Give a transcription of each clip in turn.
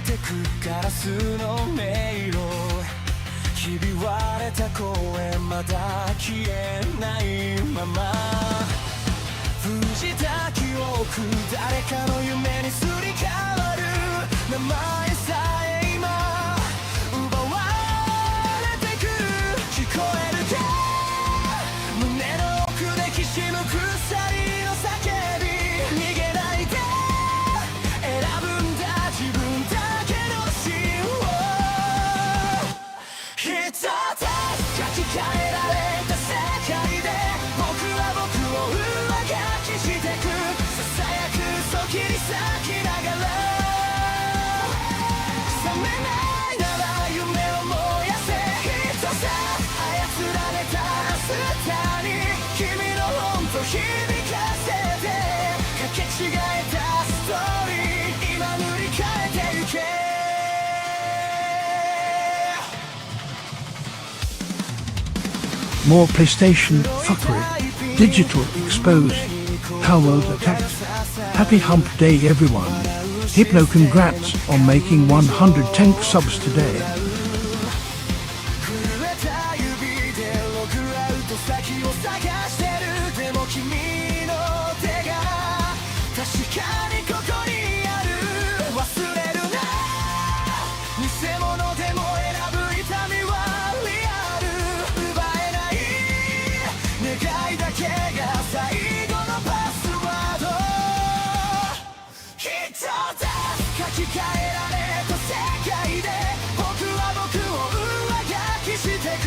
てくガラスの迷路ひび割れた声まだ消えないまま藤滝を置く誰かの夢にすり替わる名前さえ今奪われてく聞こえるか胸の奥できしむ鎖の叫び逃げないで選ぶんだ自分だけの芯を一つ書き換えられた世界で僕は僕を上書きしてくささやく嘘切り裂きながら覚めないなら夢を燃やせ一つ操られたスターに君の本と響かせてかけ違えたストーリー今塗り替えてゆけMore PlayStation fuckery. Digital exposed. Palworld attacked. Happy Hump Day everyone. Hypno congrats on making 110 subs today. 震えた指でログアウト先を探してるでも君の手が確かにここにある忘れるな偽物でも選ぶ痛みはリアル奪えない願いだけが最後のパスワード一つ書き換えられた世界で僕は僕を上書きしてく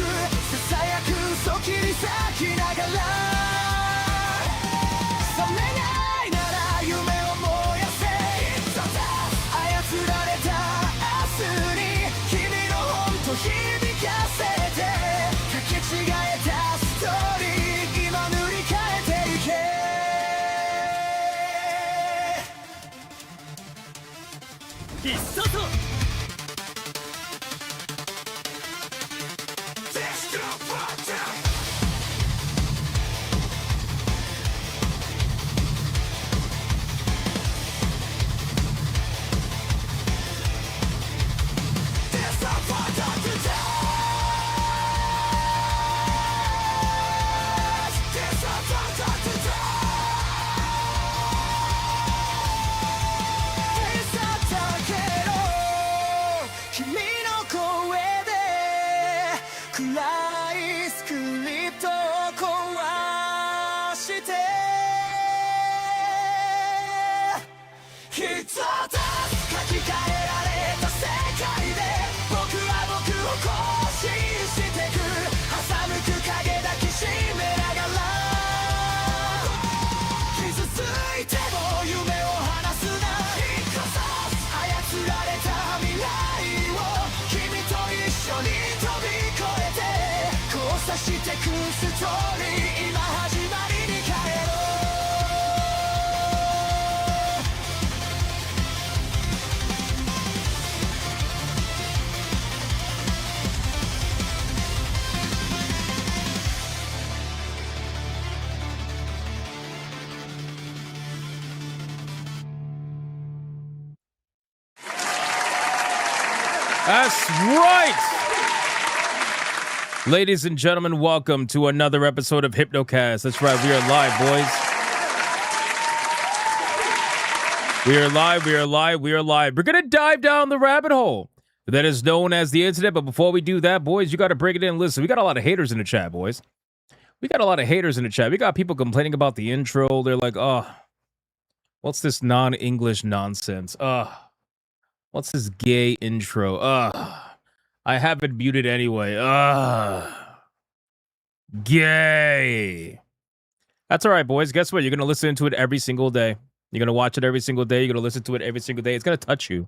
ささやく嘘切り裂きながら覚めないなら夢を燃やせ一つ操られた明日に君の本と響かせてかけ違えたストーリー今塗り替えていけ必殺君の声で暗いスクリプトを壊して一つ書き換えられた世界で僕は僕を更新してく挟むく影抱きしめながら傷ついても夢を離すな一個さ操られた未来君と一緒に飛び越えて交差してくストーリー今始まりに帰ろうThat's right! Ladies and gentlemen, welcome to another episode of Hypnocast. That's right, we are live, boys. We are live, we are live, we are live. We're gonna dive down the rabbit hole that is known as the internet, but before we do that, boys, you gotta break it in. Listen, we got a lot of haters in the chat, boys. We got a lot of haters in the chat. We got people complaining about the intro. They're like, oh, what's this non-English nonsense? What's this gay intro? I have it muted anyway. Gay. That's all right, boys. Guess what? You're going to listen to it every single day. You're going to watch it every single day. You're going to listen to it every single day. It's going to touch you.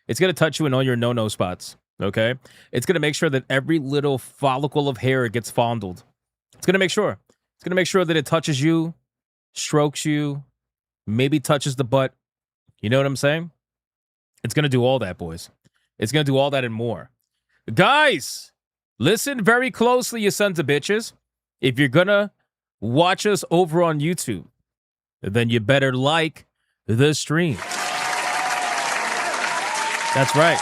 It's going to touch you in all your no-no spots, okay? It's going to make sure that every little follicle of hair gets fondled. It's going to make sure. It's going to make sure that it touches you, strokes you, maybe touches the butt. You know what I'm saying? It's going to do all that, boys. It's going to do all that and more. Guys, listen very closely, you sons of bitches. If you're going to watch us over on YouTube, then you better like the stream. That's right.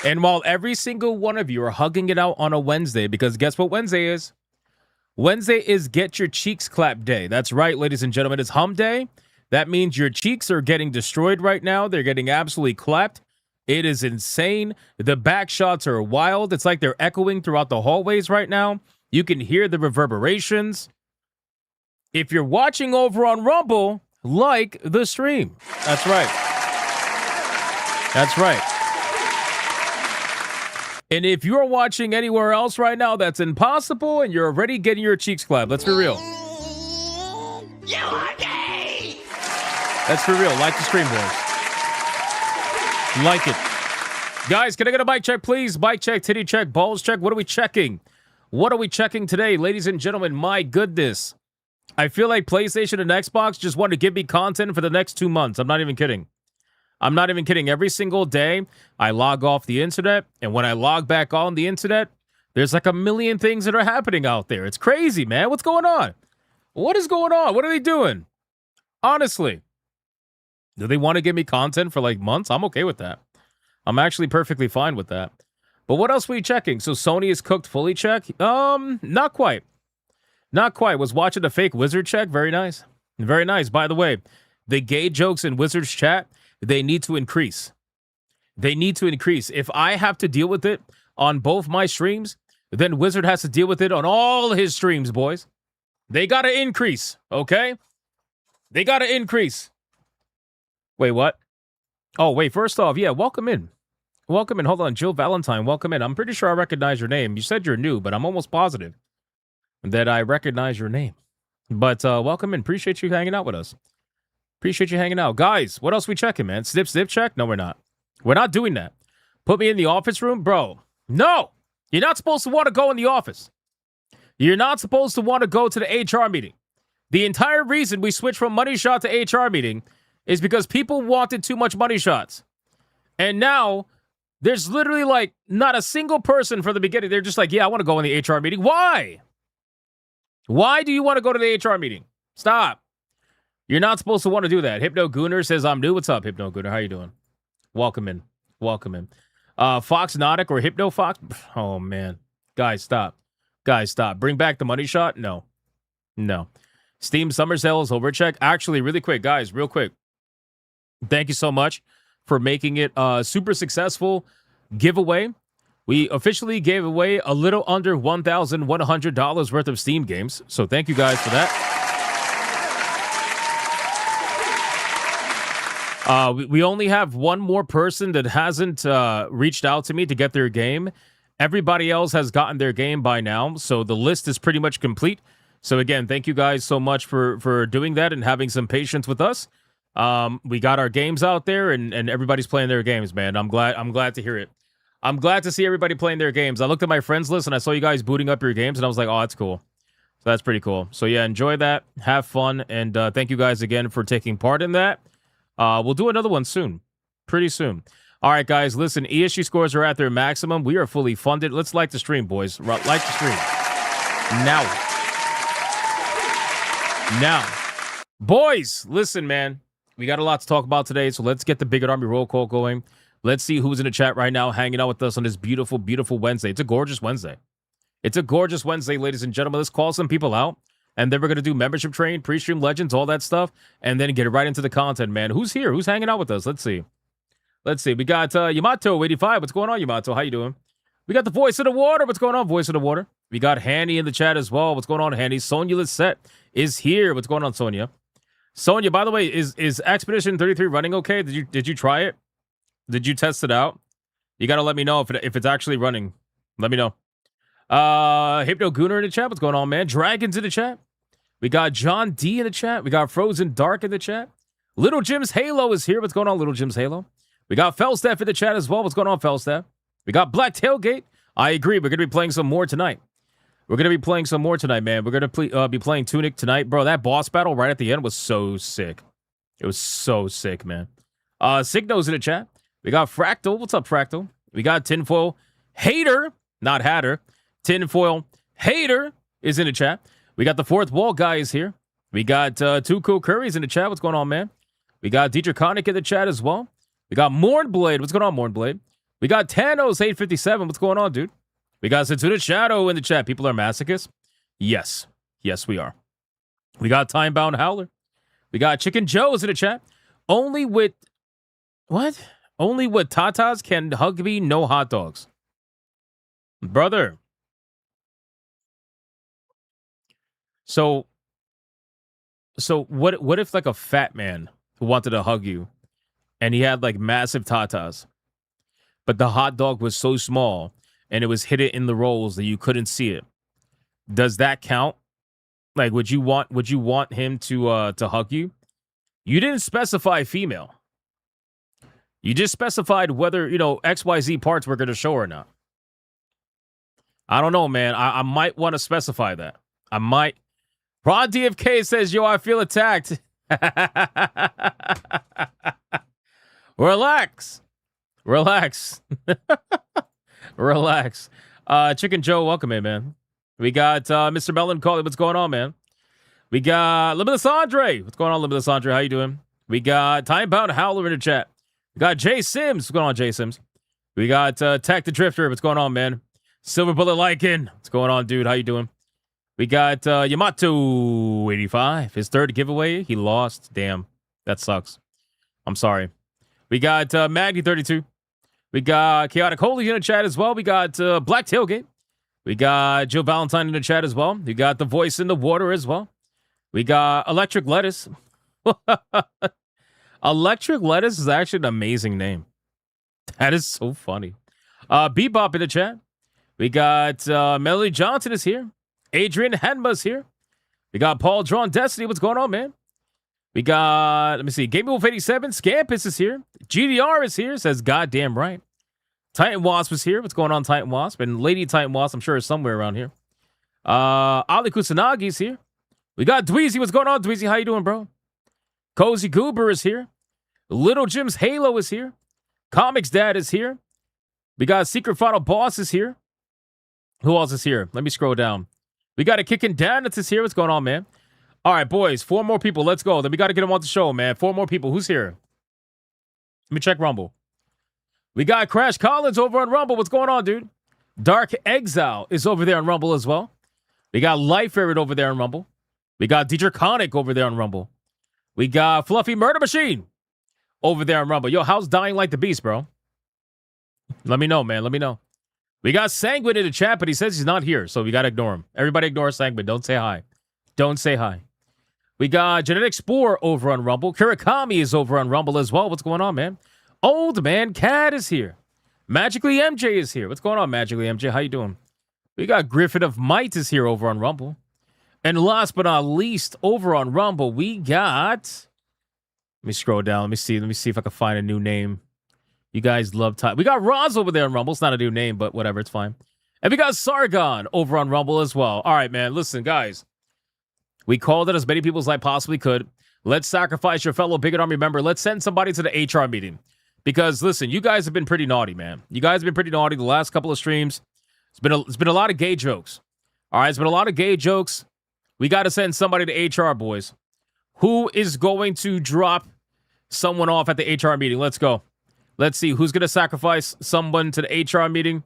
And while every single one of you are hugging it out on a Wednesday, because guess what Wednesday is? Wednesday is Get Your Cheeks Clapped Day. That's right, ladies and gentlemen. It's Hum Day. That means your cheeks are getting destroyed right now. They're getting absolutely clapped. It is insane. The back shots are wild. It's like they're echoing throughout the hallways right now. You can hear the reverberations. If you're watching over on Rumble, like the stream. That's right. That's right. And if you're watching anywhere else right now, that's impossible, and you're already getting your cheeks clapped. Let's be real. You are gay! That's for real. Like the stream, boys. Like it. Guys, can I get a mic check, please? Mic check, titty check, balls check. What are we checking? What are we checking today, ladies and gentlemen? My goodness. I feel like PlayStation and Xbox just want to give me content for the next 2 months. I'm not even kidding. I'm not even kidding. Every single day, I log off the internet, and when I log back on the internet, there's like a million things that are happening out there. It's crazy, man. What's going on? What is going on? What are they doing? Honestly. Do they want to give me content for like months? I'm okay with that. I'm actually perfectly fine with that. But what else were you checking? So Sony is cooked fully check? Not quite. Not quite. Was watching a fake Wizard check. Very nice. Very nice. By the way, the gay jokes in Wizard's chat, they need to increase. They need to increase. If I have to deal with it on both my streams, then Wizard has to deal with it on all his streams, boys. They got to increase, okay? They got to increase. Wait, what? Oh, wait, first off, yeah, welcome in. Welcome in. Hold on, Jill Valentine, welcome in. I'm pretty sure I recognize your name. You said you're new, but I'm almost positive that I recognize your name. But welcome in. Appreciate you hanging out with us. Appreciate you hanging out. Guys, what else we checking, man? Snip check? No, we're not. We're not doing that. Put me in the office room? Bro, no. You're not supposed to want to go in the office. You're not supposed to want to go to the HR meeting. The entire reason we switched from money shot to HR meeting is because people wanted too much money shots. And now there's literally like not a single person from the beginning. They're just like, yeah, I want to go in the HR meeting. Why? Why do you want to go to the HR meeting? Stop. You're not supposed to want to do that. Hypno Gooner says, I'm new. What's up, Hypno Gooner? How you doing? Welcome in. Welcome in. Fox Nautic or Hypno Fox? Oh, man. Guys, stop. Guys, stop. Bring back the money shot? No. No. Steam Summer Sales overcheck. Actually, really quick, guys, real quick. Thank you so much for making it a super successful giveaway. We officially gave away a little under $1,100 worth of Steam games. So thank you guys for that. We only have one more person that hasn't reached out to me to get their game. Everybody else has gotten their game by now, so the list is pretty much complete. So again, thank you guys so much for doing that and having some patience with us. We got our games out there, and everybody's playing their games, man. I'm glad to hear it. I'm glad to see everybody playing their games. I looked at my friends list, and I saw you guys booting up your games, and I was like, oh, that's cool. So that's pretty cool. So yeah, enjoy that. Have fun, and thank you guys again for taking part in that. We'll do another one soon. Pretty soon. All right, guys, listen. ESG scores are at their maximum. We are fully funded. Let's like the stream, boys. Like the stream. Now. Now. Boys, listen, man. We got a lot to talk about today, so let's get the Bigot Army roll call going. Let's see who's in the chat right now hanging out with us on this beautiful, beautiful Wednesday. It's a gorgeous Wednesday. It's a gorgeous Wednesday, ladies and gentlemen. Let's call some people out. And then we're going to do membership train, pre-stream legends, all that stuff. And then get right into the content, man. Who's here? Who's hanging out with us? Let's see. Let's see. We got Yamato85. What's going on, Yamato? How you doing? We got the Voice of the Water. What's going on, Voice of the Water? We got Hanny in the chat as well. What's going on, Hanny? Sonia Lisette is here. What's going on, Sonia? Sonia, by the way, is Expedition 33 running okay? Did you try it? Did you test it out? You got to let me know if it's actually running. Let me know. Hypno Gooner in the chat. What's going on, man? Dragons in the chat. We got John D in the chat. We got Frozen Dark in the chat. Little Jim's Halo is here. What's going on, Little Jim's Halo? We got Felstaff in the chat as well. What's going on, Felstaff? We got Black Tailgate. I agree. We're going to be playing some more tonight. We're going to be playing some more tonight, man. We're going to be playing Tunic tonight. Bro, that boss battle right at the end was so sick. It was so sick, man. Signo's in the chat. We got Fractal. What's up, Fractal? We got Tinfoil Hater, not Hatter. Tinfoil Hater is in the chat. We got the Fourth Wall guy is here. We got Two Cool Curries in the chat. What's going on, man? We got Dietrich Koenig in the chat as well. We got Mornblade. What's going on, Mornblade? We got Thanos 857. What's going on, dude? We got Setsuna Shadow in the chat. People are masochists. Yes. Yes, we are. We got Timebound Howler. We got Chicken Joe's in the chat. Only with... What? Only with tatas can hug me, no hot dogs. Brother. So what if like a fat man who wanted to hug you and he had like massive tatas, but the hot dog was so small and it was hidden in the rolls that you couldn't see it? Does that count? Like, would you want him to hug you? You didn't specify female. You just specified whether, XYZ parts were going to show or not. I don't know, man. I might want to specify that. I might. Ron DFK says, yo, I feel attacked. Relax. Relax. Relax. Chicken Joe, welcome in, man. We got Mr. Melancholy. What's going on, man? We got Limitless Andre. What's going on, Limitless Andre? How you doing? We got Timebound Howler in the chat. We got Jay Sims. What's going on, Jay Sims? We got Tech the Drifter. What's going on, man? Silver Bullet Lycan. What's going on, dude? How you doing? We got Yamato 85. His third giveaway. He lost. Damn. That sucks. I'm sorry. We got Maggie 32. We got Chaotic Holy in the chat as well. We got Black Tailgate. We got Joe Valentine in the chat as well. We got The Voice in the Water as well. We got Electric Lettuce. Electric Lettuce is actually an amazing name. That is so funny. Bebop in the chat. We got Melody Johnson is here. Adrian Henma's here. We got Paul Drawn Destiny. What's going on, man? We got, let me see, Game Wolf 87. Scampus is here. GDR is here. Says, goddamn right. Titan Wasp is here. What's going on, Titan Wasp? And Lady Titan Wasp, I'm sure, is somewhere around here. Ali Kusanagi's here. We got Dweezy. What's going on, Dweezy? How you doing, bro? Cozy Goober is here. Little Jim's Halo is here. Comics Dad is here. We got Secret Final Boss is here. Who else is here? Let me scroll down. We got a Kickin' Donuts is here. What's going on, man? All right, boys. 4 more people. Let's go. Then we got to get them on the show, man. 4 more people. Who's here? Let me check Rumble. We got Crash Collins over on Rumble. What's going on, dude? Dark Exile is over there on Rumble as well. We got Life Ferret over there on Rumble. We got Dietrich Conic over there on Rumble. We got Fluffy Murder Machine over there on Rumble. Yo, how's Dying Like the Beast, bro? Let me know, man. Let me know. We got Sanguine in the chat, but he says he's not here, so we got to ignore him. Everybody ignore Sanguine. Don't say hi. Don't say hi. We got Genetic Spore over on Rumble. Kirakami is over on Rumble as well. What's going on, man? Old Man Cat is here. Magically MJ is here. What's going on, Magically MJ? How you doing? We got Griffin of Might is here over on Rumble. And last but not least, over on Rumble, we got... Let me scroll down. Let me see if I can find a new name. You guys love time. We got Roz over there on Rumble. It's not a new name, but whatever. It's fine. And we got Sargon over on Rumble as well. All right, man. Listen, guys. We called it as many people as I possibly could. Let's sacrifice your fellow Bigot Army member. Let's send somebody to the HR meeting. Because, listen, you guys have been pretty naughty, man. You guys have been pretty naughty the last couple of streams. It's been a lot of gay jokes. All right, it's been a lot of gay jokes. We got to send somebody to HR, boys. Who is going to drop someone off at the HR meeting? Let's go. Let's see. Who's going to sacrifice someone to the HR meeting?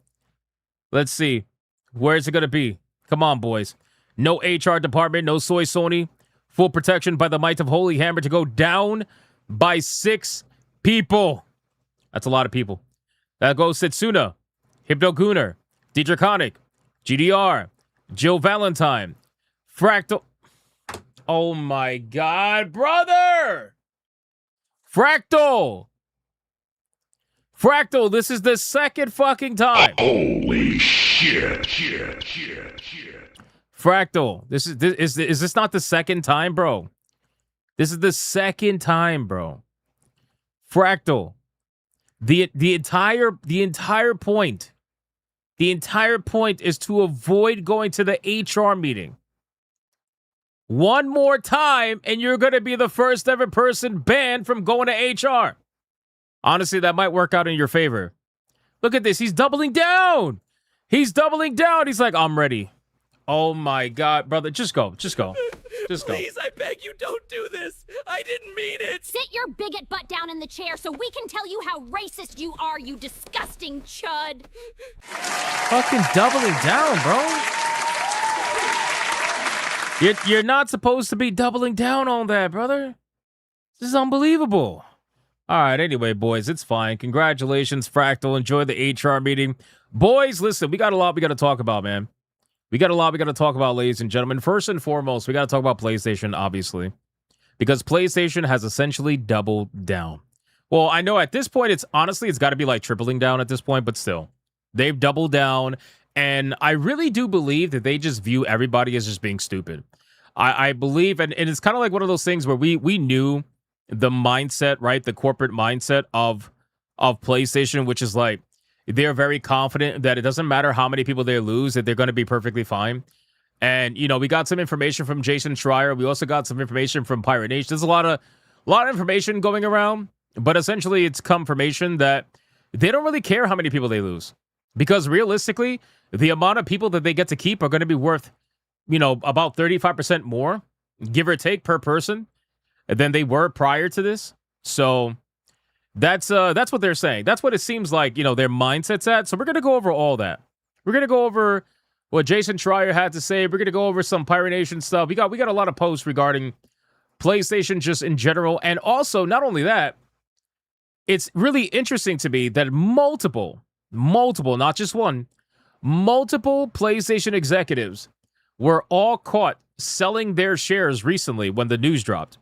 Let's see. Where is it going to be? Come on, boys. No HR department. No soy Sony. Full protection by the might of Holy Hammer to go down by 6 people. That's a lot of people. That goes Setsuna, Hypnogunner, Draconic, GDR, Jill Valentine, Fractal. Oh my God, brother! Fractal! Fractal, this is the second fucking time. Holy shit. Fractal, is this not the second time, bro? This is the second time, bro. Fractal. The entire point is to avoid going to the HR meeting. One more time, and you're going to be the first ever person banned from going to HR. Honestly, that might work out in your favor. Look at this. He's doubling down. He's doubling down. He's like, I'm ready. Oh, my God, brother. Just go. Just go. Just go. Please, I beg you, don't do this. I didn't mean it. Sit your bigot butt down in the chair so we can tell you how racist you are, you disgusting chud. Fucking doubling down, bro. You're not supposed to be doubling down on that, brother. This is unbelievable. All right, anyway, boys, it's fine. Congratulations, Fractal. Enjoy the HR meeting. Boys, listen, we got a lot we got to talk about, man. We got a lot we got to talk about, ladies and gentlemen. First and foremost, we got to talk about PlayStation, obviously, because PlayStation has essentially doubled down. Well, I know at this point, it's got to be like tripling down at this point, but still, they've doubled down, and I really do believe that they just view everybody as just being stupid. I believe, and it's kind of like one of those things where we knew the mindset, right? The corporate mindset of PlayStation, which is like, they're very confident that it doesn't matter how many people they lose, that they're going to be perfectly fine. And, you know, we got some information from Jason Schreier. We also got some information from Pirate Nation. There's a lot of information going around, but essentially it's confirmation that they don't really care how many people they lose. Because realistically, the amount of people that they get to keep are going to be worth, you know, about 35% more, give or take, per person than they were prior to this. So that's what they're saying. That's what it seems like, you know, their mindset's at. So we're going to go over all that. We're going to go over what Jason Schreier had to say. We're going to go over some Pirate Nation stuff. We got a lot of posts regarding PlayStation just in general. And also, not only that, it's really interesting to me that multiple, not just one, multiple PlayStation executives were all caught selling their shares recently when the news dropped.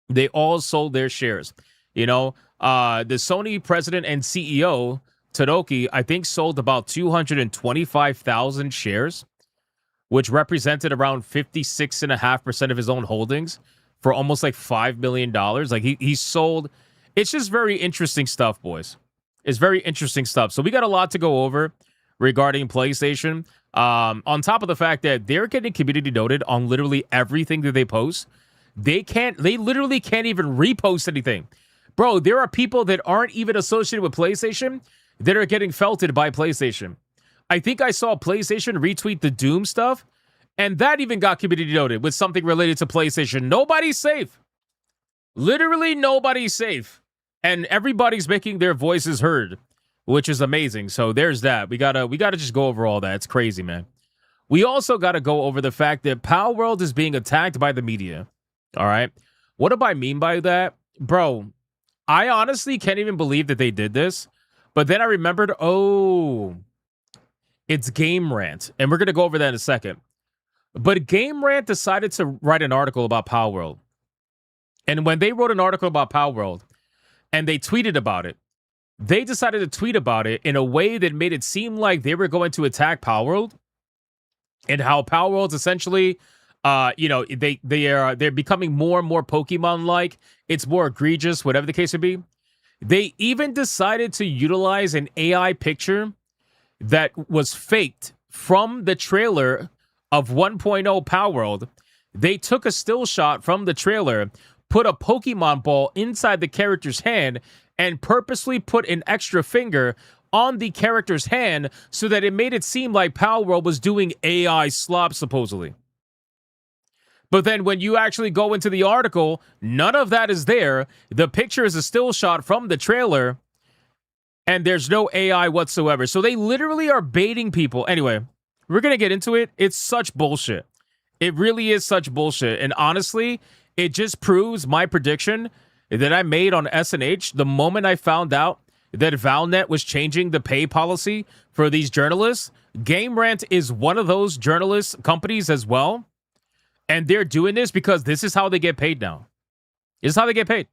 They all sold their shares. You know, the Sony president and CEO, Todoroki, I think sold about 225,000 shares, which represented around 56.5% of his own holdings for almost like $5 million. Like he sold. It's just very interesting stuff, boys. It's very interesting stuff. So we got a lot to go over regarding PlayStation. On top of the fact that they're getting community noted on literally everything that they post. They literally can't even repost anything. Bro, there are people that aren't even associated with PlayStation that are getting felted by PlayStation. I think I saw PlayStation retweet the Doom stuff, and that even got community noted with something related to PlayStation. Nobody's safe. Literally nobody's safe. And everybody's making their voices heard, which is amazing. So there's that. We gotta just go over all that. It's crazy, man. We also gotta go over the fact that Palworld is being attacked by the media. All right. What do I mean by that? Bro, I honestly can't even believe that they did this. But then I remembered, it's Game Rant. And we're going to go over that in a second. But Game Rant decided to write an article about Palworld. And when they wrote an article about Palworld and they tweeted about it, they decided to tweet about it in a way that made it seem like they were going to attack Palworld and how Palworld's essentially... they're becoming more and more Pokemon-like. It's more egregious, whatever the case would be. They even decided to utilize an AI picture that was faked from the trailer of 1.0 Palworld. They took a still shot from the trailer, put a Pokemon ball inside the character's hand, and purposely put an extra finger on the character's hand so that it made it seem like Palworld was doing AI slop, supposedly. But then when you actually go into the article, none of that is there. The picture is a still shot from the trailer, and there's no AI whatsoever. So they literally are baiting people. Anyway, we're going to get into it. It's such bullshit. It really is such bullshit. And honestly, it just proves my prediction that I made on SNH the moment I found out that Valnet was changing the pay policy for these journalists. Game Rant is one of those journalist companies as well. And they're doing this because this is how they get paid now. This is how they get paid.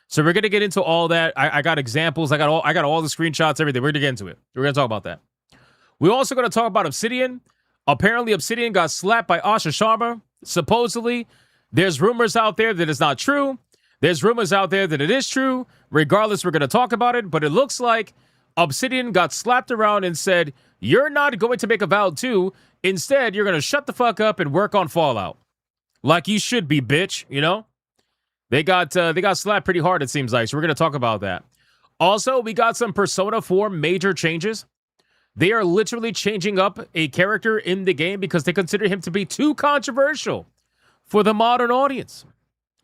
So we're going to get into all that. I got examples. I got all the screenshots, everything. We're going to get into it. We're going to talk about that. We're also going to talk about Obsidian. Apparently, Obsidian got slapped by Asha Sharma. Supposedly, there's rumors out there that it's not true. There's rumors out there that it is true. Regardless, we're going to talk about it. But it looks like Obsidian got slapped around and said, you're not going to make a Avowed 2. Instead, you're going to shut the fuck up and work on Fallout. Like you should be, bitch, you know? They got slapped pretty hard, it seems like. So we're going to talk about that. Also, we got some Persona 4 major changes. They are literally changing up a character in the game because they consider him to be too controversial. for the modern audience.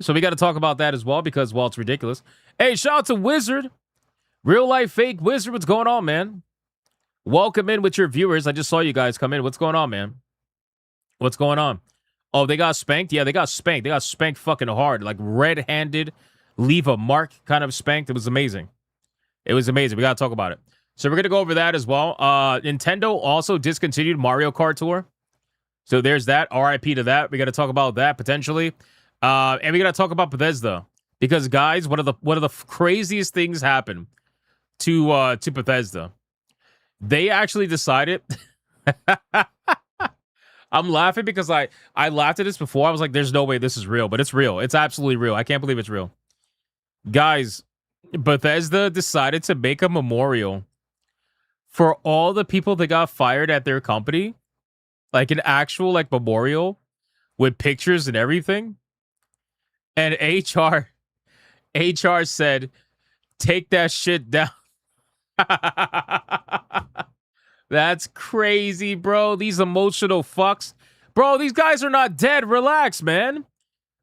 So we got to talk about that as well because, well, it's ridiculous. Hey, shout out to Wizard. Real life fake Wizard. What's going on, man? Welcome in with your viewers. I just saw you guys come in. What's going on, man? What's going on? Oh, they got spanked? Yeah, they got spanked. They got spanked fucking hard. Like red-handed, leave a mark kind of spanked. It was amazing. It was amazing. We got to talk about it. So we're going to go over that as well. Nintendo also discontinued Mario Kart Tour. So there's that. RIP to that. We got to talk about that potentially. And we got to talk about Bethesda. Because, guys, one of the craziest things happened to Bethesda. They actually decided... I'm laughing because I laughed at this before. I was like, there's no way this is real. But it's real. It's absolutely real. I can't believe it's real. Guys, Bethesda decided to make a memorial for all the people that got fired at their company. Like an actual like memorial with pictures and everything. And HR said, take that shit down. That's crazy, bro. These emotional fucks. Bro, these guys are not dead. Relax, man.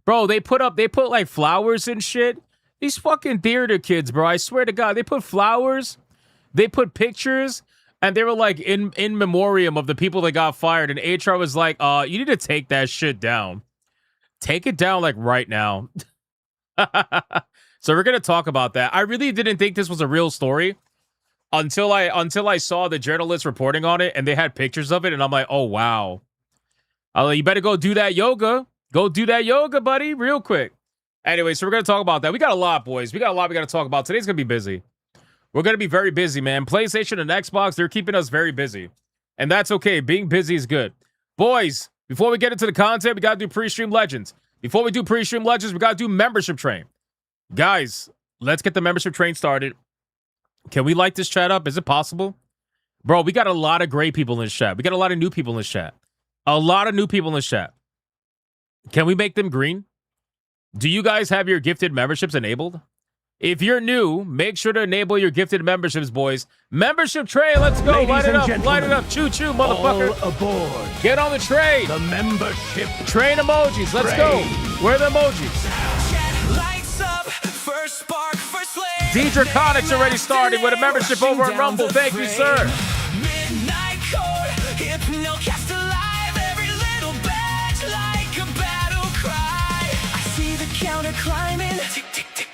Bro, they put like flowers and shit. These fucking theater kids, bro. I swear to God, they put flowers, they put pictures, and they were like in memoriam of the people that got fired. And HR was like, you need to take that shit down. Take it down like right now. So we're gonna talk about that. I really didn't think this was a real story. Until I saw the journalists reporting on it and they had pictures of it and I'm like, oh wow. You better go do that yoga. Go do that yoga, buddy, real quick. Anyway, so we're gonna talk about that. We got a lot, boys. We got a lot we gotta talk about. Today's gonna be busy. We're gonna be very busy, man. PlayStation and Xbox, they're keeping us very busy. And that's okay. Being busy is good. Boys, before we get into the content, we gotta do pre-stream legends. Before we do pre-stream legends, we gotta do membership train. Guys, let's get the membership train started. Can we light this chat up? Is it possible? Bro, we got a lot of great people in this chat. We got a lot of new people in this chat. A lot of new people in this chat. Can we make them green? Do you guys have your gifted memberships enabled? If you're new, make sure to enable your gifted memberships, boys. Membership train, let's go. Ladies light it and up. gentlemen, Light it up. Choo-choo, motherfucker. All aboard. Get on the train. The membership Train emojis. Let's go. Where are the emojis? Deidre Connick's already started with a membership over at Rumble. Thank you, sir. Midnight code, Hypnocast alive, every little badge like a battle cry. I see the counter climbing, tick, tick, tick.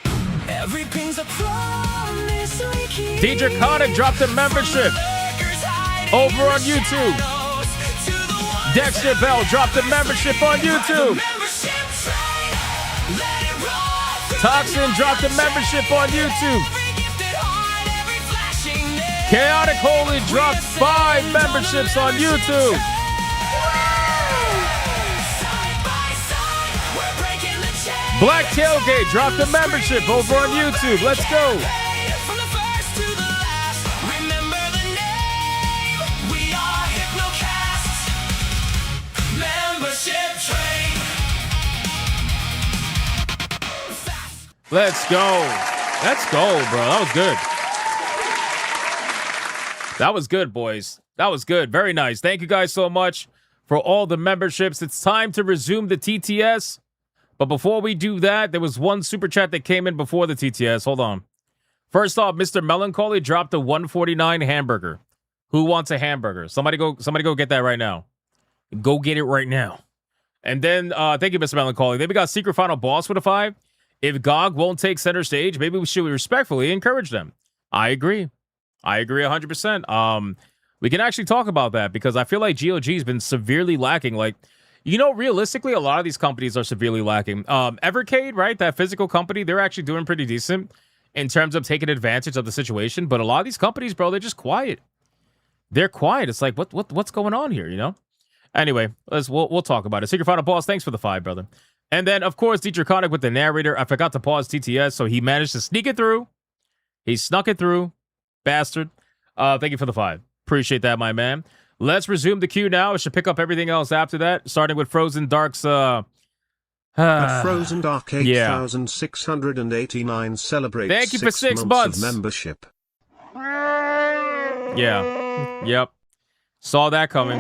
Every ping's a promise we keep. Deidre Connick dropped a membership over on YouTube. Dexter Bell dropped a membership on YouTube. Toxin dropped a membership on YouTube. Chaotic Holy dropped 5 memberships on YouTube. Black Tailgate dropped a membership over on YouTube. Let's go. Let's go. Let's go, bro. That was good. That was good, boys. That was good. Very nice. Thank you guys so much for all the memberships. It's time to resume the TTS. But before we do that, there was one super chat that came in before the TTS. Hold on. First off, Mr. Melancholy dropped a 149 hamburger. Who wants a hamburger? Somebody go get that right now. Go get it right now. And then, thank you, Mr. Melancholy. Then we got Secret Final Boss with a 5. If GOG won't take center stage, maybe we should respectfully encourage them. I agree. I agree 100%. We can actually talk about that because I feel like GOG has been severely lacking. Like, you know, realistically, a lot of these companies are severely lacking. Evercade, right? That physical company, they're actually doing pretty decent in terms of taking advantage of the situation. But a lot of these companies, bro, they're just quiet. They're quiet. It's like, what's going on here, you know? Anyway, we'll talk about it. Secret Final Boss, thanks for the 5, brother. And then, of course, Deidre Connick with the narrator. I forgot to pause TTS, so he managed to sneak it through. He snuck it through. Bastard. Thank you for the 5. Appreciate that, my man. Let's resume the queue now. I should pick up everything else after that, starting with Frozen Dark's... At Frozen Dark 8,689 celebrates Thank you for 6 months of membership. Yeah. Yep. Saw that coming.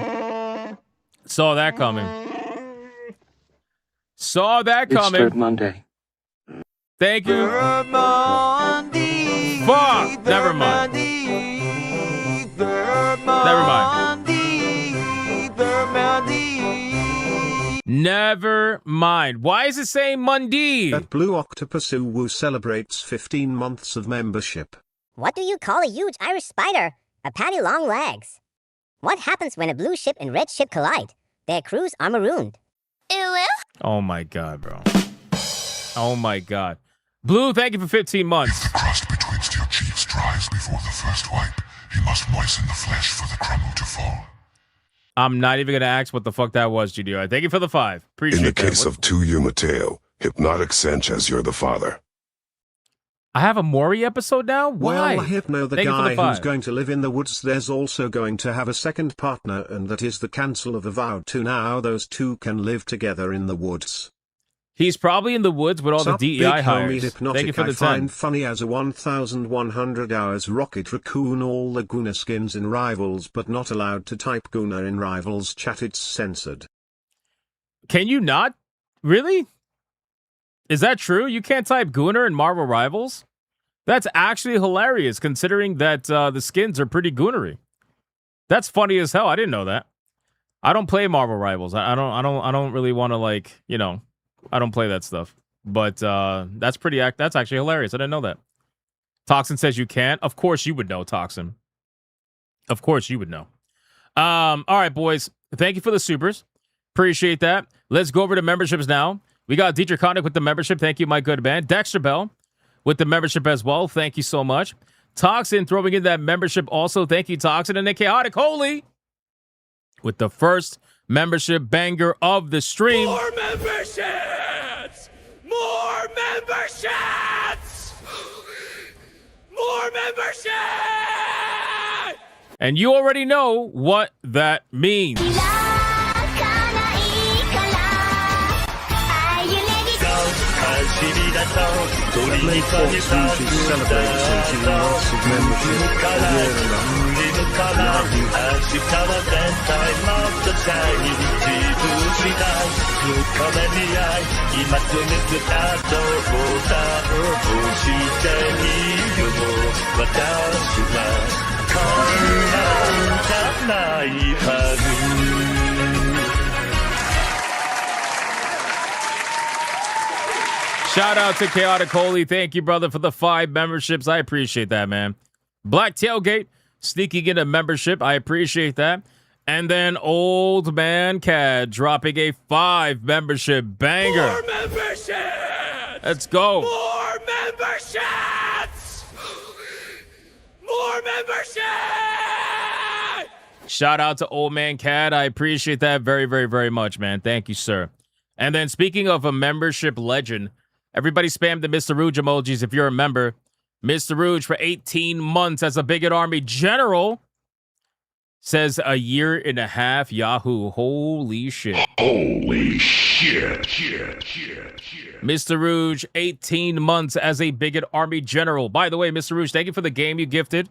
Saw that coming. Saw that It's coming. Third Monday. Thank you. Third Monday. Fuck. Never mind. Never mind. Never mind. Why is it saying Monday? At Blue Octopus Uwu celebrates 15 months of membership. What do you call a huge Irish spider? A patty long legs. What happens when a blue ship and red ship collide? Their crews are marooned. Oh my god, bro. Oh my god. Blue, thank you for 15 months. If the crust between steel chiefs dries before the first wipe, he must moisten the flesh for the crumble to fall. I'm not even gonna ask what the fuck that was, GDR. Thank you for the 5. Appreciate In the that. case of Tuyu Mateo, Hypnotic Sanchez, you're the father. I have a Maury episode now? Why? Well, Hypno, the Thank you for guy the 5. who's going to live in the woods, there's also going to have a second partner, and that is the cancel of the vow to now those two can live together in the woods. He's probably in the woods with all Sup, the DEI big homie hires. Hypnotic, Thank you for the I 10. find funny as a 1100 hours Rocket Raccoon all the Guna skins in Rivals but not allowed to type Guna in Rivals chat, it's censored. Can you not? Really? Is that true? You can't type Gooner in Marvel Rivals? That's actually hilarious, considering that the skins are pretty goonery. That's funny as hell. I didn't know that. I don't play Marvel Rivals. I don't really want to, like, you know, I don't play that stuff. But that's that's actually hilarious. I didn't know that. Toxin says you can't. Of course you would know, Toxin. Of course you would know. All right, boys. Thank you for the supers. Appreciate that. Let's go over to memberships now. We got Dietrich Connick with the membership. Thank you, my good man. Dexter Bell with the membership as well. Thank you so much. Toxin throwing in that membership also. Thank you, Toxin. And the Chaotic Holy with the first membership banger of the stream. More memberships! More memberships! More memberships! And you already know what that means. Blade Force usually celebrates 18 months of membership a year and a Shout out to Chaotic Holy. Thank you, brother, for the 5 memberships. I appreciate that, man. Black Tailgate sneaking in a membership. I appreciate that. And then Old Man Cad dropping a 5 membership banger. More memberships! Let's go. More memberships! More memberships! Shout out to Old Man Cad. I appreciate that very, very, very much, man. Thank you, sir. And then speaking of a membership legend, everybody spam the Mr. Rouge emojis if you're a member. Mr. Rouge for 18 months as a Bigot Army General says a year and a half. Yahoo. Holy shit. Holy shit. Mr. Rouge, 18 months as a Bigot Army General. By the way, Mr. Rouge, thank you for the game you gifted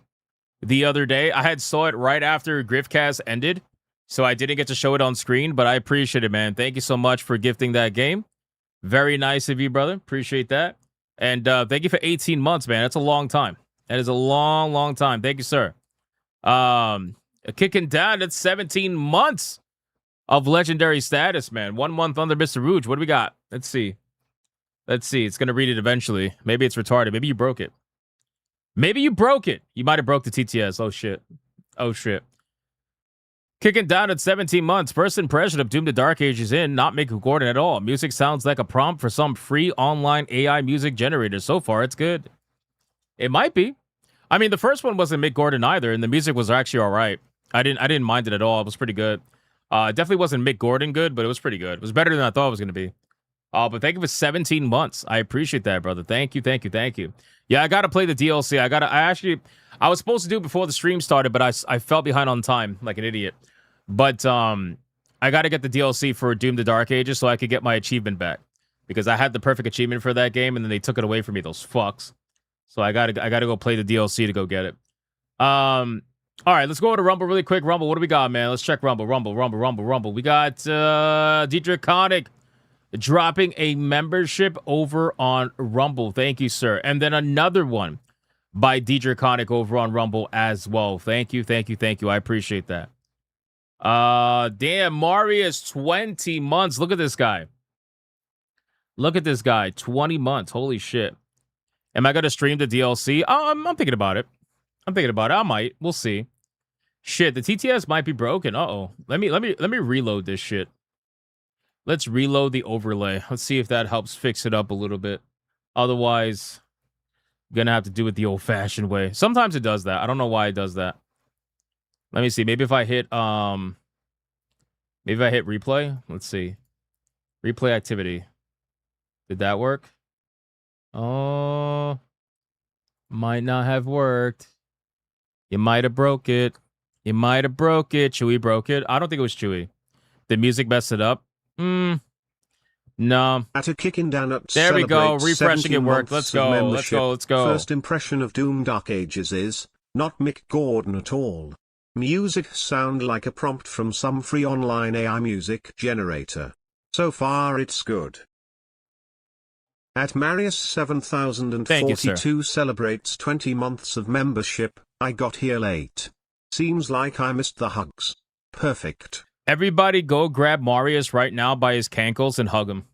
the other day. I had saw it right after Griffcast ended, so I didn't get to show it on screen, but I appreciate it, man. Thank you so much for gifting that game. Very nice of you, brother. Appreciate that. And thank you for 18 months, man. That's a long time. That is a long, long time. Thank you, sir. Kicking down at 17 months of legendary status, man. 1 month under Mr. Rouge. What do we got? Let's see. It's going to read it eventually. Maybe it's retarded. Maybe you broke it. You might have broke the TTS. Oh, shit. Kicking down at 17 months. First impression of Doom the Dark Ages in, not Mick Gordon at all. Music sounds like a prompt for some free online AI music generator. So far, it's good. It might be. I mean, the first one wasn't Mick Gordon either, and the music was actually all right. I didn't mind it at all. It was pretty good. It definitely wasn't Mick Gordon good, but it was pretty good. It was better than I thought it was going to be. But thank you for 17 months. I appreciate that, brother. Thank you. Yeah, I got to play the DLC. I was supposed to do it before the stream started, but I fell behind on time like an idiot. But I got to get the DLC for Doom the Dark Ages so I could get my achievement back, because I had the perfect achievement for that game and then they took it away from me, those fucks. So I got to go play the DLC to go get it. All right, let's go over to Rumble really quick. Rumble, what do we got, man? Let's check Rumble. We got Dietrich Connick dropping a membership over on Rumble. Thank you, sir. And then another one by Draconic over on Rumble as well. Thank you, thank you, thank you. I appreciate that. Damn, Marius, 20 months. Look at this guy. Look at this guy, 20 months. Holy shit. Am I going to stream the DLC? I'm thinking about it. I'm thinking about it. I might. We'll see. Shit, the TTS might be broken. Uh-oh. Let me reload this shit. Let's reload the overlay. Let's see if that helps fix it up a little bit. Otherwise, gonna have to do it the old-fashioned way. Sometimes it does that. I don't know why it does that. Let me see. Maybe if I hit replay. Let's see. Replay activity. Did that work? Oh, might not have worked. You might have broke it. You might have broke it. Chewy broke it. I don't think it was Chewy. Did music mess it up? No. At a kicking down at There we go. celebrates Refreshing it 17 worked. months Let's go. of Let's membership. go. Let's go. First impression of Doom Dark Ages is not Mick Gordon at all. Music sound like a prompt from some free online AI music generator. So far it's good. At Marius 7042 celebrates 20 months of membership. I got here late. Seems like I missed the hugs. Perfect. Everybody go grab Marius right now by his cankles and hug him.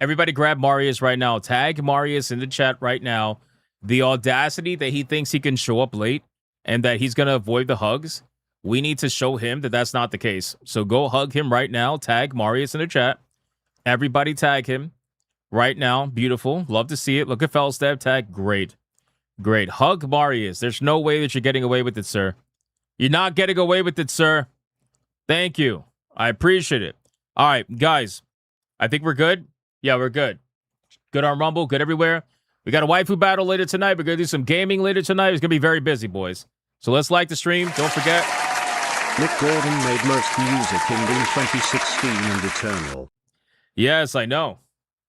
Everybody grab Marius right now. Tag Marius in the chat right now. The audacity that he thinks he can show up late and that he's going to avoid the hugs. We need to show him that that's not the case. So go hug him right now. Tag Marius in the chat. Everybody tag him right now. Beautiful. Love to see it. Look at Fellstab tag. Great. Great. Hug Marius. There's no way that you're getting away with it, sir. You're not getting away with it, sir. Thank you. I appreciate it. All right, guys. I think we're good. Yeah, we're good. Good on Rumble. Good everywhere. We got a waifu battle later tonight. We're going to do some gaming later tonight. It's going to be very busy, boys. So let's like the stream. Don't forget. Mick Gordon made most music in Doom 2016 and Eternal. Yes, I know.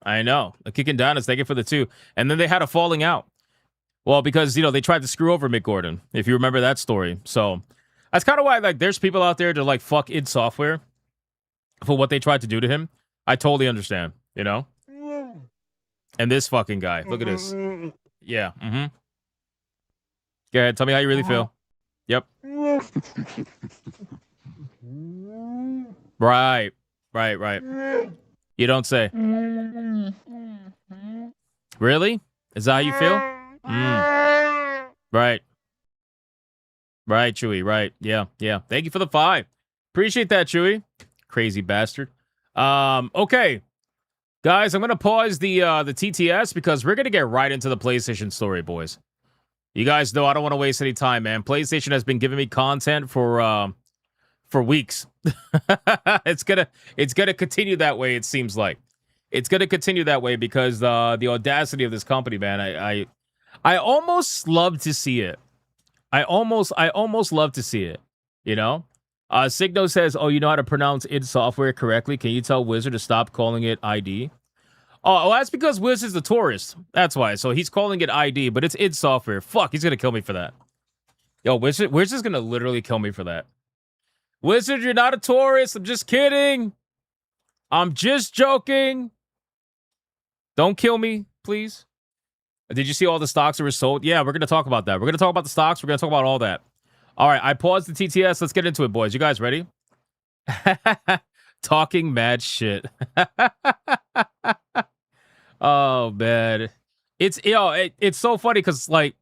I know. The kicking down is taken for the 2. And then they had a falling out. Well, because, you know, they tried to screw over Mick Gordon, if you remember that story. So that's kind of why, like, there's people out there to, like, fuck id Software for what they tried to do to him. I totally understand, you know? And this fucking guy. Look at this. Yeah. Mm-hmm. Go ahead. Tell me how you really feel. Yep. Right. Right, right. You don't say. Really? Is that how you feel? Right. Right, Chewy. Right. Yeah, yeah. Thank you for the 5. Appreciate that, Chewy. Crazy bastard. Okay. Guys, I'm going to pause the TTS because we're going to get right into the PlayStation story, boys. You guys know I don't want to waste any time, man. PlayStation has been giving me content for weeks. It's gonna continue that way, it seems like. It's gonna continue that way because the audacity of this company, man. I almost love to see it. I almost love to see it. You know? Signo says, "Oh, you know how to pronounce id Software correctly? Can you tell Wizard to stop calling it ID?" Oh, that's because Wiz is the tourist. That's why. So he's calling it ID, but it's id Software. Fuck, he's gonna kill me for that. Yo, Wizard is gonna literally kill me for that. Wizard, you're not a tourist. I'm just kidding. I'm just joking. Don't kill me, please. Did you see all the stocks that were sold? Yeah, we're gonna talk about that. We're gonna talk about the stocks. We're gonna talk about all that. All right, I paused the TTS. Let's get into it, boys. You guys ready? Talking mad shit. Oh man, it's so funny because like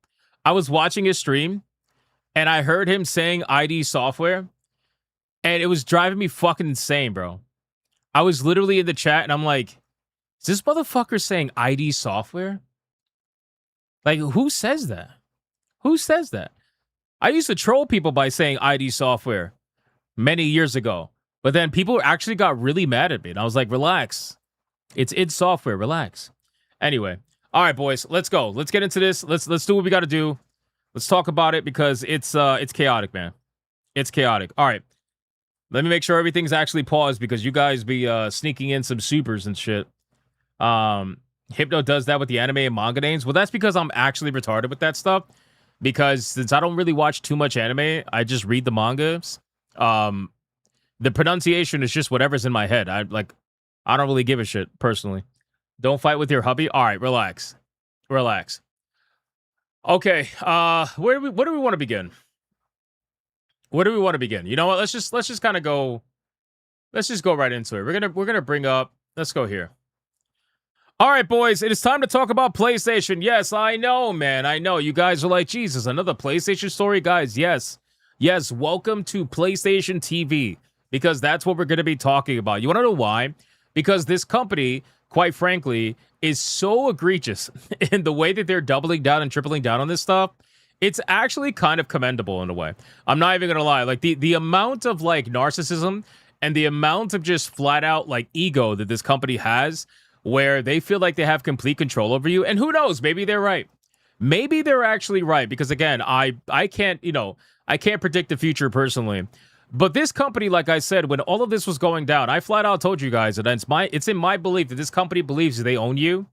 I was watching his stream and I heard him saying ID Software, and it was driving me fucking insane, bro. I was literally in the chat and I'm like, is this motherfucker saying ID Software? Like, who says that? Who says that? I used to troll people by saying ID Software many years ago, but then people actually got really mad at me, and I was like, relax. It's id Software. Relax. Anyway, all right, boys, let's go. Let's get into this. Let's do what we got to do. Let's talk about it because it's chaotic, man. It's chaotic. All right, let me make sure everything's actually paused because you guys be sneaking in some supers and shit. Hypno does that with the anime and manga names. Well, that's because I'm actually retarded with that stuff. Because since I don't really watch too much anime, I just read the mangas. The pronunciation is just whatever's in my head. I'm I don't really give a shit personally. Don't fight with your hubby. All right, relax. Okay, where do we want to begin? Where do we want to begin? You know what? Let's just kind of go. Let's just go right into it. We're gonna bring up. Let's go here. All right, boys, it is time to talk about PlayStation. Yes, I know, man. I know. You guys are like, Jesus, another PlayStation story? Guys, yes. Yes, welcome to PlayStation TV, because that's what we're going to be talking about. You want to know why? Because this company, quite frankly, is so egregious in the way that they're doubling down and tripling down on this stuff. It's actually kind of commendable in a way. I'm not even going to lie. Like, the amount of, like, narcissism and the amount of just flat-out, like, ego that this company has, where they feel like they have complete control over you. And who knows? Maybe they're right. Maybe they're actually right. Because again, I can't, I can't predict the future personally. But this company, like I said, when all of this was going down, I flat out told you guys that it's in my belief that this company believes that they own you,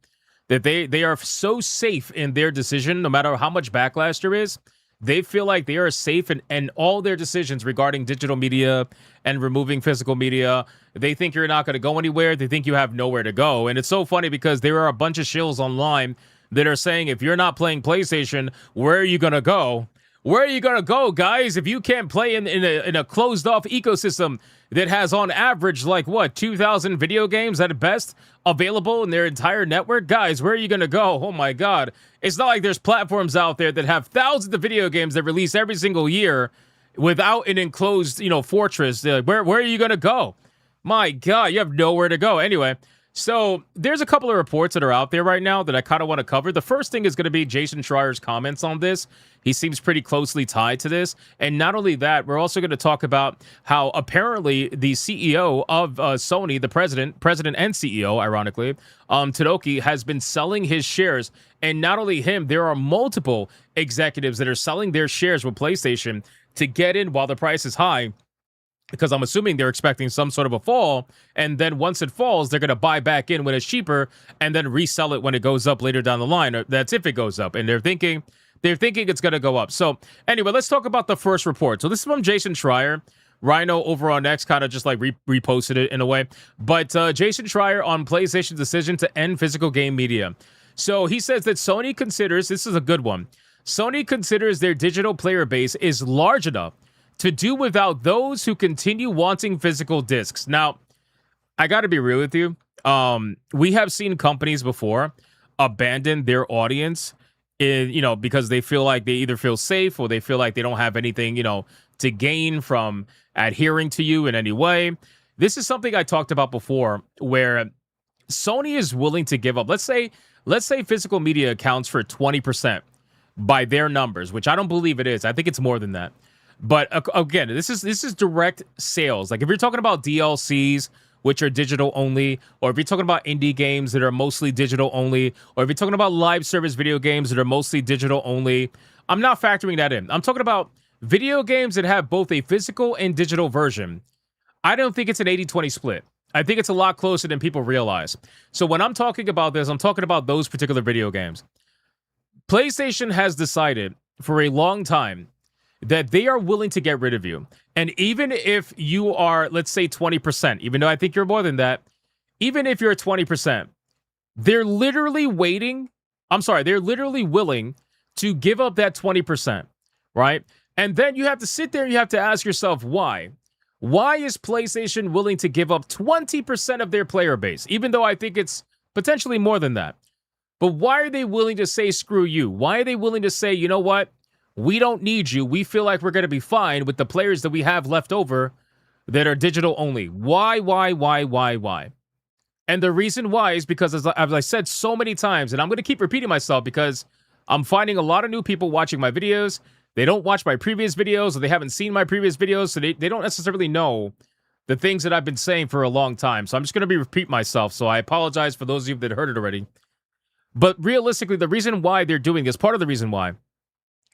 that they are so safe in their decision, no matter how much backlash there is. They feel like they are safe in all their decisions regarding digital media and removing physical media. They think you're not going to go anywhere. They think you have nowhere to go. And it's so funny because there are a bunch of shills online that are saying, if you're not playing PlayStation, where are you going to go? Where are you going to go, guys, if you can't play in a closed-off ecosystem that has, on average, like, what, 2,000 video games at best available in their entire network? Guys, where are you going to go? Oh, my God. It's not like there's platforms out there that have thousands of video games that release every single year without an enclosed, fortress. Where are you going to go? My God, you have nowhere to go. Anyway, so there's a couple of reports that are out there right now that I kind of want to cover. The first thing is going to be Jason Schreier's comments on this. He seems pretty closely tied to this. And not only that, we're also going to talk about how apparently the CEO of Sony, the president and CEO, ironically, Todoroki, has been selling his shares. And not only him, there are multiple executives that are selling their shares with PlayStation to get in while the price is high, because I'm assuming they're expecting some sort of a fall, and then once it falls, they're going to buy back in when it's cheaper and then resell it when it goes up later down the line. That's if it goes up, and they're thinking it's going to go up. So anyway, let's talk about the first report. So this is from Jason Schreier. Rhino over on X kind of just like reposted it in a way. But Jason Schreier on PlayStation's decision to end physical game media. So he says that Sony considers, this is a good one, Sony considers their digital player base is large enough to do without those who continue wanting physical discs. Now, I got to be real with you. We have seen companies before abandon their audience because they feel like they either feel safe or they feel like they don't have anything, to gain from adhering to you in any way. This is something I talked about before, where Sony is willing to give up. Let's say physical media accounts for 20% by their numbers, which I don't believe it is. I think it's more than that. But again, this is direct sales. Like if you're talking about DLCs, which are digital only, or if you're talking about indie games that are mostly digital only, or if you're talking about live service video games that are mostly digital only, I'm not factoring that in. I'm talking about video games that have both a physical and digital version. I don't think it's an 80-20 split. I think it's a lot closer than people realize. So when I'm talking about this, I'm talking about those particular video games. PlayStation has decided for a long time that they are willing to get rid of you. And even if you are, let's say 20%, even though I think you're more than that, even if you're 20%, they're literally willing to give up that 20%, right? And then you have to sit there and you have to ask yourself why. Why is PlayStation willing to give up 20% of their player base, even though I think it's potentially more than that? But why are they willing to say screw you? Why are they willing to say, you know what? We don't need you. We feel like we're going to be fine with the players that we have left over that are digital only. Why? And the reason why is because, as I said so many times, and I'm going to keep repeating myself because I'm finding a lot of new people watching my videos. They don't watch my previous videos, or they haven't seen my previous videos, so they don't necessarily know the things that I've been saying for a long time. So I'm just going to repeat myself. So I apologize for those of you that heard it already. But realistically, the reason why they're doing this, part of the reason why,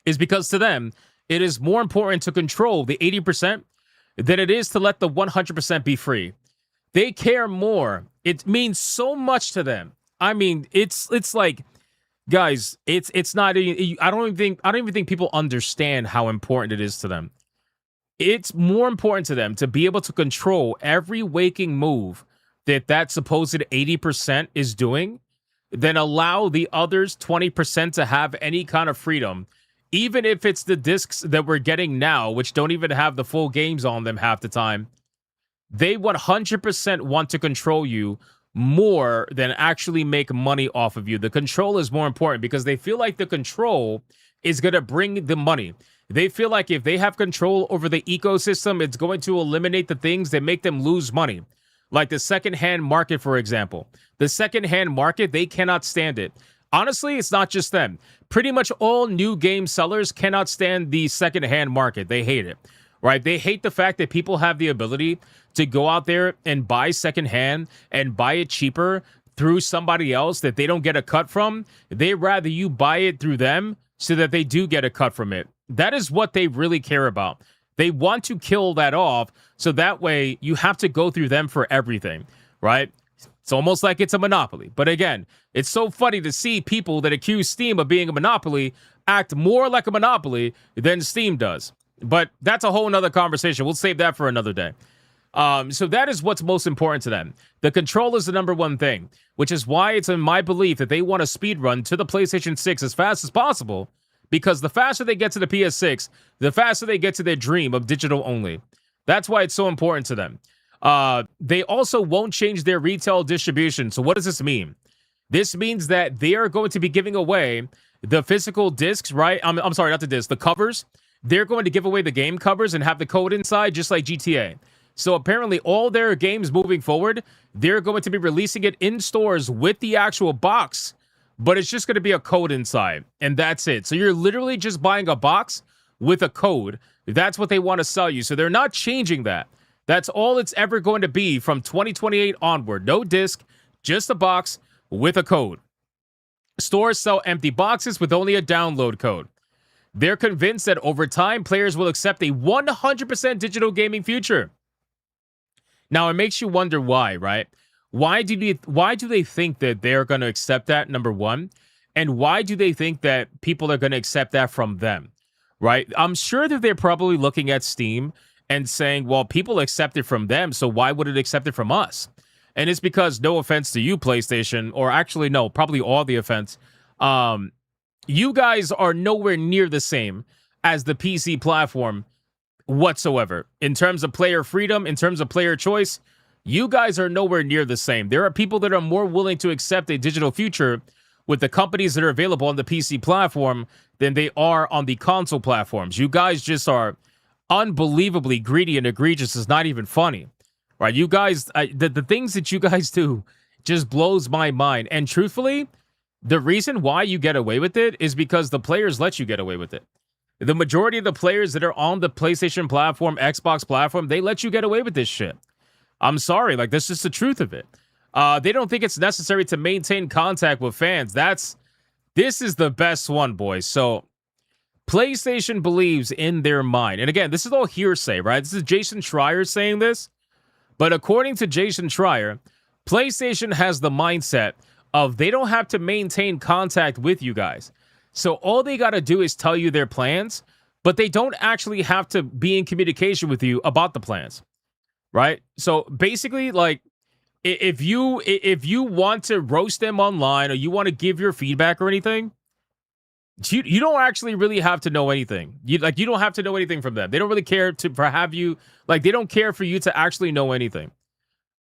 is because to them, it is more important to control the 80% than it is to let the 100% be free. They care more. It means so much to them. I mean, it's like, guys, it's not. I don't even think people understand how important it is to them. It's more important to them to be able to control every waking move that supposed 80% is doing, then allow the others 20% to have any kind of freedom, even if it's the discs that we're getting now, which don't even have the full games on them half the time. They 100% want to control you more than actually make money off of you. The control is more important because they feel like the control is going to bring the money. They feel like if they have control over the ecosystem, it's going to eliminate the things that make them lose money. Like the secondhand market, for example. The secondhand market, they cannot stand it. Honestly, it's not just them. Pretty much all new game sellers cannot stand the secondhand market. They hate it, right? They hate the fact that people have the ability to go out there and buy secondhand and buy it cheaper through somebody else that they don't get a cut from. They rather you buy it through them so that they do get a cut from it. That is what they really care about. They want to kill that off so that way you have to go through them for everything, right? It's almost like it's a monopoly. But again, it's so funny to see people that accuse Steam of being a monopoly act more like a monopoly than Steam does. But that's a whole nother conversation. We'll save that for another day. So that is what's most important to them. The control is the number one thing, which is why it's in my belief that they want to speed run to the PlayStation 6 as fast as possible, because the faster they get to the PS6, the faster they get to their dream of digital only. That's why it's so important to them. They also won't change their retail distribution. So what does this mean? This means that they are going to be giving away the physical discs, right? I'm sorry, not the discs, the covers. They're going to give away the game covers and have the code inside, just like GTA. So apparently all their games moving forward, they're going to be releasing it in stores with the actual box, but it's just going to be a code inside, and that's it. So you're literally just buying a box with a code. That's what they want to sell you. So they're not changing that. That's all it's ever going to be from 2028 onward. No disc, just a box with a code. Stores sell empty boxes with only a download code. They're convinced that over time, players will accept a 100% digital gaming future. Now, it makes you wonder why, right? Why do they think that they're going to accept that, number one? And why do they think that people are going to accept that from them, right? I'm sure that they're probably looking at Steam and saying, well, people accept it from them, so why would it accept it from us? And it's because, no offense to you, PlayStation, or actually, no, probably all the offense, you guys are nowhere near the same as the PC platform whatsoever. In terms of player freedom, in terms of player choice, you guys are nowhere near the same. There are people that are more willing to accept a digital future with the companies that are available on the PC platform than they are on the console platforms. You guys just are unbelievably greedy and egregious. It's not even funny, right? You guys, the things that you guys do just blows my mind. And truthfully, the reason why you get away with it is because the players let you get away with it. The majority of the players that are on the PlayStation platform, Xbox platform, they let you get away with this shit. I'm sorry, like, this is the truth of it. They don't think it's necessary to maintain contact with fans. This is the best one, boys. So PlayStation believes in their mind. And again, this is all hearsay, right? This is Jason Schreier saying this. But according to Jason Schreier, PlayStation has the mindset of they don't have to maintain contact with you guys. So all they got to do is tell you their plans, but they don't actually have to be in communication with you about the plans, right? So basically, like, if you want to roast them online or you want to give your feedback or anything, you don't actually really have to know anything. You don't have to know anything from them. They don't really care for have you, like, they don't care for you to actually know anything.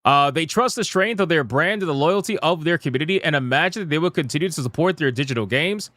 They trust the strength of their brand and the loyalty of their community and imagine that they will continue to support their digital games.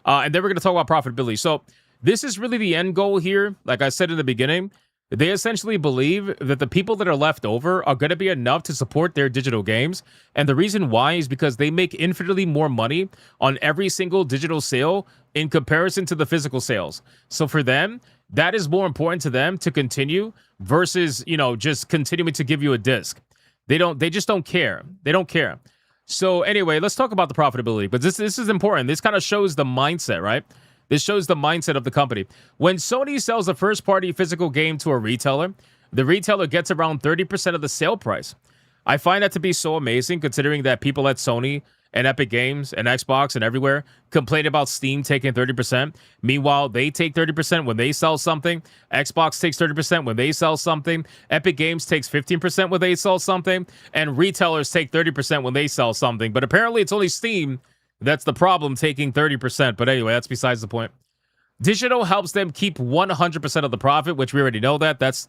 And then we're going to talk about profitability. So this is really the end goal here. Like I said in the beginning, they essentially believe that the people that are left over are going to be enough to support their digital games. And the reason why is because they make infinitely more money on every single digital sale in comparison to the physical sales. So for them, that is more important to them to continue versus, just continuing to give you a disc. They just don't care. They don't care. So anyway, let's talk about the profitability. But this is important. This kind of shows the mindset, right? This shows the mindset of the company. When Sony sells a first-party physical game to a retailer, the retailer gets around 30% of the sale price. I find that to be so amazing, considering that people at Sony and Epic Games and Xbox and everywhere complain about Steam taking 30%. Meanwhile, they take 30% when they sell something. Xbox takes 30% when they sell something. Epic Games takes 15% when they sell something. And retailers take 30% when they sell something. But apparently it's only Steam that's the problem, taking 30%. But anyway, that's besides the point. Digital helps them keep 100% of the profit, which we already know that. That's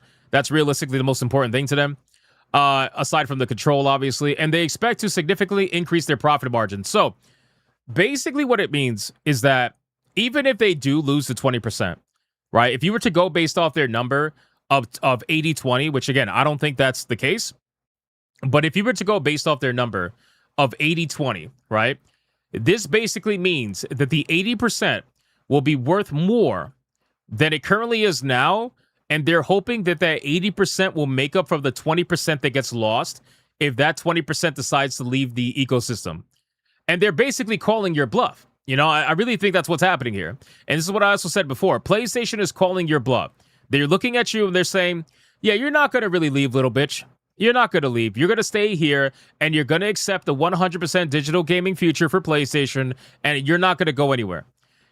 realistically the most important thing to them. Aside from the control, obviously, and they expect to significantly increase their profit margin. So basically what it means is that even if they do lose the 20%, right? If you were to go based off their number of 80-20, which again, I don't think that's the case, but if you were to go based off their number of 80-20, right? This basically means that the 80% will be worth more than it currently is now. And they're hoping that that 80% will make up for the 20% that gets lost if that 20% decides to leave the ecosystem. And they're basically calling your bluff. You know, I really think that's what's happening here. And this is what I also said before. PlayStation is calling your bluff. They're looking at you and they're saying, yeah, you're not going to really leave, little bitch. You're not going to leave. You're going to stay here and you're going to accept the 100% digital gaming future for PlayStation and you're not going to go anywhere.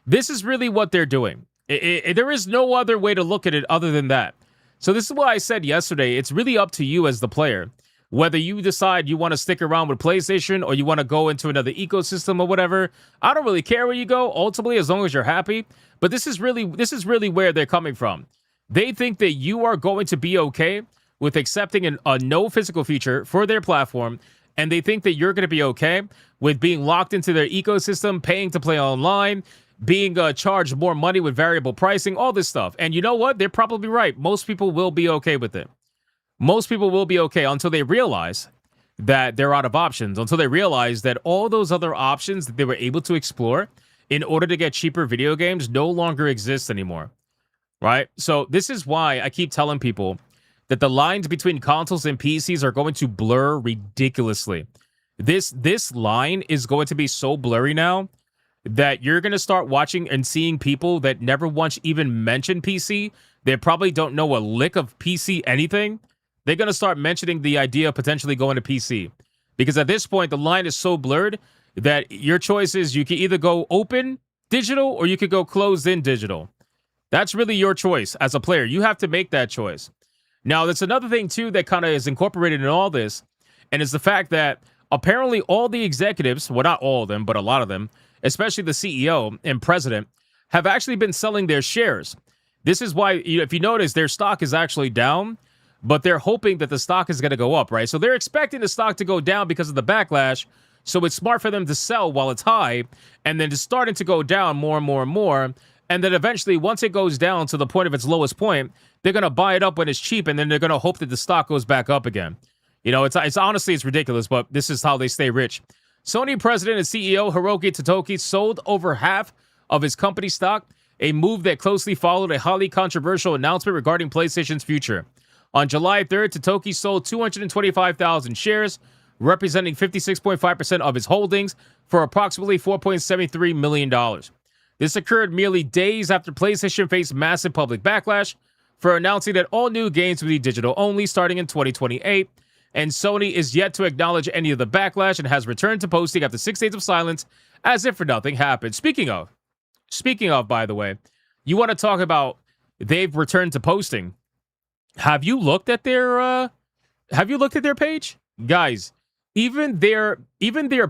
This is really what they're doing. There is no other way to look at it other than that. So this is why I said yesterday, it's really up to you as the player, whether you decide you want to stick around with PlayStation or you want to go into another ecosystem or whatever. I don't really care where you go, ultimately, as long as you're happy. But this is really where they're coming from. They think that you are going to be okay with accepting a no physical feature for their platform, and they think that you're going to be okay with being locked into their ecosystem, paying to play online, being charged more money with variable pricing, all this stuff. And you know what? They're probably right. Most people will be okay with it. Most people will be okay until they realize that they're out of options, until they realize that all those other options that they were able to explore in order to get cheaper video games no longer exist anymore, right? So this is why I keep telling people that the lines between consoles and PCs are going to blur ridiculously. This line is going to be so blurry now that you're going to start watching and seeing people that never once even mentioned PC. They probably don't know a lick of PC anything. They're going to start mentioning the idea of potentially going to PC. Because at this point, the line is so blurred that your choice is you can either go open digital or you could go closed in digital. That's really your choice as a player. You have to make that choice. Now, there's another thing, too, that kind of is incorporated in all this, and it's the fact that apparently all the executives, well, not all of them, but a lot of them, especially the CEO and president, have actually been selling their shares. This is why, if you notice, their stock is actually down, but they're hoping that the stock is going to go up, right? So they're expecting the stock to go down because of the backlash, so it's smart for them to sell while it's high, and then it's starting to go down more and more and more, and then eventually, once it goes down to the point of its lowest point, they're going to buy it up when it's cheap, and then they're going to hope that the stock goes back up again. You know, it's honestly, it's ridiculous, but this is how they stay rich. Sony president and CEO Hiroki Totoki sold over half of his company stock, a move that closely followed a highly controversial announcement regarding PlayStation's future. On July 3rd, Totoki sold 225,000 shares, representing 56.5% of his holdings, for approximately $4.73 million. This occurred merely days after PlayStation faced massive public backlash for announcing that all new games would be digital only starting in 2028. And Sony is yet to acknowledge any of the backlash and has returned to posting after 6 days of silence as if nothing happened. Speaking of, by the way, you want to talk about they've returned to posting. Have you looked at their page? Guys, even their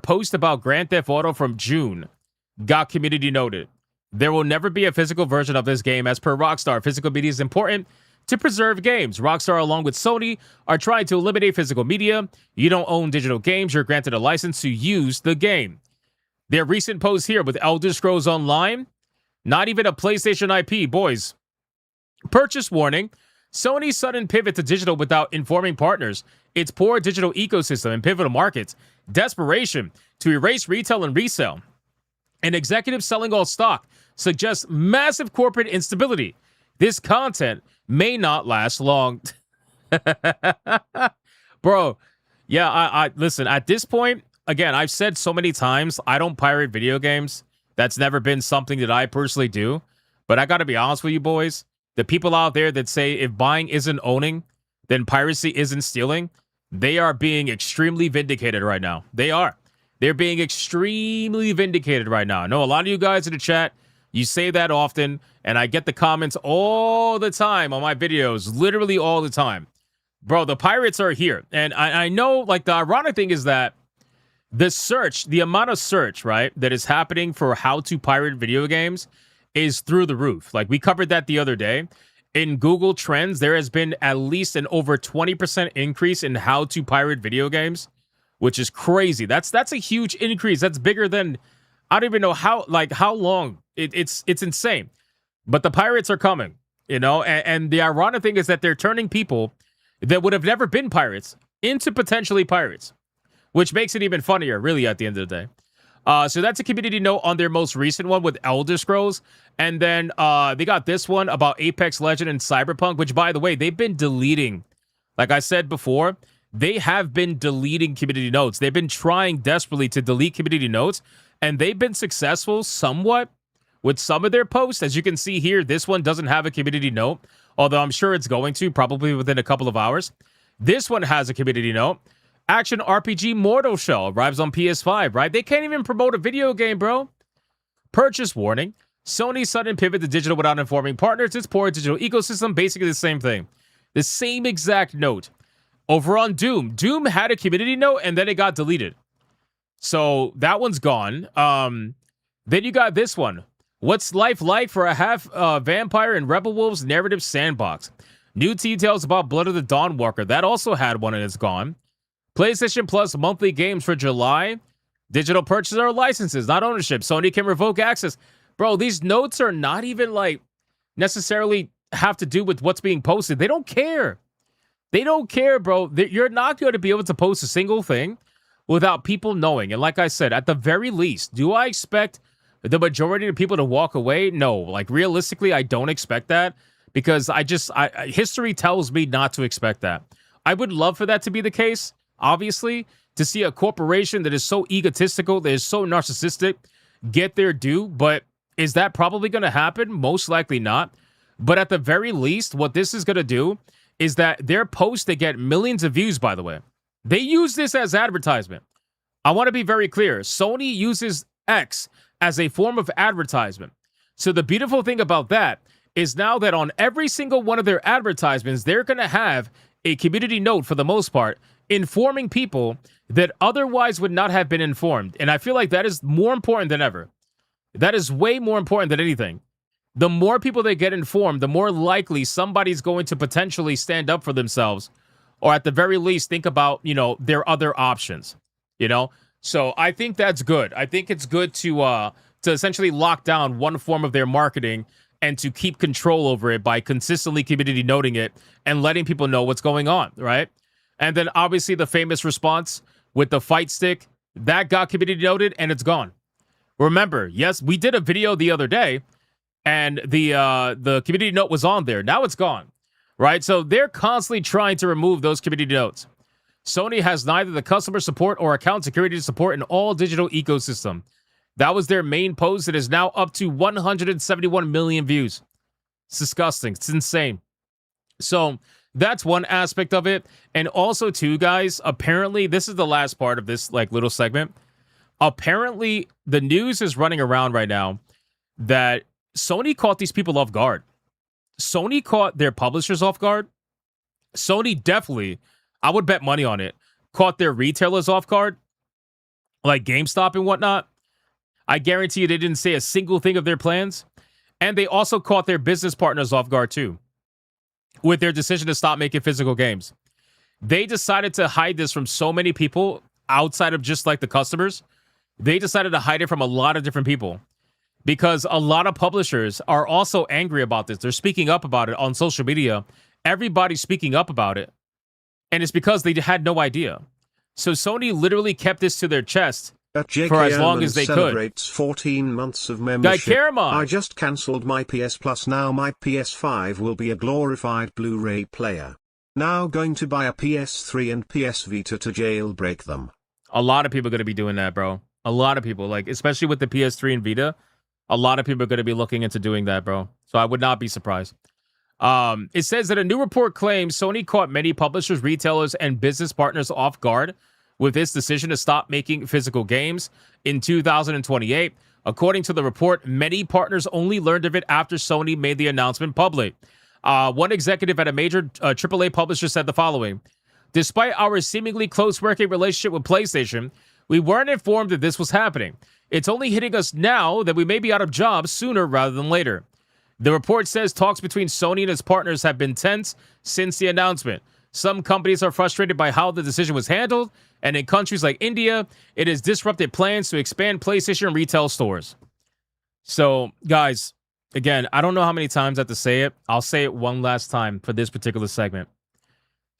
post about Grand Theft Auto from June got community noted. There will never be a physical version of this game. As per Rockstar, physical media is important to preserve games. Rockstar, along with Sony, are trying to eliminate physical media. You don't own digital games. You're granted a license to use the game. Their recent post here with Elder Scrolls Online, not even a PlayStation IP, boys. Purchase warning. Sony's sudden pivot to digital without informing partners, its poor digital ecosystem and pivotal markets, desperation to erase retail and resale, and executives selling all stock suggests massive corporate instability. This content may not last long. Bro, yeah, I listen, at this point, again, I've said so many times, I don't pirate video games. That's never been something that I personally do. But I got to be honest with you, boys. The people out there that say if buying isn't owning, then piracy isn't stealing, they are being extremely vindicated right now. They are. They're being extremely vindicated right now. I know a lot of you guys in the chat, you say that often, and I get the comments all the time on my videos, literally all the time. Bro, the pirates are here. And I know, like, the ironic thing is that the amount of search, right, that is happening for how to pirate video games is through the roof. Like, we covered that the other day. In Google Trends, there has been at least an over 20% increase in how to pirate video games, which is crazy. That's a huge increase. That's bigger than, I don't even know how long. It's insane. But the pirates are coming, you know, and the ironic thing is that they're turning people that would have never been pirates into potentially pirates, which makes it even funnier, really, at the end of the day. So that's a community note on their most recent one with Elder Scrolls. And then they got this one about Apex Legend and Cyberpunk, which, by the way, they've been deleting. Like I said before, they have been deleting community notes. They've been trying desperately to delete community notes, and they've been successful somewhat with some of their posts. As you can see here, this one doesn't have a community note, although I'm sure it's going to, probably within a couple of hours. This one has a community note. Action RPG Mortal Shell arrives on PS5, right? They can't even promote a video game, bro. Purchase warning. Sony's sudden pivot to digital without informing partners. Its poor digital ecosystem, basically the same thing. The same exact note. Over on Doom. Doom had a community note, and then it got deleted. So that one's gone. Then you got this one. What's life like for a half vampire in Rebel Wolves narrative sandbox? New details about Blood of the Dawnwalker. That also had one, and it's gone. PlayStation Plus monthly games for July. Digital purchases or licenses, not ownership. Sony can revoke access. Bro, these notes are not even like necessarily have to do with what's being posted. They don't care. They don't care, bro. You're not going to be able to post a single thing without people knowing. And like I said, at the very least, do I expect the majority of people to walk away? No. Like, realistically, I don't expect that because history tells me not to expect that. I would love for that to be the case, obviously, to see a corporation that is so egotistical, that is so narcissistic, get their due. But is that probably going to happen? Most likely not. But at the very least, what this is going to do is that their posts, they get millions of views, by the way. They use this as advertisement. I want to be very clear. Sony uses X as a form of advertisement. So the beautiful thing about that is now that on every single one of their advertisements, they're going to have a community note for the most part, informing people that otherwise would not have been informed. And I feel like that is more important than ever. That is way more important than anything. The more people they get informed, the more likely somebody's going to potentially stand up for themselves, or at the very least think about, you know, their other options, you know? So I think that's good. I think it's good to essentially lock down one form of their marketing and to keep control over it by consistently community noting it and letting people know what's going on, right? And then obviously the famous response with the fight stick, that got community noted and it's gone. Remember, yes, we did a video the other day and the community note was on there. Now it's gone, right? So they're constantly trying to remove those community notes. Sony has neither the customer support or account security support in all digital ecosystem. That was their main post. It is now up to 171 million views. It's disgusting. It's insane. So that's one aspect of it. And also, too, guys, apparently, this is the last part of this like little segment. Apparently, the news is running around right now that Sony caught these people off guard. Sony caught their publishers off guard. Sony definitely, I would bet money on it, caught their retailers off guard, like GameStop and whatnot. I guarantee you they didn't say a single thing of their plans. And they also caught their business partners off guard too, with their decision to stop making physical games. They decided to hide this from so many people outside of just like the customers. They decided to hide it from a lot of different people because a lot of publishers are also angry about this. They're speaking up about it on social media. Everybody's speaking up about it. And it's because they had no idea. So Sony literally kept this to their chest for as long as they celebrates could. 14 months of membership. Gaikaremon. I just cancelled my PS Plus. Now my PS5 will be a glorified Blu-ray player. Now going to buy a PS3 and PS Vita to jailbreak them. A lot of people are going to be doing that, bro. A lot of people, like, especially with the PS3 and Vita, a lot of people are going to be looking into doing that, bro. So I would not be surprised. It says that a new report claims Sony caught many publishers, retailers, and business partners off guard with its decision to stop making physical games in 2028. According to the report, many partners only learned of it after Sony made the announcement public. One executive at a major AAA publisher said the following: "Despite our seemingly close working relationship with PlayStation, we weren't informed that this was happening. It's only hitting us now that we may be out of jobs sooner rather than later." The report says talks between Sony and its partners have been tense since the announcement. Some companies are frustrated by how the decision was handled, and in countries like India, it has disrupted plans to expand PlayStation retail stores. So, guys, again, I don't know how many times I have to say it. I'll say it one last time for this particular segment.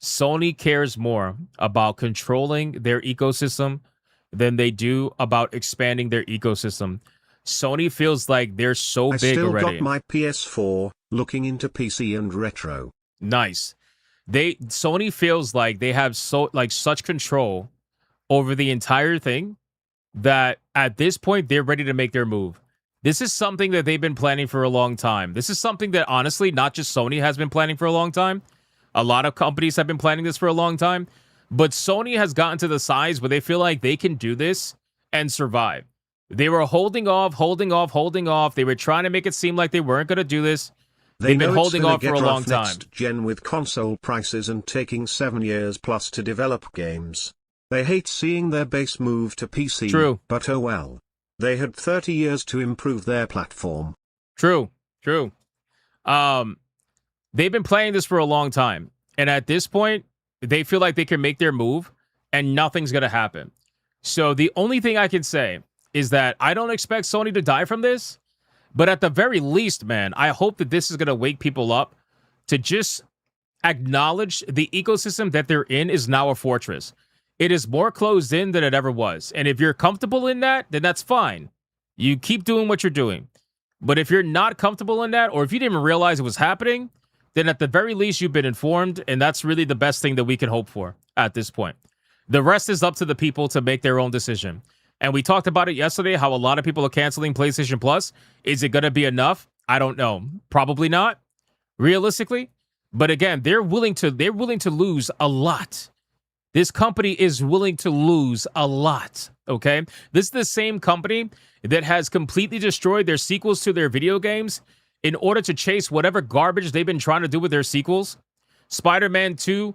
Sony cares more about controlling their ecosystem than they do about expanding their ecosystem. Sony feels like they're so big already. I still got my PS4, looking into PC and retro. Nice. Sony feels like they have such control over the entire thing that at this point they're ready to make their move. This is something that they've been planning for a long time. This is something that honestly, not just Sony has been planning for a long time. A lot of companies have been planning this for a long time, but Sony has gotten to the size where they feel like they can do this and survive. They were holding off. They were trying to make it seem like they weren't going to do this. They've been holding off for a long time. Next gen with console prices and taking 7 years plus to develop games. They hate seeing their base move to PC. True. But oh well. They had 30 years to improve their platform. True. They've been playing this for a long time. And at this point, they feel like they can make their move and nothing's going to happen. So the only thing I can say is that I don't expect Sony to die from this. But at the very least, man, I hope that this is going to wake people up to just acknowledge the ecosystem that they're in is now a fortress. It is more closed in than it ever was. And if you're comfortable in that, then that's fine. You keep doing what you're doing. But if you're not comfortable in that, or if you didn't realize it was happening, then at the very least, you've been informed. And that's really the best thing that we can hope for at this point. The rest is up to the people to make their own decision. And we talked about it yesterday, how a lot of people are canceling PlayStation Plus. Is it going to be enough? I don't know. Probably not, realistically. But again, they're willing to lose a lot. This company is willing to lose a lot, okay? This is the same company that has completely destroyed their sequels to their video games in order to chase whatever garbage they've been trying to do with their sequels. Spider-Man 2,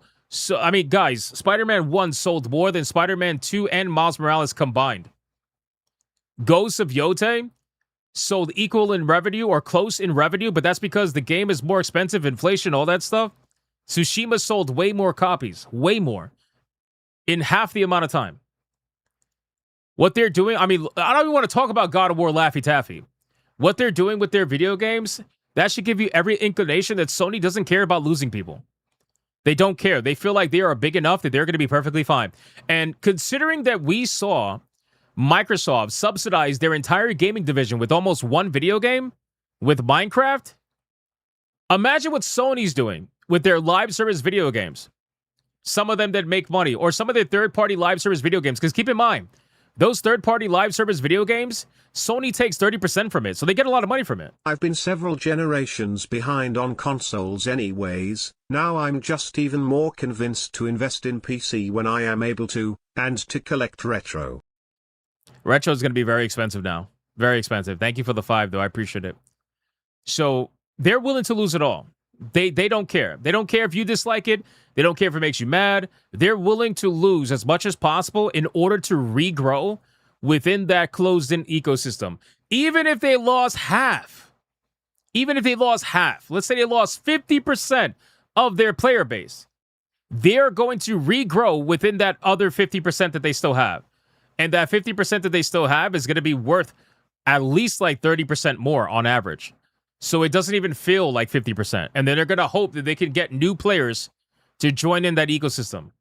guys, Spider-Man 1 sold more than Spider-Man 2 and Miles Morales combined. Ghosts of Yote sold equal in revenue or close in revenue, but that's because the game is more expensive, inflation, all that stuff. Tsushima sold way more copies, way more, in half the amount of time. What they're doing, I don't even want to talk about God of War Laffy Taffy. What they're doing with their video games, that should give you every inclination that Sony doesn't care about losing people. They don't care. They feel like they are big enough that they're going to be perfectly fine. And considering that we saw Microsoft subsidize their entire gaming division with almost one video game, with Minecraft, imagine what Sony's doing with their live service video games. Some of them that make money, or some of their third-party live service video games. Because keep in mind, those third-party live service video games, Sony takes 30% from it, so they get a lot of money from it. I've been several generations behind on consoles anyways. Now I'm just even more convinced to invest in PC when I am able to, and to collect retro. Retro is going to be very expensive now. Very expensive. Thank you for the 5, though. I appreciate it. So they're willing to lose it all. They don't care. They don't care if you dislike it. They don't care if it makes you mad. They're willing to lose as much as possible in order to regrow within that closed-in ecosystem. Even if they lost half. Let's say they lost 50% of their player base. They're going to regrow within that other 50% that they still have. And that 50% that they still have is going to be worth at least like 30% more on average. So it doesn't even feel like 50%. And then they're going to hope that they can get new players to join in that ecosystem.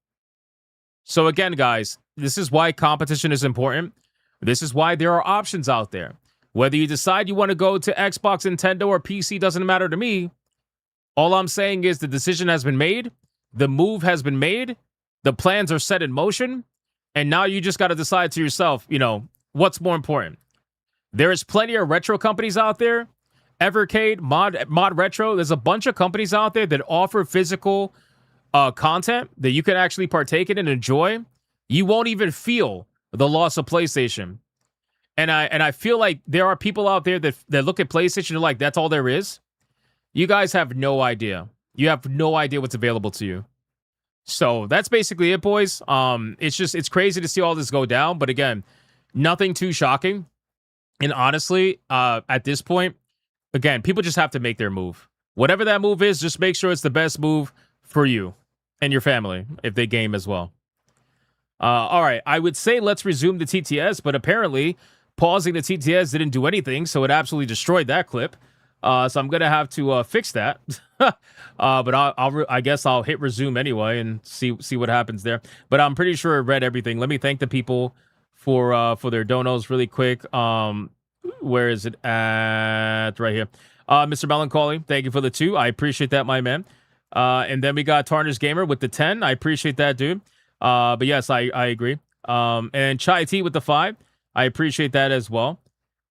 So again, guys, this is why competition is important. This is why there are options out there. Whether you decide you want to go to Xbox, Nintendo, or PC doesn't matter to me. All I'm saying is the decision has been made. The move has been made. The plans are set in motion. And now you just got to decide to yourself, what's more important. There is plenty of retro companies out there. Evercade, Mod Retro. There's a bunch of companies out there that offer physical content that you can actually partake in and enjoy. You won't even feel the loss of PlayStation. And I feel like there are people out there that look at PlayStation and are like, that's all there is. You guys have no idea. You have no idea what's available to you. So that's basically it, boys. It's crazy to see all this go down, but again, nothing too shocking. And honestly, at this point, again, people just have to make their move. Whatever that move is, just make sure it's the best move for you and your family if they game as well. All right, I would say let's resume the TTS, but apparently pausing the TTS didn't do anything, so it absolutely destroyed that clip. So I'm gonna have to fix that. But I guess I'll hit resume anyway and see what happens there. But I'm pretty sure I read everything. Let me thank the people for their donos really quick. Where is it at? Right here. Mr. Melancholy, thank you for the 2. I appreciate that, my man. And then we got Tarnish Gamer with the 10. I appreciate that, dude. But yes, I agree. And Chai T with the 5. I appreciate that as well.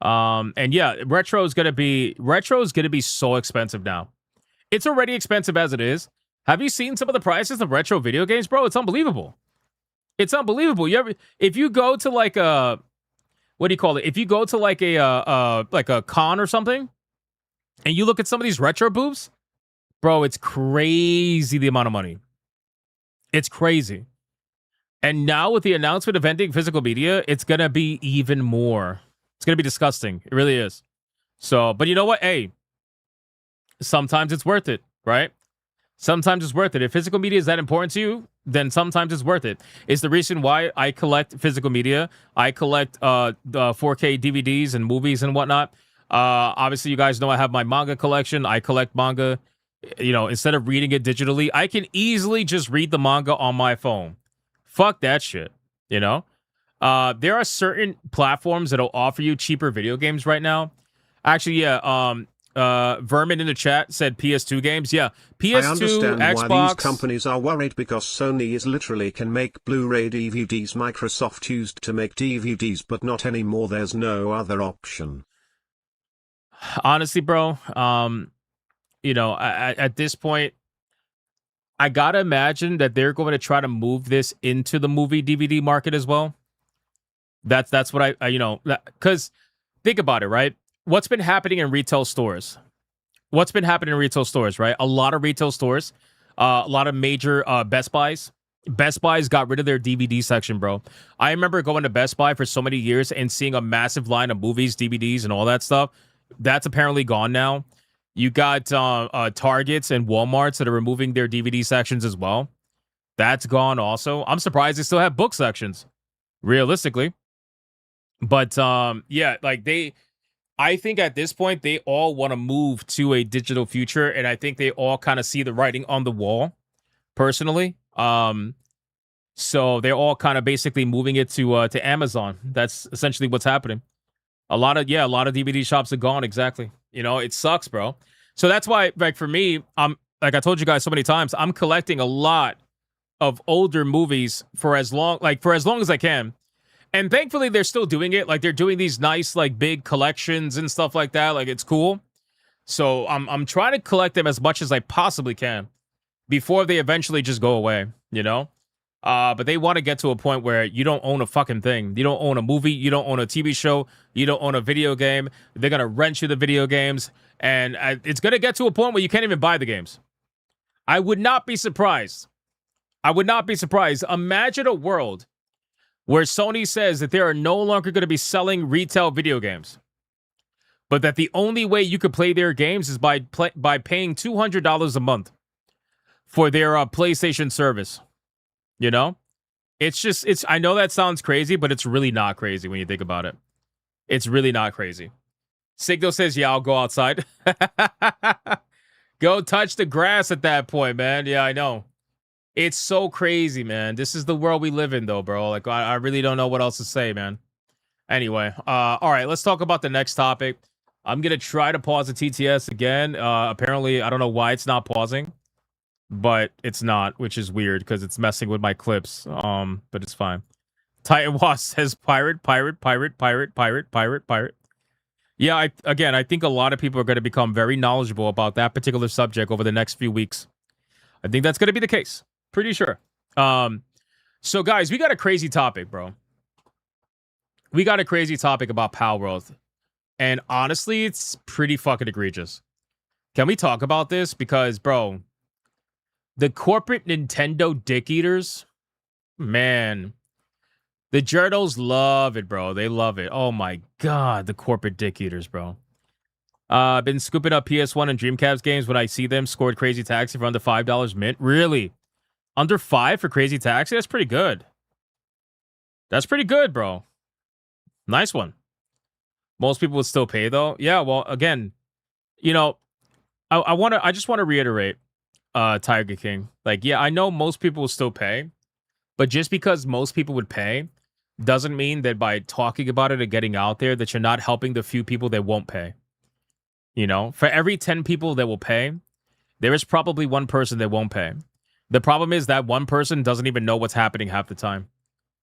And yeah, retro is gonna be so expensive now. It's already expensive as it is. Have you seen some of the prices of retro video games, bro? It's unbelievable. It's unbelievable. If you go to like a, what do you call it? If you go to like a con or something, and you look at some of these retro booths, bro, it's crazy the amount of money. It's crazy. And now with the announcement of ending physical media, it's gonna be even more. It's gonna be disgusting. It really is. So, but you know what? Hey, sometimes it's worth it, right? Sometimes it's worth it. If physical media is that important to you, then sometimes it's worth it. It's the reason why I collect physical media. I collect the 4K DVDs and movies and whatnot. Obviously, you guys know I have my manga collection. I collect manga. You know, instead of reading it digitally, I can easily just read the manga on my phone. Fuck that shit, you know? There are certain platforms that'll offer you cheaper video games right now. Actually, yeah, Vermin in the chat said PS2 games. Yeah, PS2, I understand Xbox. why these companies are worried, because Sony is literally can make Blu-ray DVDs. Microsoft used to make DVDs, but not anymore. There's no other option. Honestly, bro, you know, at this point, I gotta imagine that they're going to try to move this into the movie DVD market as well. That's what I you know, because think about it, right? What's been happening in retail stores? What's been happening in retail stores, right? A lot of retail stores, a lot of major Best Buys. Best Buys got rid of their DVD section, bro. I remember going to Best Buy for so many years and seeing a massive line of movies, DVDs, and all that stuff. That's apparently gone now. You got Targets and Walmarts that are removing their DVD sections as well. That's gone also. I'm surprised they still have book sections, realistically. But yeah, like I think at this point, they all want to move to a digital future, and I think they all kind of see the writing on the wall, personally. So they're all kind of basically moving it to Amazon. That's essentially what's happening. A lot of DVD shops are gone, exactly. You know, it sucks, bro. So that's why, like, for me, like I told you guys so many times, I'm collecting a lot of older movies for as long as I can. And thankfully, they're still doing it. Like, they're doing these nice, like, big collections and stuff like that. Like, it's cool. So I'm trying to collect them as much as I possibly can before they eventually just go away, you know? But they want to get to a point where you don't own a fucking thing. You don't own a movie. You don't own a TV show. You don't own a video game. They're going to rent you the video games. And it's going to get to a point where you can't even buy the games. I would not be surprised. Imagine a world where Sony says that they are no longer going to be selling retail video games, but that the only way you could play their games is by paying $200 a month for their PlayStation service. You know, I know that sounds crazy, but it's really not crazy when you think about it. It's really not crazy. Sigdo says, yeah, I'll go outside. Go touch the grass at that point, man. Yeah, I know. It's so crazy, man. This is the world we live in, though, bro. Like, I really don't know what else to say, man. Anyway, all right, let's talk about the next topic. I'm going to try to pause the TTS again. Apparently, I don't know why it's not pausing, but it's not, which is weird because it's messing with my clips. But it's fine. Titan Wasp says pirate. Yeah, I think a lot of people are going to become very knowledgeable about that particular subject over the next few weeks. I think that's going to be the case. Pretty sure. So, guys, we got a crazy topic, bro. We got a crazy topic about Palworld. And honestly, it's pretty fucking egregious. Can we talk about this? Because, bro, the corporate Nintendo dick eaters, man, the journals love it, bro. They love it. Oh my god, the corporate dick eaters, bro. I've been scooping up PS1 and Dreamcast games when I see them scored Crazy Taxi for under $5 mint. Really? Under 5 for Crazy Taxi? That's pretty good. That's pretty good, bro. Nice one. Most people would still pay though. Yeah, well, again, you know, I just want to reiterate, Tiger King. Like, yeah, I know most people will still pay, but just because most people would pay doesn't mean that by talking about it and getting out there that you're not helping the few people that won't pay. You know, for every 10 people that will pay, there is probably one person that won't pay. The problem is that one person doesn't even know what's happening half the time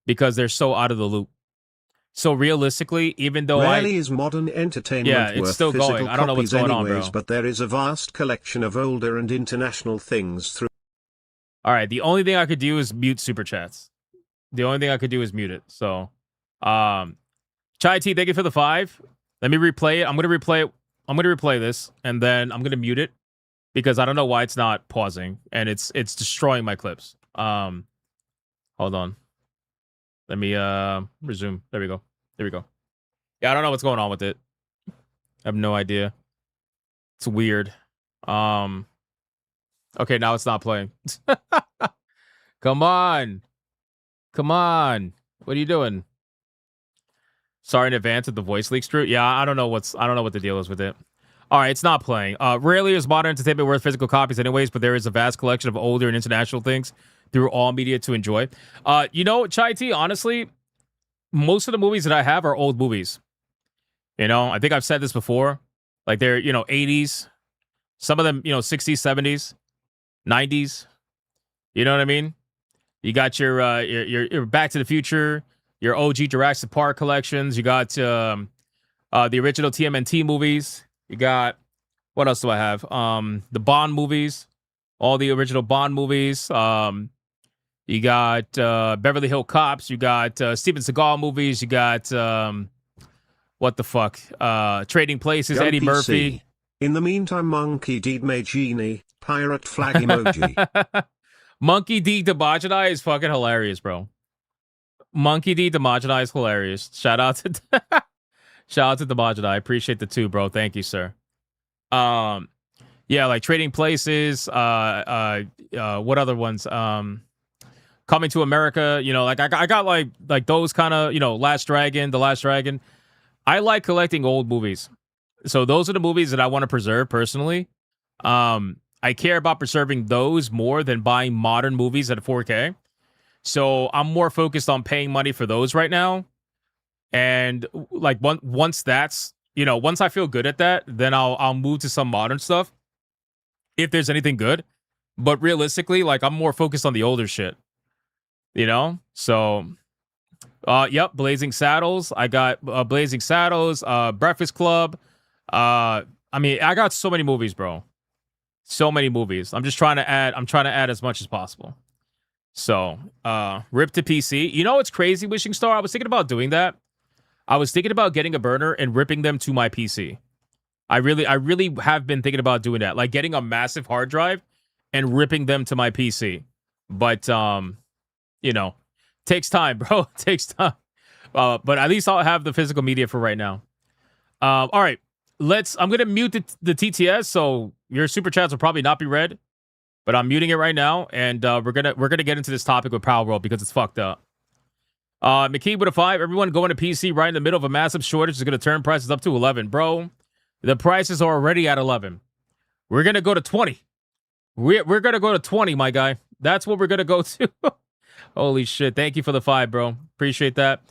because they're so out of the loop. So realistically, even though Rarely is modern entertainment it's worth still physical going. I don't know what's copies going on, anyways, bro. but there is a vast collection of older and international things through. All right, the only thing I could do is mute super chats. The only thing I could do is mute it. So, Chai T, thank you for the 5. Let me replay it. I'm gonna replay it. I'm gonna replay this, and then I'm gonna mute it because I don't know why it's not pausing, and it's destroying my clips. Hold on. Let me resume. There we go. There we go. Yeah, I don't know what's going on with it. I have no idea. It's weird. Okay, now it's not playing. Come on. Come on. What are you doing? Sorry in advance if the voice leaks through. Yeah, I don't know what the deal is with it. All right, it's not playing. Rarely is modern entertainment worth physical copies anyways, but there is a vast collection of older and international things through all media to enjoy. You know, Chai T, honestly, most of the movies that I have are old movies. You know, I think I've said this before. Like they're, 80s. Some of them, 60s, 70s, 90s. You know what I mean? You got your Back to the Future, your OG Jurassic Park collections. You got the original TMNT movies. You got, what else do I have? The Bond movies, all the original Bond movies. You got Beverly Hill Cops. You got Steven Seagal movies. You got what the fuck? Trading Places. Young Eddie PC. Murphy. In the meantime, Monkey D. Genie, pirate flag emoji. Monkey D. Debauchedai is fucking hilarious, bro. Monkey D. Debauchedai is hilarious. Shout out to Debauchedai. I appreciate the 2, bro. Thank you, sir. Yeah, like Trading Places. What other ones? Coming to America. Like I got like those kind of, The Last Dragon. I like collecting old movies. So those are the movies that I want to preserve personally. I care about preserving those more than buying modern movies at 4K. So I'm more focused on paying money for those right now. And like once that's, once I feel good at that, then I'll move to some modern stuff if there's anything good. But realistically, like I'm more focused on the older shit. So yep, Blazing Saddles. I got Blazing Saddles, Breakfast Club. I got so many movies, bro. So many movies. I'm trying to add as much as possible. So, rip to PC. You know what's crazy, Wishing Star? I was thinking about doing that. I was thinking about getting a burner and ripping them to my PC. I really have been thinking about doing that. Like getting a massive hard drive and ripping them to my PC. But takes time, bro. It takes time. But at least I'll have the physical media for right now. All right. I'm gonna mute the TTS, so your super chats will probably not be read, but I'm muting it right now, and we're gonna get into this topic with Palworld because it's fucked up. McKee with a 5. Everyone going to PC right in the middle of a massive shortage is gonna turn prices up to 11, bro. The prices are already at 11. We're gonna go to 20. We're gonna go to 20, my guy. That's what we're gonna go to. Holy shit! Thank you for the 5, bro. Appreciate that.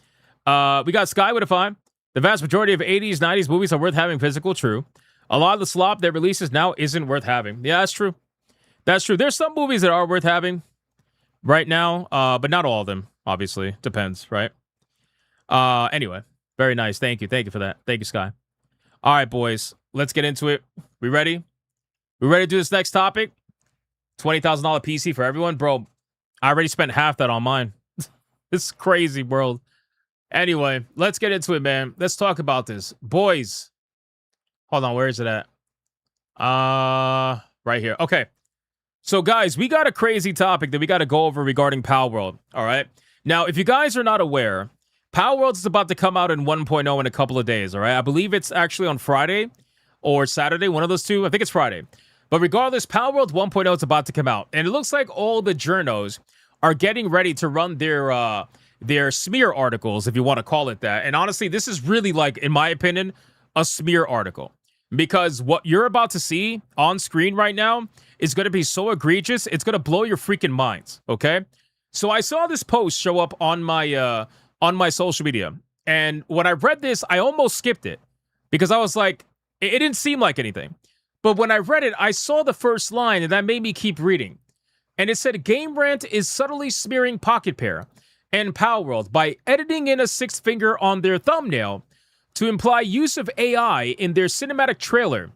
We got Sky with a 5. The vast majority of 80s, 90s movies are worth having physical, true. A lot of the slop that releases now isn't worth having. Yeah, that's true. That's true. There's some movies that are worth having right now, but not all of them, obviously. Depends, right? Anyway, very nice. Thank you. Thank you for that. Thank you, Sky. All right, boys. Let's get into it. We ready? We ready to do this next topic? $20,000 PC for everyone? Bro, I already spent half that on mine. This crazy world. Anyway, let's get into it, man. Let's talk about this. Boys. Hold on, where is it at? Right here. Okay. So, guys, we got a crazy topic that we got to go over regarding Palworld. All right. Now, if you guys are not aware, Palworld is about to come out in 1.0 in a couple of days. All right. I believe it's actually on Friday or Saturday, one of those two. I think it's Friday. But regardless, Palworld 1.0 is about to come out. And it looks like all the journos are getting ready to run their smear articles, if you want to call it that. And honestly, this is really, like, in my opinion, a smear article. Because what you're about to see on screen right now is going to be so egregious, it's going to blow your freaking minds, okay? So I saw this post show up on my social media. And when I read this, I almost skipped it. Because I was like, it didn't seem like anything. But when I read it, I saw the first line, and that made me keep reading. And it said, Game Rant is subtly smearing Pocket Pair and Palworld by editing in a sixth finger on their thumbnail to imply use of AI in their cinematic trailer,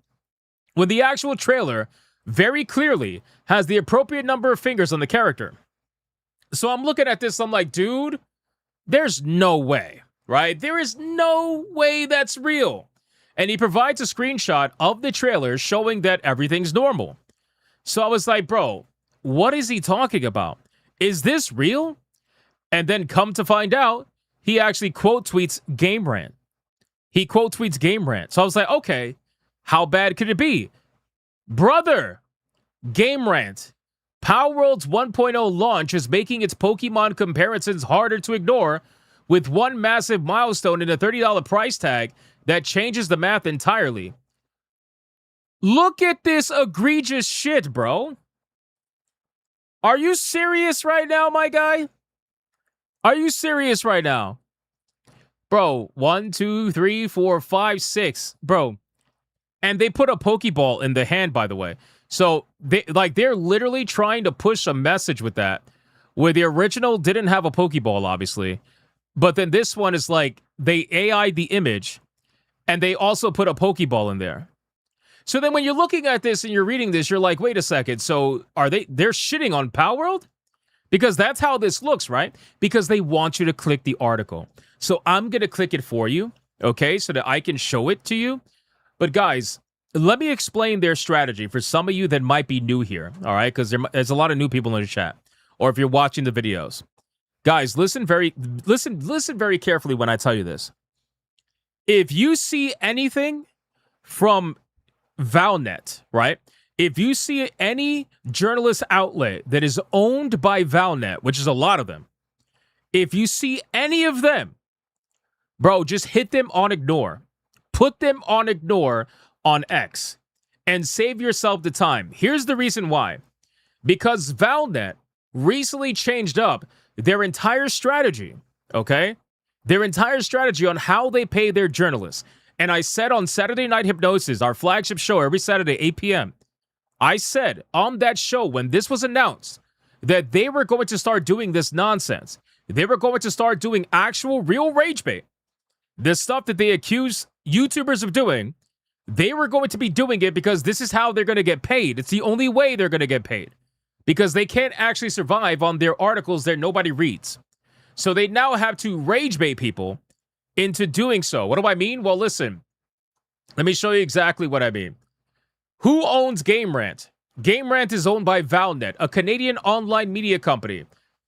when the actual trailer very clearly has the appropriate number of fingers on the character. So I'm looking at this, I'm like, dude, there's no way, right? There is no way that's real. And he provides a screenshot of the trailer showing that everything's normal. So I was like, bro, what is he talking about? Is this real? And then come to find out, he actually quote tweets Game Rant. He quote tweets Game Rant. So I was like, okay, how bad could it be? Brother, Game Rant. Palworld's 1.0 launch is making its Pokemon comparisons harder to ignore, with one massive milestone in a $30 price tag that changes the math entirely. Look at this egregious shit, bro. Are you serious right now, my guy? Are you serious right now? Bro, 1, 2, 3, 4, 5, 6. Bro. And they put a Pokeball in the hand, by the way. So they're literally trying to push a message with that. Where the original didn't have a Pokeball, obviously. But then this one is like, they AI'd the image. And they also put a Pokeball in there. So then when you're looking at this and you're reading this, you're like, wait a second. So they're shitting on Palworld? Because that's how this looks, right? Because they want you to click the article. So I'm going to click it for you, okay, so that I can show it to you. But guys, let me explain their strategy for some of you that might be new here, all right? Because there's a lot of new people in the chat, or if you're watching the videos. Guys, listen very carefully when I tell you this. If you see anything from Valnet, right? If you see any journalist outlet that is owned by Valnet, which is a lot of them, if you see any of them, bro, just hit them on ignore. Put them on ignore on X and save yourself the time. Here's the reason why. Because Valnet recently changed up their entire strategy, okay? Their entire strategy on how they pay their journalists. And I said on Saturday Night Hypnosis, our flagship show every Saturday, 8 p.m., I said on that show when this was announced that they were going to start doing this nonsense. They were going to start doing actual real rage bait. The stuff that they accuse YouTubers of doing, they were going to be doing it because this is how they're going to get paid. It's the only way they're going to get paid. Because they can't actually survive on their articles that nobody reads. So they now have to rage bait people into doing so. What do I mean? Well, listen. Let me show you exactly what I mean. Who owns Game Rant? Game Rant is owned by Valnet, a Canadian online media company,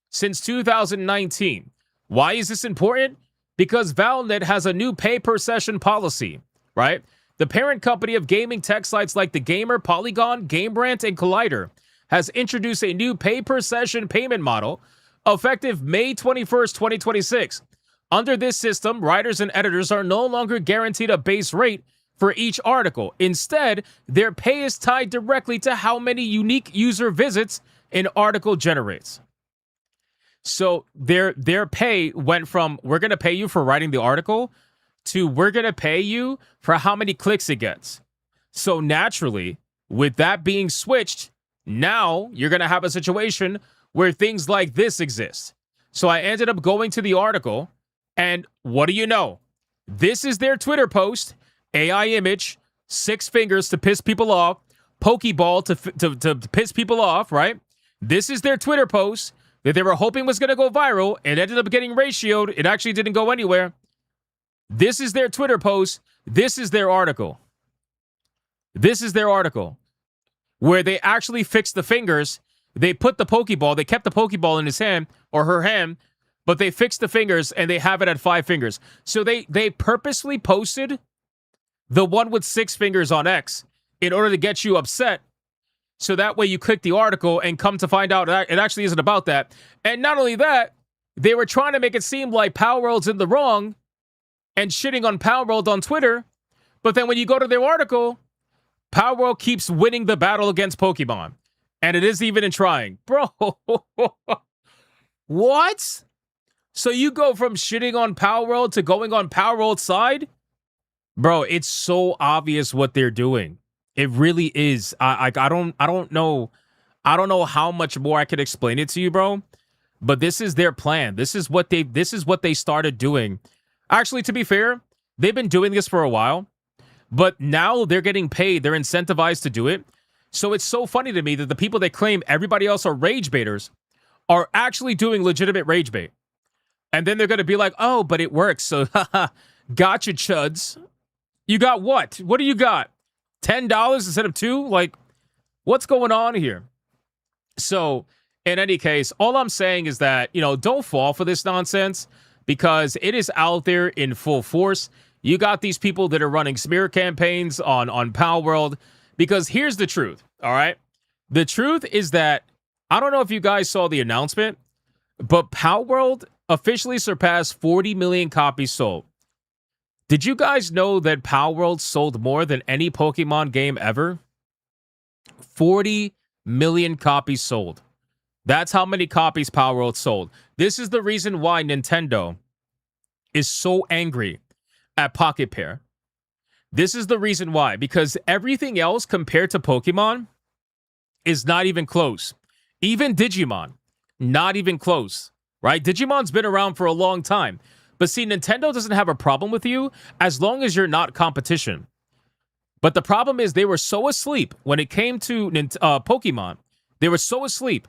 since 2019. Why is this important? Because Valnet has a new pay-per-session policy, right? The parent company of gaming tech sites like The Gamer, Polygon, Game Rant, and Collider has introduced a new pay-per-session payment model effective May 21st, 2026. Under this system, writers and editors are no longer guaranteed a base rate for each article. Instead, their pay is tied directly to how many unique user visits an article generates. So their pay went from, we're going to pay you for writing the article, to we're going to pay you for how many clicks it gets. So naturally, with that being switched, now you're going to have a situation where things like this exist. So I ended up going to the article, and what do you know? This is their Twitter post. AI image, 6 fingers to piss people off, Pokeball to piss people off, right? This is their Twitter post. that they were hoping was going to go viral. It ended up getting ratioed. It actually didn't go anywhere. This is their Twitter post. This is their article. This is their article where they actually fixed the fingers. They put the Pokeball. They kept the Pokeball in his hand or her hand, but they fixed the fingers and they have it at 5 fingers. So they purposely posted the one with 6 fingers on X in order to get you upset. So that way you click the article and come to find out it actually isn't about that. And not only that, they were trying to make it seem like Palworld's in the wrong and shitting on Palworld on Twitter. But then when you go to their article, Palworld keeps winning the battle against Pokemon. And it isn't even in trying. Bro, what? So you go from shitting on Palworld to going on Palworld's side? Bro, it's so obvious what they're doing. It really is. I don't know. I don't know how much more I could explain it to you, bro. But this is their plan. This is what they started doing. Actually, to be fair, they've been doing this for a while, but now they're getting paid. They're incentivized to do it. So it's so funny to me that the people that claim everybody else are rage baiters are actually doing legitimate rage bait. And then they're going to be like, oh, but it works. So, gotcha, chuds. You got what? What do you got? $10 instead of $2? Like, what's going on here? So, in any case, all I'm saying is that, don't fall for this nonsense because it is out there in full force. You got these people that are running smear campaigns on Palworld because here's the truth, all right? The truth is that, I don't know if you guys saw the announcement, but Palworld officially surpassed 40 million copies sold. Did you guys know that Palworld sold more than any Pokemon game ever? 40 million copies sold. That's how many copies Palworld sold. This is the reason why Nintendo is so angry at Pocket Pair. This is the reason why. Because everything else compared to Pokemon is not even close. Even Digimon, not even close. Right? Digimon's been around for a long time. But see, Nintendo doesn't have a problem with you as long as you're not competition. But the problem is they were so asleep when it came to Pokemon. They were so asleep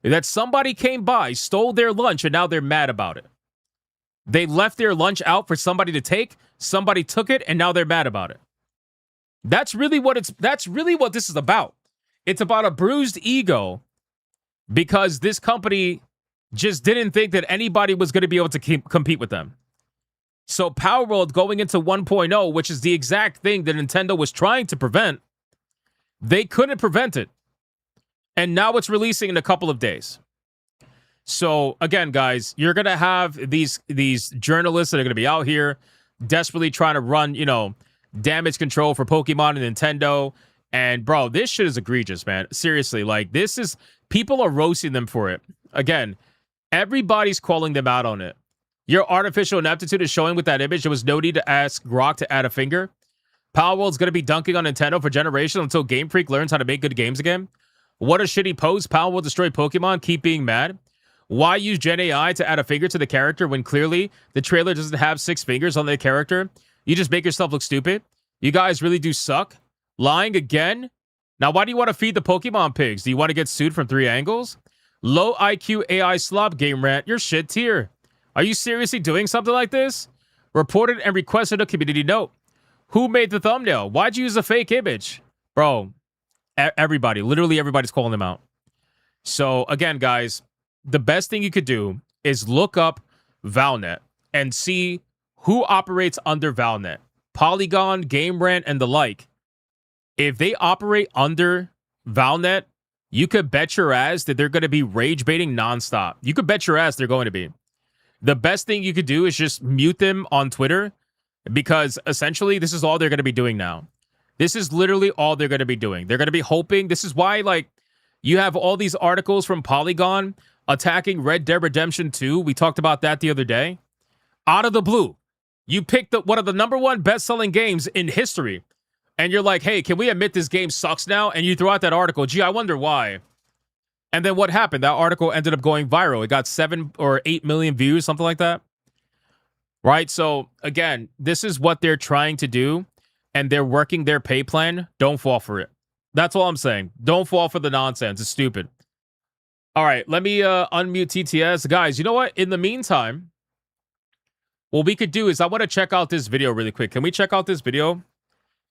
that somebody came by, stole their lunch, and now they're mad about it. They left their lunch out for somebody to take. Somebody took it, and now they're mad about it. That's really what this is about. It's about a bruised ego because this company just didn't think that anybody was going to be able to compete with them. So Palworld going into 1.0, which is the exact thing that Nintendo was trying to prevent, they couldn't prevent it. And now it's releasing in a couple of days. So again, guys, you're going to have these journalists that are going to be out here desperately trying to run, damage control for Pokemon and Nintendo. And bro, this shit is egregious, man. Seriously, like people are roasting them for it. Again, everybody's calling them out on it. Your artificial ineptitude is showing with that image. There was no need to ask Grok to add a finger. Palworld's going to be dunking on Nintendo for generations until Game Freak learns how to make good games again. What a shitty post. Palworld destroy Pokemon. Keep being mad. Why use Gen AI to add a finger to the character when clearly the trailer doesn't have 6 fingers on the character? You just make yourself look stupid. You guys really do suck. Lying again? Now, why do you want to feed the Pokemon pigs? Do you want to get sued from 3 angles? Low IQ AI slob game rant. You're shit tier. Are you seriously doing something like this? Reported and requested a community note. Who made the thumbnail? Why'd you use a fake image? Bro, everybody. Literally everybody's calling them out. So, again, guys, the best thing you could do is look up Valnet and see who operates under Valnet. Polygon, Game Rant, and the like. If they operate under Valnet, you could bet your ass that they're going to be rage baiting nonstop. You could bet your ass they're going to be. The best thing you could do is just mute them on Twitter because essentially this is all they're going to be doing now. This is literally all they're going to be doing. They're going to be hoping. This is why, you have all these articles from Polygon attacking Red Dead Redemption 2. We talked about that the other day. Out of the blue, you picked one of the #1 best-selling games in history. And you're like, hey, can we admit this game sucks now? And you throw out that article. Gee, I wonder why. And then what happened? That article ended up going viral. It got 7 or 8 million views, something like that. Right? So, again, this is what they're trying to do. And they're working their pay plan. Don't fall for it. That's all I'm saying. Don't fall for the nonsense. It's stupid. All right, let me unmute TTS. Guys, you know what? In the meantime, what we could do is I want to check out this video really quick. Can we check out this video?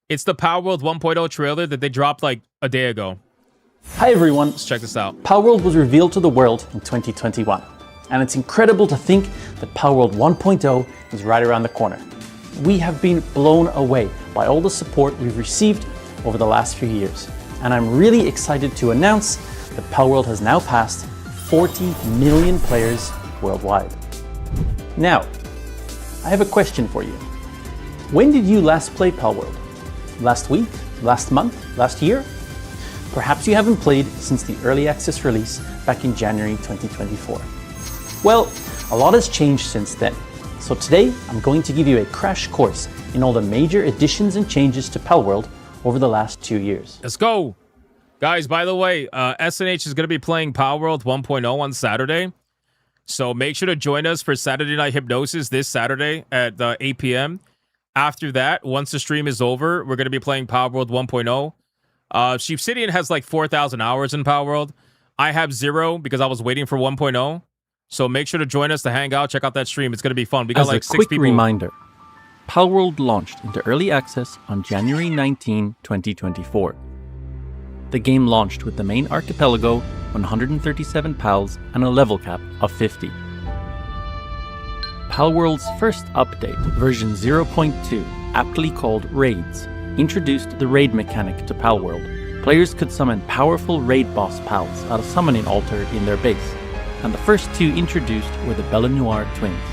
It's the Palworld 1.0 trailer that they dropped like a day ago. Hi everyone. Let's check this out. Palworld was revealed to the world in 2021. And it's incredible to think that Palworld 1.0 is right around the corner. We have been blown away by all the support we've received over the last few years. And I'm really excited to announce that Palworld has now passed 40 million players worldwide. Now, I have a question for you. When did you last play Palworld? Last week? Last month? Last year? Perhaps you haven't played since the early access release back in January 2024. Well, a lot has changed since then. So today, I'm going to give you a crash course in all the major additions and changes to Palworld over the last 2 years. Let's go. Guys, by the way, SNH is going to be playing Palworld 1.0 on Saturday. So make sure to join us for Saturday Night Hypnosis this Saturday at 8 p.m. After that, once the stream is over, we're going to be playing Palworld 1.0. Chief Obsidian has like 4,000 hours in Palworld. I have 0 because I was waiting for 1.0. So make sure to join us to hang out, check out that stream. It's going to be fun. We got like 6 people. As a quick reminder, Palworld launched into early access on January 19, 2024. The game launched with the main archipelago, 137 pals, and a level cap of 50. Palworld's first update, version 0.2, aptly called Raids, introduced the raid mechanic to Palworld. Players could summon powerful raid boss pals at a summoning altar in their base, and the first 2 introduced were the Belanoir twins.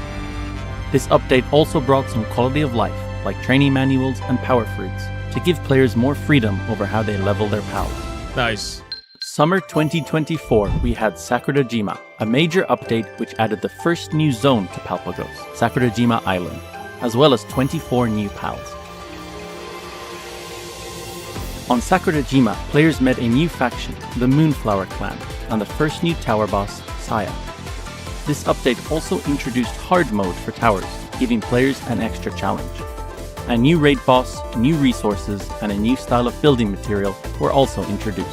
This update also brought some quality of life, like training manuals and power fruits, to give players more freedom over how they level their pals. Nice. Summer 2024, we had Sakuradajima, a major update which added the first new zone to Palpagos, Sakuradajima Island, as well as 24 new pals. On Sakuradajima, players met a new faction, the Moonflower Clan, and the first new tower boss, Saya. This update also introduced hard mode for towers, giving players an extra challenge. A new raid boss, new resources, and a new style of building material were also introduced.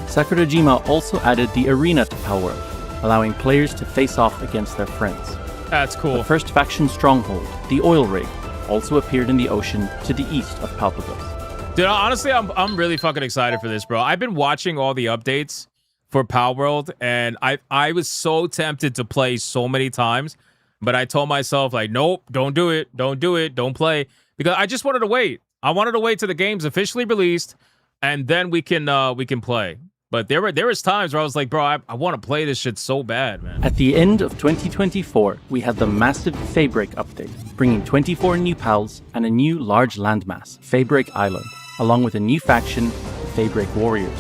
Sakuradajima also added the arena to Palworld, allowing players to face off against their friends. That's cool. The first faction stronghold, the Oil Rig, also appeared in the ocean to the east of Palpagos. Dude, honestly, I'm really fucking excited for this, bro. I've been watching all the updates for Palworld, and I was so tempted to play so many times, but I told myself, like, nope, don't do it, don't play, because I just wanted to wait. I wanted to wait till the game's officially released, and then we can play. But there was times where I was like, bro, I want to play this shit so bad, man. At the end of 2024, we had the massive Faybreak update, bringing 24 new pals and a new large landmass, Faybreak Island, along with a new faction, the Faybreak Warriors.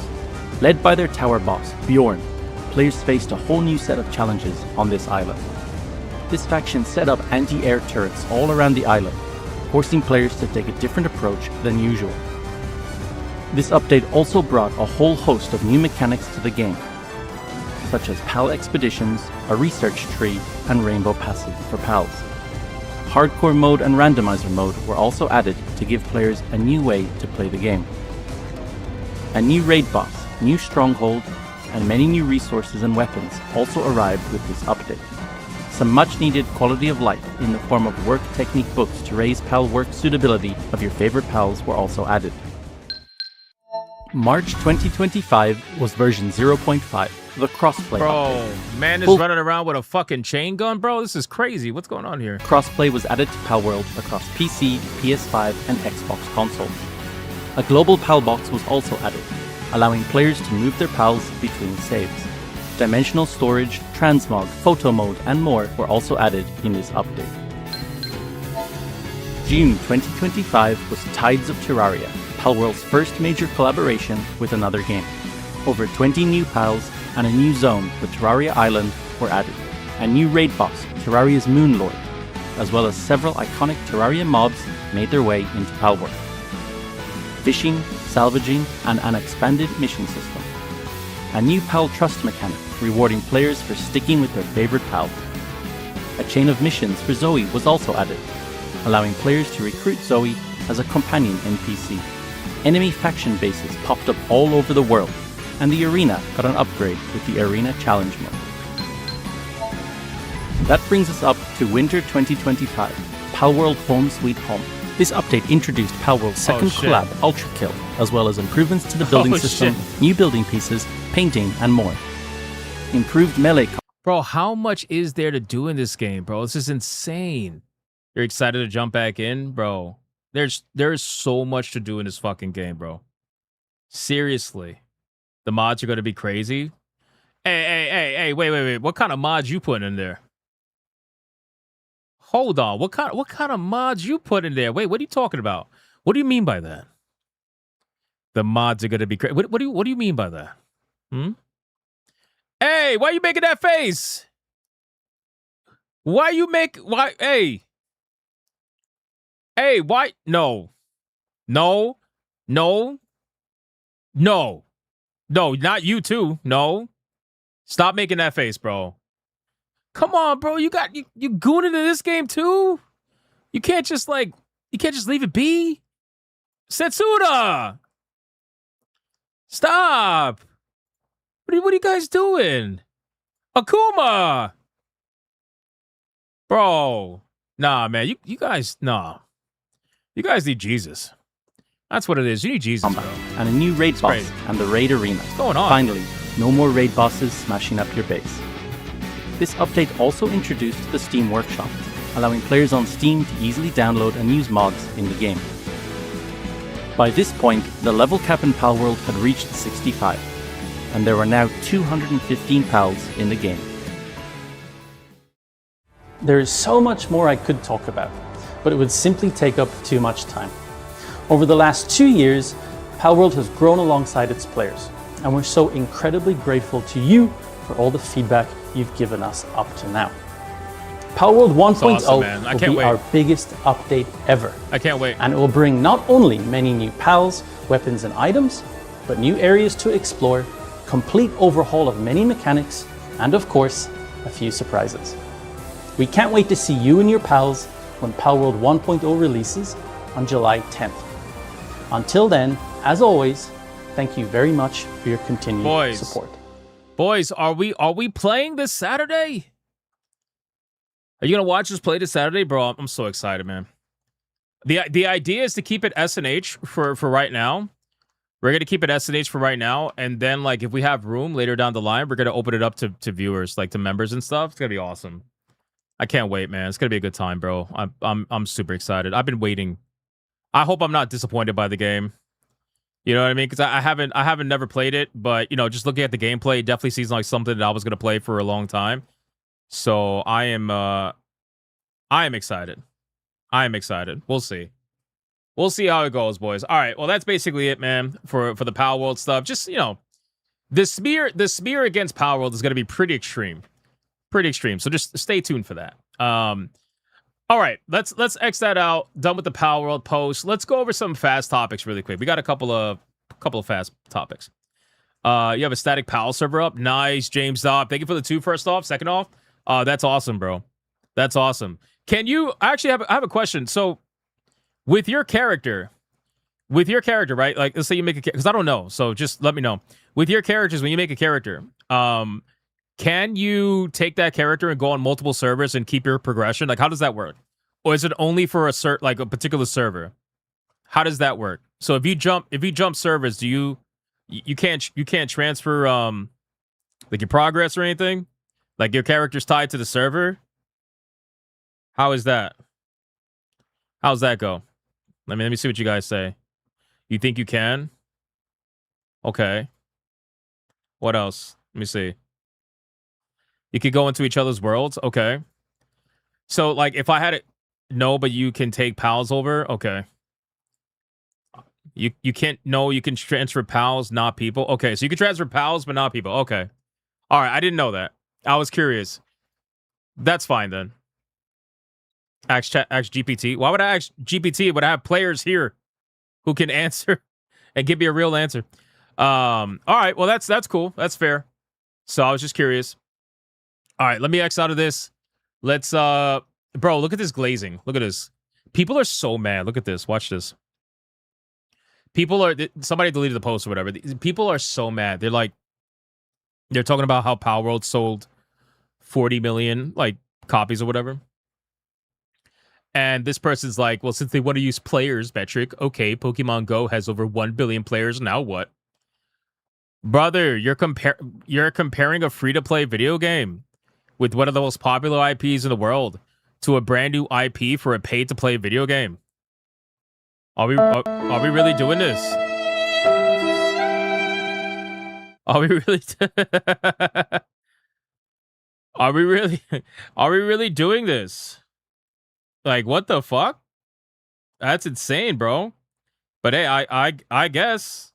Led by their tower boss, Bjorn, players faced a whole new set of challenges on this island. This faction set up anti-air turrets all around the island, forcing players to take a different approach than usual. This update also brought a whole host of new mechanics to the game, such as PAL expeditions, a research tree, and rainbow passive for PALs. Hardcore mode and randomizer mode were also added to give players a new way to play the game. A new raid boss, new stronghold, and many new resources and weapons also arrived with this update. Some much needed quality of life in the form of work technique books to raise PAL work suitability of your favorite PALs were also added. March 2025 was version 0.5, the crossplay update. Bro, man is running around with a fucking chain gun, bro. This is crazy. What's going on here? Crossplay was added to Palworld across PC, PS5, and Xbox consoles. A global PAL box was also added, allowing players to move their PALs between saves. Dimensional storage, transmog, photo mode, and more were also added in this update. June 2025 was Tides of Terraria, Palworld's first major collaboration with another game. Over 20 new pals and a new zone, the Terraria Island, were added. A new raid boss, Terraria's Moonlord, as well as several iconic Terraria mobs made their way into Palworld. Fishing, salvaging, and an expanded mission system. A new PAL trust mechanic, rewarding players for sticking with their favorite PAL. A chain of missions for Zoe was also added, allowing players to recruit Zoe as a companion NPC. Enemy faction bases popped up all over the world, and the arena got an upgrade with the Arena Challenge mode. That brings us up to Winter 2025, Palworld Home Sweet Home. This update introduced Palworld's second collab, Ultra Kill, as well as improvements to the building system, new building pieces, painting, and more. Improved melee. Bro, how much is there to do in this game, bro? This is insane. You're excited to jump back in, bro? There's so much to do in this fucking game, bro. Seriously. The mods are going to be crazy. Hey, wait. What kind of mods you putting in there? Hold on. What kind of mods you put in there? Wait, what are you talking about? What do you mean by that? The mods are going to be crazy. What do you mean by that? Hey, why you making that face? Hey, why? No, not you too. No, stop making that face, bro. Come on, bro. You gooning in this game too? You can't just leave it be. Setsuda, stop. What are you guys doing? Akuma, bro. Nah, man. You guys, nah. You guys need Jesus. That's what it is. You need Jesus, bro. And a new raid boss and the raid arena. What's going on? Finally, no more raid bosses smashing up your base. This update also introduced the Steam Workshop, allowing players on Steam to easily download and use mods in the game. By this point, the level cap in Palworld had reached 65, and there were now 215 pals in the game. There is so much more I could talk about, but it would simply take up too much time. Over the last 2 years, Palworld has grown alongside its players, and we're so incredibly grateful to you for all the feedback you've given us up to now. Palworld 1.0 will be our biggest update ever. I can't wait. And it will bring not only many new pals, weapons and items, but new areas to explore, complete overhaul of many mechanics, and of course, a few surprises. We can't wait to see you and your pals when Palworld 1.0 releases on July 10th. Until then, as always, thank you very much for your continued support. Boys, are we playing this Saturday? Are you gonna watch us play this Saturday, bro? I'm so excited, man. The idea is to keep it SNH for right now. We're gonna keep it SNH for right now, and then like if we have room later down the line, we're gonna open it up to viewers, like to members and stuff. It's gonna be awesome. I can't wait, man. It's gonna be a good time, bro. I'm super excited. I've been waiting. I hope I'm not disappointed by the game. You know what I mean? Because I haven't never played it, but you know, just looking at the gameplay, it definitely seems like something that I was gonna play for a long time. So I am excited. I am excited. We'll see. We'll see how it goes, boys. All right. Well, that's basically it, man, for the Palworld stuff. Just, you know, the smear against Palworld is gonna be pretty extreme. Pretty extreme. So just stay tuned for that. All right, let's X that out. Done with the Palworld post. Let's go over some fast topics really quick. We got a couple of fast topics. You have a static PAL server up. Nice, James Dobb. Thank you for the 2 first off. Second off, that's awesome, bro. That's awesome. Can you actually I have a question? So with your character, right? Like let's say you make a because I don't know. So just let me know. With your characters, when you make a character, can you take that character and go on multiple servers and keep your progression? Like, how does that work? Or is it only for a particular server? How does that work? So if you jump servers, do you can't transfer like your progress or anything? Like your character's tied to the server? How is that? How's that go? Let me see what you guys say. You think you can? Okay. What else? Let me see. You could go into each other's worlds. Okay. So, like, if I had it... No, but you can take pals over? Okay. You can't... No, you can transfer pals, not people. Okay, so you can transfer pals, but not people. Okay. All right, I didn't know that. I was curious. That's fine, then. Ask GPT. Why would I ask GPT? Would I have players here who can answer and give me a real answer? All right, well, that's cool. That's fair. So, I was just curious. All right, let me X out of this. Let's, bro, look at this glazing. Look at this. People are so mad. Look at this. Watch this. People are somebody deleted the post or whatever. People are so mad. They're talking about how Palworld sold 40 million like copies or whatever. And this person's like, well, since they want to use players metric, okay, Pokemon Go has over 1 billion players. Now what? Brother, you're comparing a free-to-play video game with one of the most popular IPs in the world to a brand new IP for a pay-to-play video game. Are we really doing this? Are we really are we really doing this? Like, what the fuck? That's insane, bro. But hey, I guess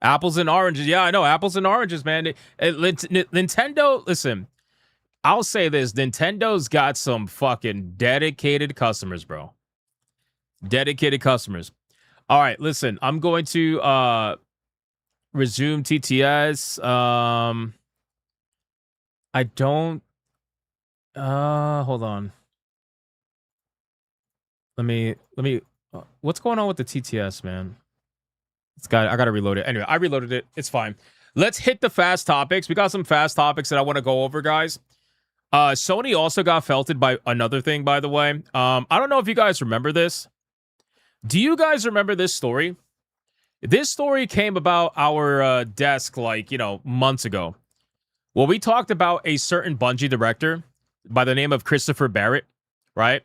apples and oranges. Yeah, I know, apples and oranges, man. Nintendo, listen, I'll say this. Nintendo's got some fucking dedicated customers, bro. Dedicated customers. All right, listen, I'm going to resume TTS. I don't hold on. Let me what's going on with the TTS, man? I gotta reload it. Anyway, I reloaded it. It's fine. Let's hit the fast topics. We got some fast topics that I want to go over, guys. Sony also got felted by another thing, by the way. I don't know if you guys remember this. Do you guys remember this story? This story came about our desk like, months ago. Well, we talked about a certain Bungie director by the name of Christopher Barrett, right?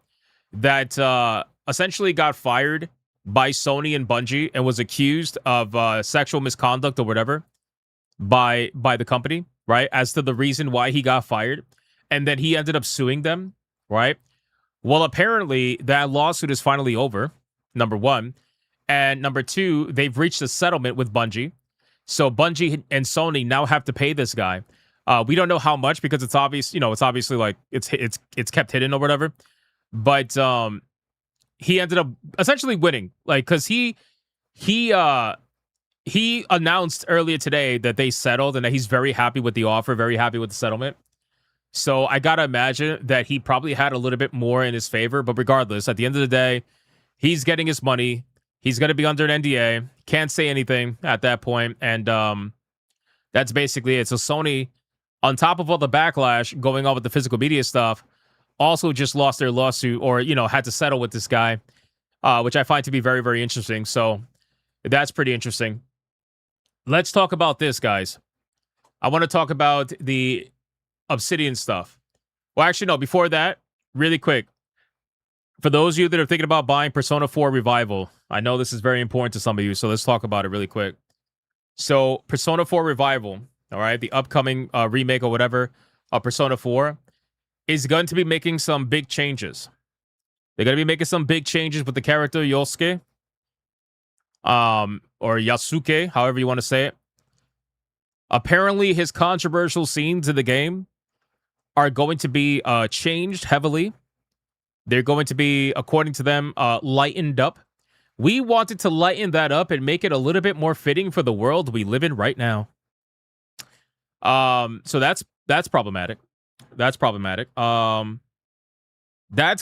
That essentially got fired by Sony and Bungie and was accused of sexual misconduct or whatever by the company, right? As to the reason why he got fired. And then he ended up suing them, right? Well, apparently that lawsuit is finally over, number one. And number two, they've reached a settlement with Bungie. So Bungie and Sony now have to pay this guy. We don't know how much because it's obvious, it's obviously like it's kept hidden or whatever. But he ended up essentially winning, like, because he announced earlier today that they settled and that he's very happy with the offer, very happy with the settlement. So I gotta imagine that he probably had a little bit more in his favor. But regardless, at the end of the day, he's getting his money. He's gonna be under an NDA. Can't say anything at that point, and that's basically it. So Sony, on top of all the backlash going on with the physical media stuff, also just lost their lawsuit, or had to settle with this guy, which I find to be very, very interesting. So that's pretty interesting. Let's talk about this, guys. I want to talk about the Obsidian stuff. Well, actually, no. Before that, really quick, for those of you that are thinking about buying Persona 4 Revival, I know this is very important to some of you, so let's talk about it really quick. So Persona 4 Revival, all right, the upcoming remake or whatever of Persona 4 is going to be making some big changes. They're going to be making some big changes with the character Yosuke, or Yasuke, however you want to say it. Apparently, his controversial scenes in the game are going to be changed heavily. They're going to be, according to them, lightened up. We wanted to lighten that up and make it a little bit more fitting for the world we live in right now. So that's problematic. That's problematic. That's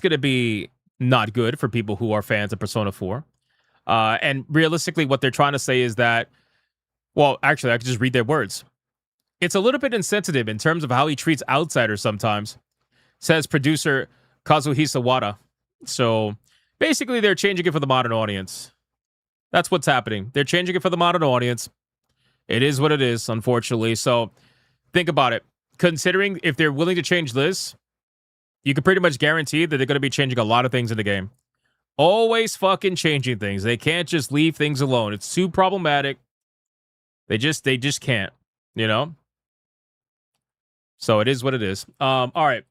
going to be not good for people who are fans of Persona 4. And realistically, what they're trying to say is that, well, actually, I could just read their words. It's a little bit insensitive in terms of how he treats outsiders sometimes, says producer Kazuhisa Wada. So basically, they're changing it for the modern audience. That's what's happening. They're changing it for the modern audience. It is what it is, unfortunately. So think about it. Considering if they're willing to change this, you can pretty much guarantee that they're going to be changing a lot of things in the game. Always fucking changing things. They can't just leave things alone. It's too problematic. They just can't, So it is what it is. All right.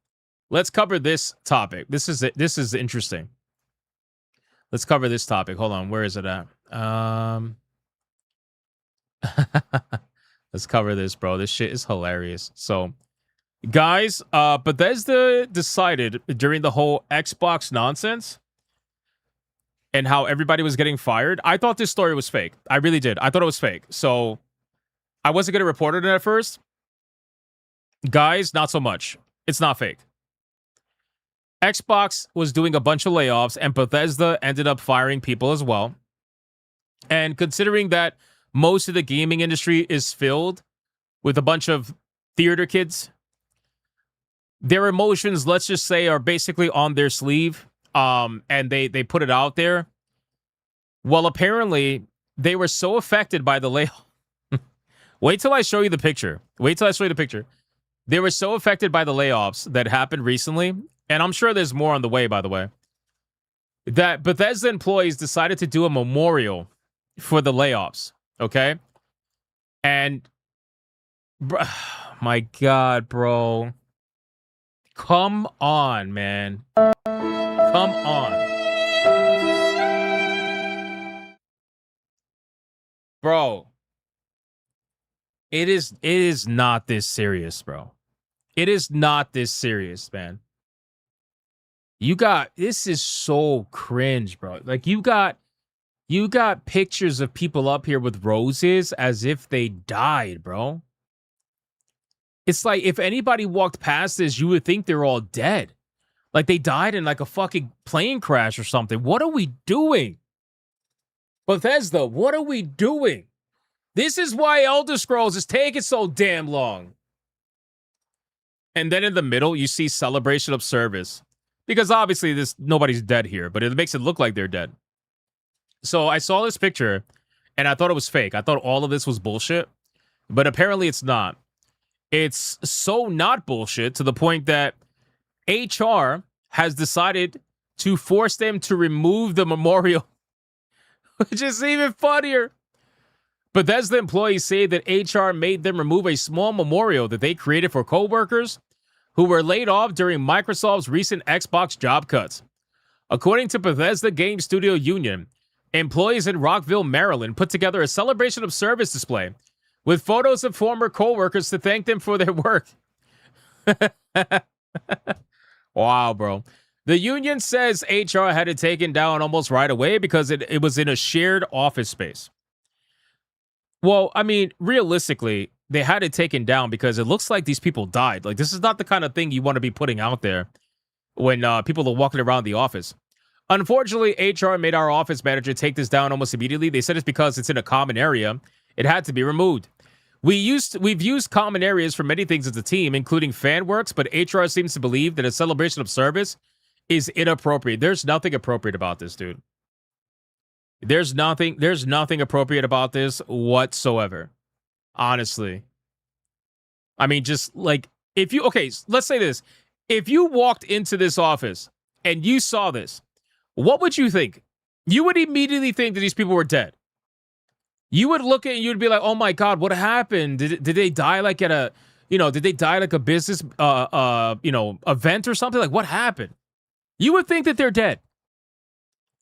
Let's cover this topic. This is interesting. Let's cover this topic. Hold on. Where is it at? Let's cover this, bro. This shit is hilarious. So, guys, Bethesda decided during the whole Xbox nonsense and how everybody was getting fired. I thought this story was fake. I really did. I thought it was fake. So I wasn't going to report it at first. Guys, not so much. It's not fake. Xbox was doing a bunch of layoffs, and Bethesda ended up firing people as well. And considering that most of the gaming industry is filled with a bunch of theater kids, their emotions, let's just say, are basically on their sleeve. And they put it out there. Well, apparently, they were so affected by the layoff. Wait till I show you the picture. They were so affected by the layoffs that happened recently, and I'm sure there's more on the way, by the way, that Bethesda employees decided to do a memorial for the layoffs, okay? And, my God, bro. Come on, man. Come on. Bro. It is not this serious, bro. It is not this serious, man. This is so cringe, bro. Like you got pictures of people up here with roses as if they died, bro. It's like if anybody walked past this, you would think they're all dead. Like they died in like a fucking plane crash or something. What are we doing? Bethesda, what are we doing? This is why Elder Scrolls is taking so damn long. And then in the middle, you see celebration of service. Because obviously nobody's dead here, but it makes it look like they're dead. So I saw this picture, and I thought it was fake. I thought all of this was bullshit. But apparently it's not. It's so not bullshit to the point that HR has decided to force them to remove the memorial, which is even funnier. Bethesda employees say that HR made them remove a small memorial that they created for coworkers who were laid off during Microsoft's recent Xbox job cuts. According to Bethesda Game Studio Union, employees in Rockville, Maryland put together a celebration of service display with photos of former coworkers to thank them for their work. Wow, bro. The union says HR had it taken down almost right away because it was in a shared office space. Well, I mean, realistically, they had it taken down because it looks like these people died. Like, this is not the kind of thing you want to be putting out there when people are walking around the office. Unfortunately, HR made our office manager take this down almost immediately. They said it's because it's in a common area. It had to be removed. We've used common areas for many things as a team, including fan works, but HR seems to believe that a celebration of service is inappropriate. There's nothing appropriate about this, dude. There's nothing appropriate about this whatsoever. Honestly. I mean, just like, let's say this. If you walked into this office and you saw this, what would you think? You would immediately think that these people were dead. You would look at it and you'd be like, oh my God, what happened? Did they die like at a, did they die like a business, event or something? Like, what happened? You would think that they're dead.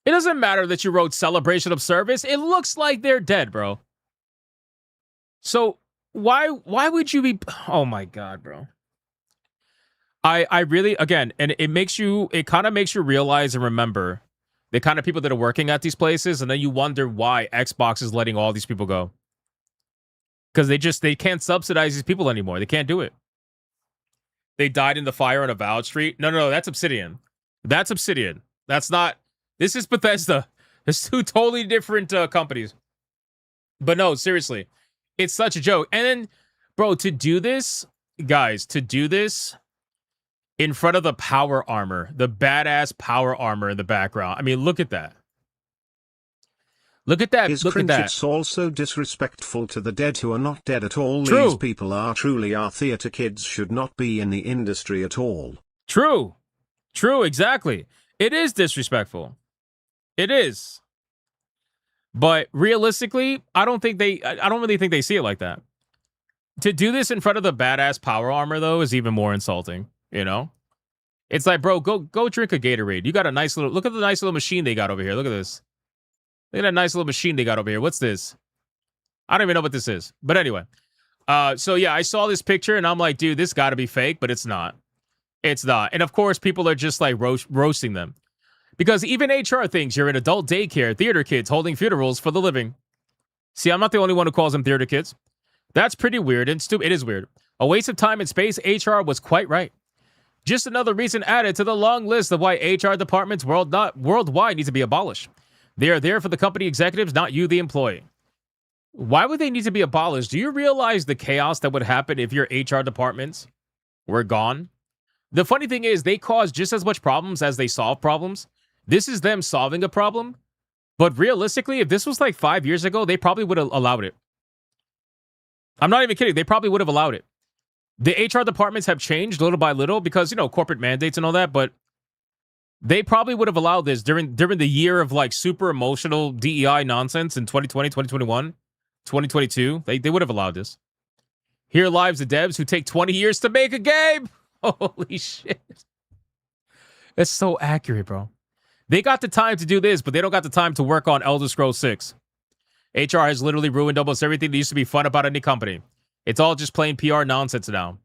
It doesn't matter that you wrote celebration of service. It looks like they're dead, bro. So why would you be, oh my God, bro. I really, again, and it kind of makes you realize and remember the kind of people that are working at these places, and then you wonder why Xbox is letting all these people go. Because they can't subsidize these people anymore. They can't do it. They died in the fire on Avowed Street. No, that's Obsidian. That's Obsidian. That's not, this is Bethesda. There's two totally different companies. But no, seriously, it's such a joke. And then, bro, to do this in front of the power armor, the badass power armor in the background. I mean, look at that. Look at that. Look at that. It's also disrespectful to the dead who are not dead at all. True. These people are truly our theater kids, should not be in the industry at all. True, exactly. It is disrespectful. It is. But realistically, I don't really think they see it like that. To do this in front of the badass power armor, though, is even more insulting. It's like, bro, go drink a Gatorade. You got a nice little, look at the nice little machine they got over here. Look at this. Look at that nice little machine they got over here. What's this? I don't even know what this is. But anyway. So yeah, I saw this picture and I'm like, dude, this got to be fake, but it's not. It's not. And of course, people are just like roasting them. Because even HR thinks you're an adult daycare, theater kids holding funerals for the living. See, I'm not the only one who calls them theater kids. That's pretty weird and stupid. It is weird. A waste of time and space. HR was quite right. Just another reason added to the long list of why HR departments worldwide need to be abolished. They are there for the company executives, not you, the employee. Why would they need to be abolished? Do you realize the chaos that would happen if your HR departments were gone? The funny thing is, they cause just as much problems as they solve problems. This is them solving a problem. But realistically, if this was like 5 years ago, they probably would have allowed it. I'm not even kidding. They probably would have allowed it. The HR departments have changed little by little because, you know, corporate mandates and all that. But they probably would have allowed this during the year of like super emotional DEI nonsense in 2020, 2021, 2022. They would have allowed this. Here lives the devs who take 20 years to make a game. Holy shit. That's so accurate, bro. They got the time to do this, but they don't got the time to work on Elder Scrolls 6. HR has literally ruined almost everything that used to be fun about any company. It's all just plain PR nonsense now.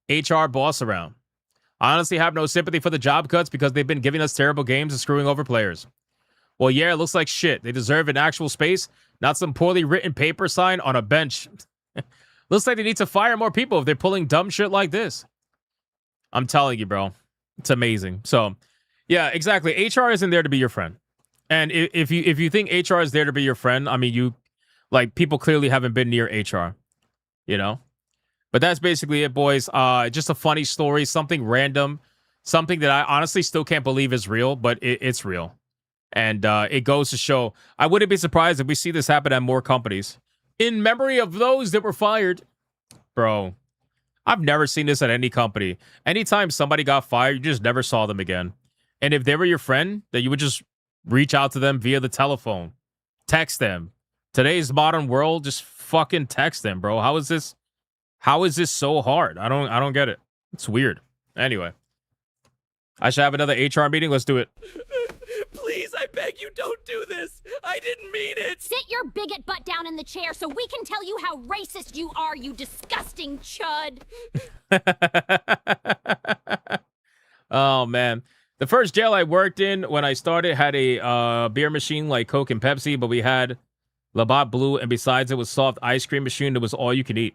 HR boss around. I honestly have no sympathy for the job cuts because they've been giving us terrible games and screwing over players. Well, yeah, it looks like shit. They deserve an actual space, not some poorly written paper sign on a bench. Looks like they need to fire more people if they're pulling dumb shit like this. I'm telling you, bro. It's amazing. So, yeah, exactly. HR isn't there to be your friend. And if you think HR is there to be your friend, I mean, people clearly haven't been near HR, you know? But that's basically it, boys. Just a funny story, something random, something that I honestly still can't believe is real, but it's real. And it goes to show, I wouldn't be surprised if we see this happen at more companies. In memory of those that were fired. Bro, I've never seen this at any company. Anytime somebody got fired, you just never saw them again. And if they were your friend, then you would just reach out to them via the telephone. Text them. Today's modern world, just fucking text them, bro. How is this so hard? I don't get it. It's weird. Anyway. I should have another HR meeting. Let's do it. Please, I beg you, don't do this. I didn't mean it. Sit your bigot butt down in the chair so we can tell you how racist you are, you disgusting chud. Oh, man. The first jail I worked in when I started had a beer machine like Coke and Pepsi, but we had Labatt Blue, and besides it was soft ice cream machine that was all you can eat.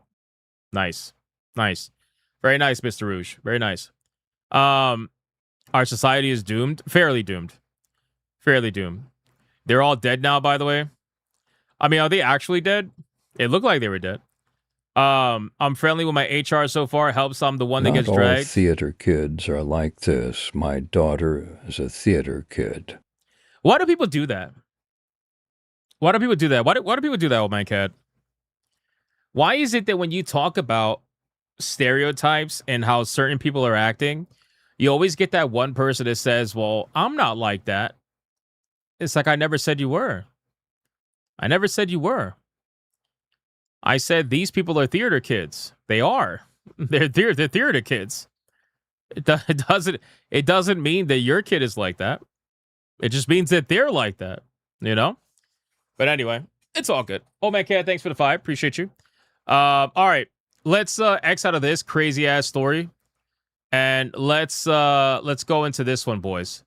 Nice. Nice. Very nice, Mr. Rouge. Very nice. Our society is doomed. Fairly doomed. Fairly doomed. They're all dead now, by the way. I mean, are they actually dead? It looked like they were dead. I'm friendly with my HR so far. Helps I'm the one that gets dragged. Not all theater kids are like this. My daughter is a theater kid. Why do people do that? Why do people do that? Why do people do that, old man cat? Why is it that when you talk about stereotypes and how certain people are acting, you always get that one person that says, well, I'm not like that. It's like, I never said you were. I never said you were. I said these people are theater kids. They are. They're theater kids. It doesn't mean that your kid is like that. It just means that they're like that, you know? But anyway, it's all good. Oh, man, cat, thanks for the 5. Appreciate you. All right. Let's X out of this crazy ass story. And let's go into this one, boys.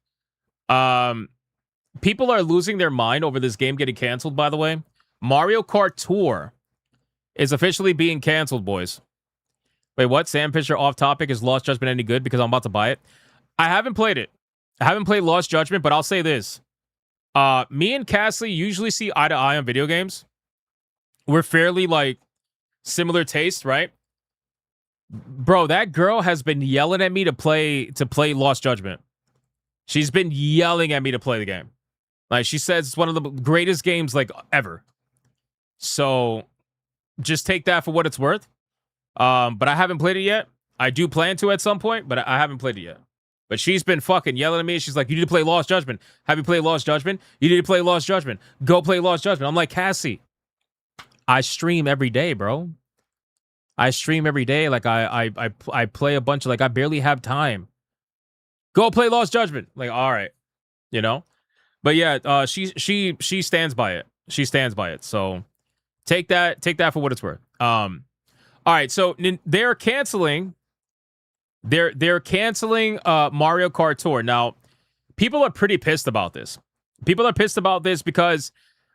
People are losing their mind over this game getting canceled, by the way. Mario Kart Tour is officially being canceled, boys. Wait, what? Sam Fisher off topic. Is Lost Judgment any good? Because I'm about to buy it. I haven't played it. I haven't played Lost Judgment, but I'll say this. Me and Cassie usually see eye to eye on video games. We're fairly, like, similar taste, right? Bro, that girl has been yelling at me to play Lost Judgment. She's been yelling at me to play the game. Like, she says it's one of the greatest games, like, ever. So, just take that for what it's worth. But I haven't played it yet. I do plan to at some point, but I haven't played it yet. But she's been fucking yelling at me. She's like, you need to play Lost Judgment. Have you played Lost Judgment? You need to play Lost Judgment. Go play Lost Judgment. I'm like, Cassie, I stream every day, bro. I stream every day. Like, I play a bunch of, like, I barely have time. Go play Lost Judgment. Like, all right. You know? But yeah, she stands by it. She stands by it. So take that for what it's worth. All right, so they're canceling Mario Kart Tour. Now, people are pretty pissed about this. People are pissed about this because,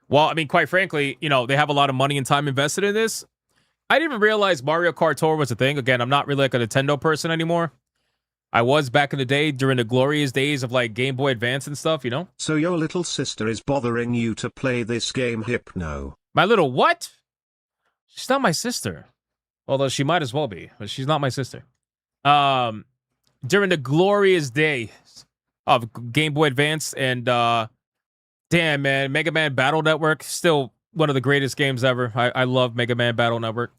well, I mean, quite frankly, you know, they have a lot of money and time invested in this. I didn't even realize Mario Kart Tour was a thing. Again, I'm not really like a Nintendo person anymore. I was back in the day during the glorious days of like Game Boy Advance and stuff, you know? So your little sister is bothering you to play this game, Hypno. My little what? She's not my sister. Although she might as well be, but she's not my sister. During the glorious days of Game Boy Advance and damn man, Mega Man Battle Network, still one of the greatest games ever. I love Mega Man Battle Network.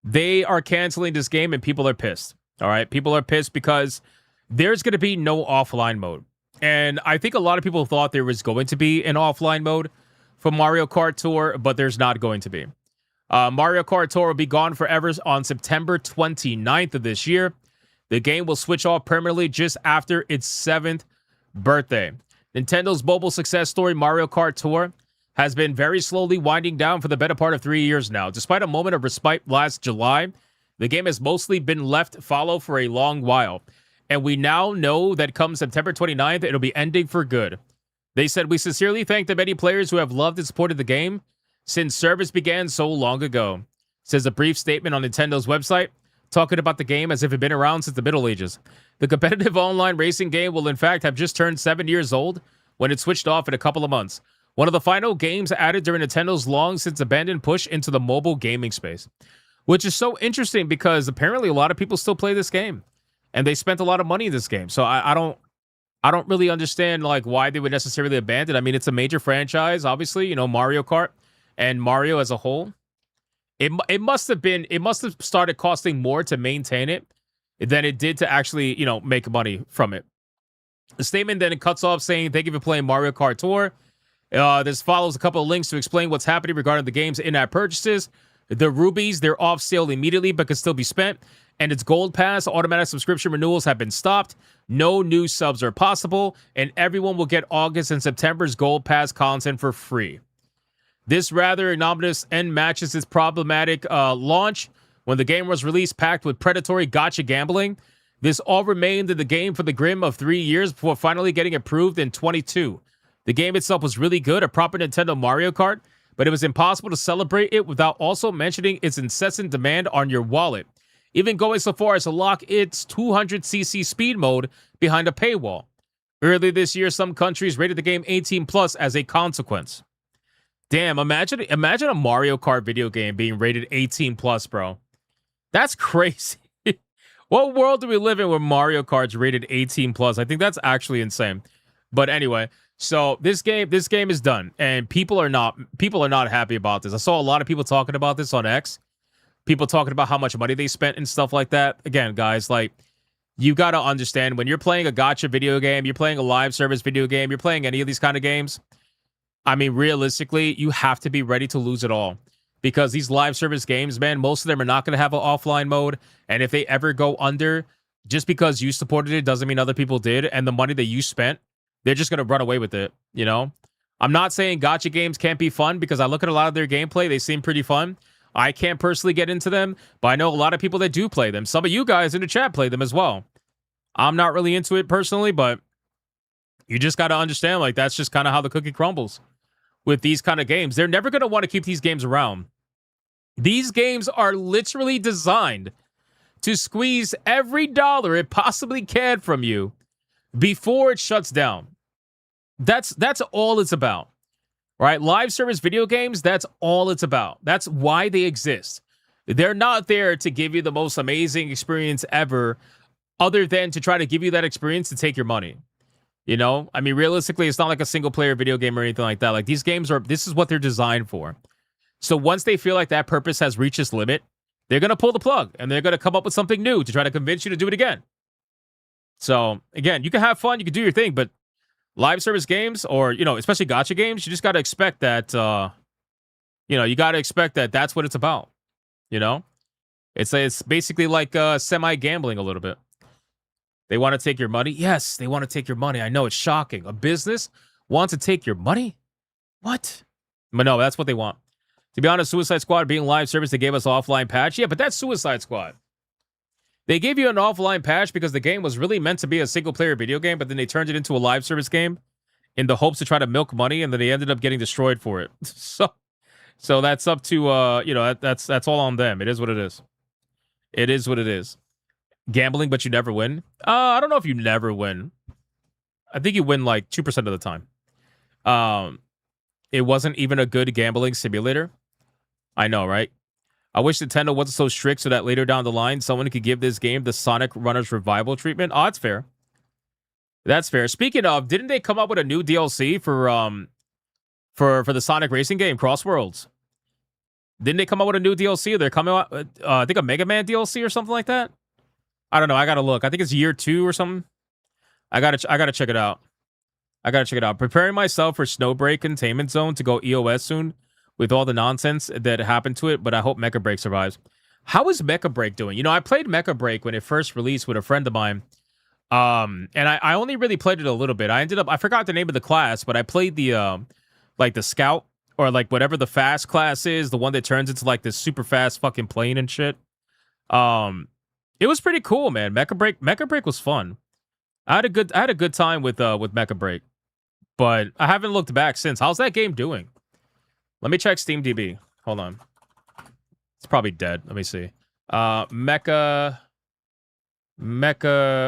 They are canceling this game and people are pissed. All right, people are pissed because there's going to be no offline mode. And I think a lot of people thought there was going to be an offline mode for Mario Kart Tour, but there's not going to be. Mario Kart Tour will be gone forever on September 29th of this year. The game will switch off permanently just after its 7th birthday. Nintendo's mobile success story, Mario Kart Tour, has been very slowly winding down for the better part of 3 years now. Despite a moment of respite last July, the game has mostly been left fallow for a long while. And we now know that come September 29th, it'll be ending for good. They said, "We sincerely thank the many players who have loved and supported the game since service began so long ago," says a brief statement on Nintendo's website, talking about the game as if it had been around since the Middle Ages. The competitive online racing game will in fact have just turned 7 years old when it switched off in a couple of months. One of the final games added during Nintendo's long since abandoned push into the mobile gaming space. Which is so interesting because apparently a lot of people still play this game. And they spent a lot of money in this game. So I don't really understand like why they would necessarily abandon. I mean, it's a major franchise, obviously, you know, Mario Kart and Mario as a whole. It must have started costing more to maintain it than it did to actually, you know, make money from it. The statement then cuts off saying, "Thank you for playing Mario Kart Tour." This follows a couple of links to explain what's happening regarding the game's in-app purchases. The rubies, they're off sale immediately but can still be spent. And its gold pass, automatic subscription renewals have been stopped. No new subs are possible. And everyone will get August and September's gold pass content for free. This rather ignominious end matches its problematic launch when the game was released packed with predatory gacha gambling. This all remained in the game for the grim of 3 years before finally getting approved in 22. The game itself was really good, a proper Nintendo Mario Kart, but it was impossible to celebrate it without also mentioning its incessant demand on your wallet, even going so far as to lock its 200cc speed mode behind a paywall. Earlier this year, some countries rated the game 18 plus as a consequence. Damn, imagine a Mario Kart video game being rated 18 plus, bro. That's crazy. What world do we live in where Mario Kart's rated 18 plus? I think that's actually insane. But anyway, so this game is done, and people are not happy about this. I saw a lot of people talking about this on X. People talking about how much money they spent and stuff like that. Again, guys, like, you got to understand, when you're playing a gacha video game, you're playing a live service video game, you're playing any of these kind of games, I mean, realistically, you have to be ready to lose it all. Because these live service games, man, most of them are not going to have an offline mode. And if they ever go under, just because you supported it doesn't mean other people did. And the money that you spent, they're just going to run away with it, you know? I'm not saying gacha games can't be fun, because I look at a lot of their gameplay. They seem pretty fun. I can't personally get into them, but I know a lot of people that do play them. Some of you guys in the chat play them as well. I'm not really into it personally, but you just got to understand, like, that's just kind of how the cookie crumbles with these kind of games. They're never going to want to keep these games around. These games are literally designed to squeeze every dollar it possibly can from you before it shuts down. That's all it's about, right? Live service video games, that's all it's about. That's why they exist. They're not there to give you the most amazing experience ever, other than to try to give you that experience to take your money. You know, I mean, realistically, it's not like a single player video game or anything like that. Like, these games this is what they're designed for. So once they feel like that purpose has reached its limit, they're going to pull the plug and they're going to come up with something new to try to convince you to do it again. So again, you can have fun, you can do your thing, but live service games, or, you know, especially gacha games, you just got to expect that, you got to expect that that's what it's about. You know, it's basically like semi-gambling a little bit. They want to take your money. Yes, they want to take your money. I know, it's shocking. A business wants to take your money? What? But no, that's what they want. To be honest, Suicide Squad being live service, they gave us an offline patch. Yeah, but that's Suicide Squad. They gave you an offline patch because the game was really meant to be a single-player video game, but then they turned it into a live service game in the hopes to try to milk money, and then they ended up getting destroyed for it. So that's up to, that's all on them. It is what it is. It is what it is. Gambling, but you never win. I don't know if you never win. I think you win like 2% of the time. It wasn't even a good gambling simulator. I know, right? I wish Nintendo wasn't so strict so that later down the line, someone could give this game the Sonic Runners Revival treatment. Oh, that's fair. That's fair. Speaking of, didn't they come up with a new DLC for the Sonic racing game, Cross Worlds? Didn't they come up with a new DLC? They're coming out, I think a Mega Man DLC or something like that. I don't know. I gotta look. I think it's year 2 or something. I gotta check it out. Preparing myself for Snowbreak Containment Zone to go EOS soon with all the nonsense that happened to it, but I hope Mecha Break survives. How is Mecha Break doing? You know, I played Mecha Break when it first released with a friend of mine. And I only really played it a little bit. I forgot the name of the class, but I played the like the scout or like whatever the fast class is, the one that turns into like this super fast fucking plane and shit. It was pretty cool, man. Mecha Break was fun. I had a good time with Mecha Break, but I haven't looked back since. How's that game doing? Let me check SteamDB. Hold on. It's probably dead. Let me see. Mecha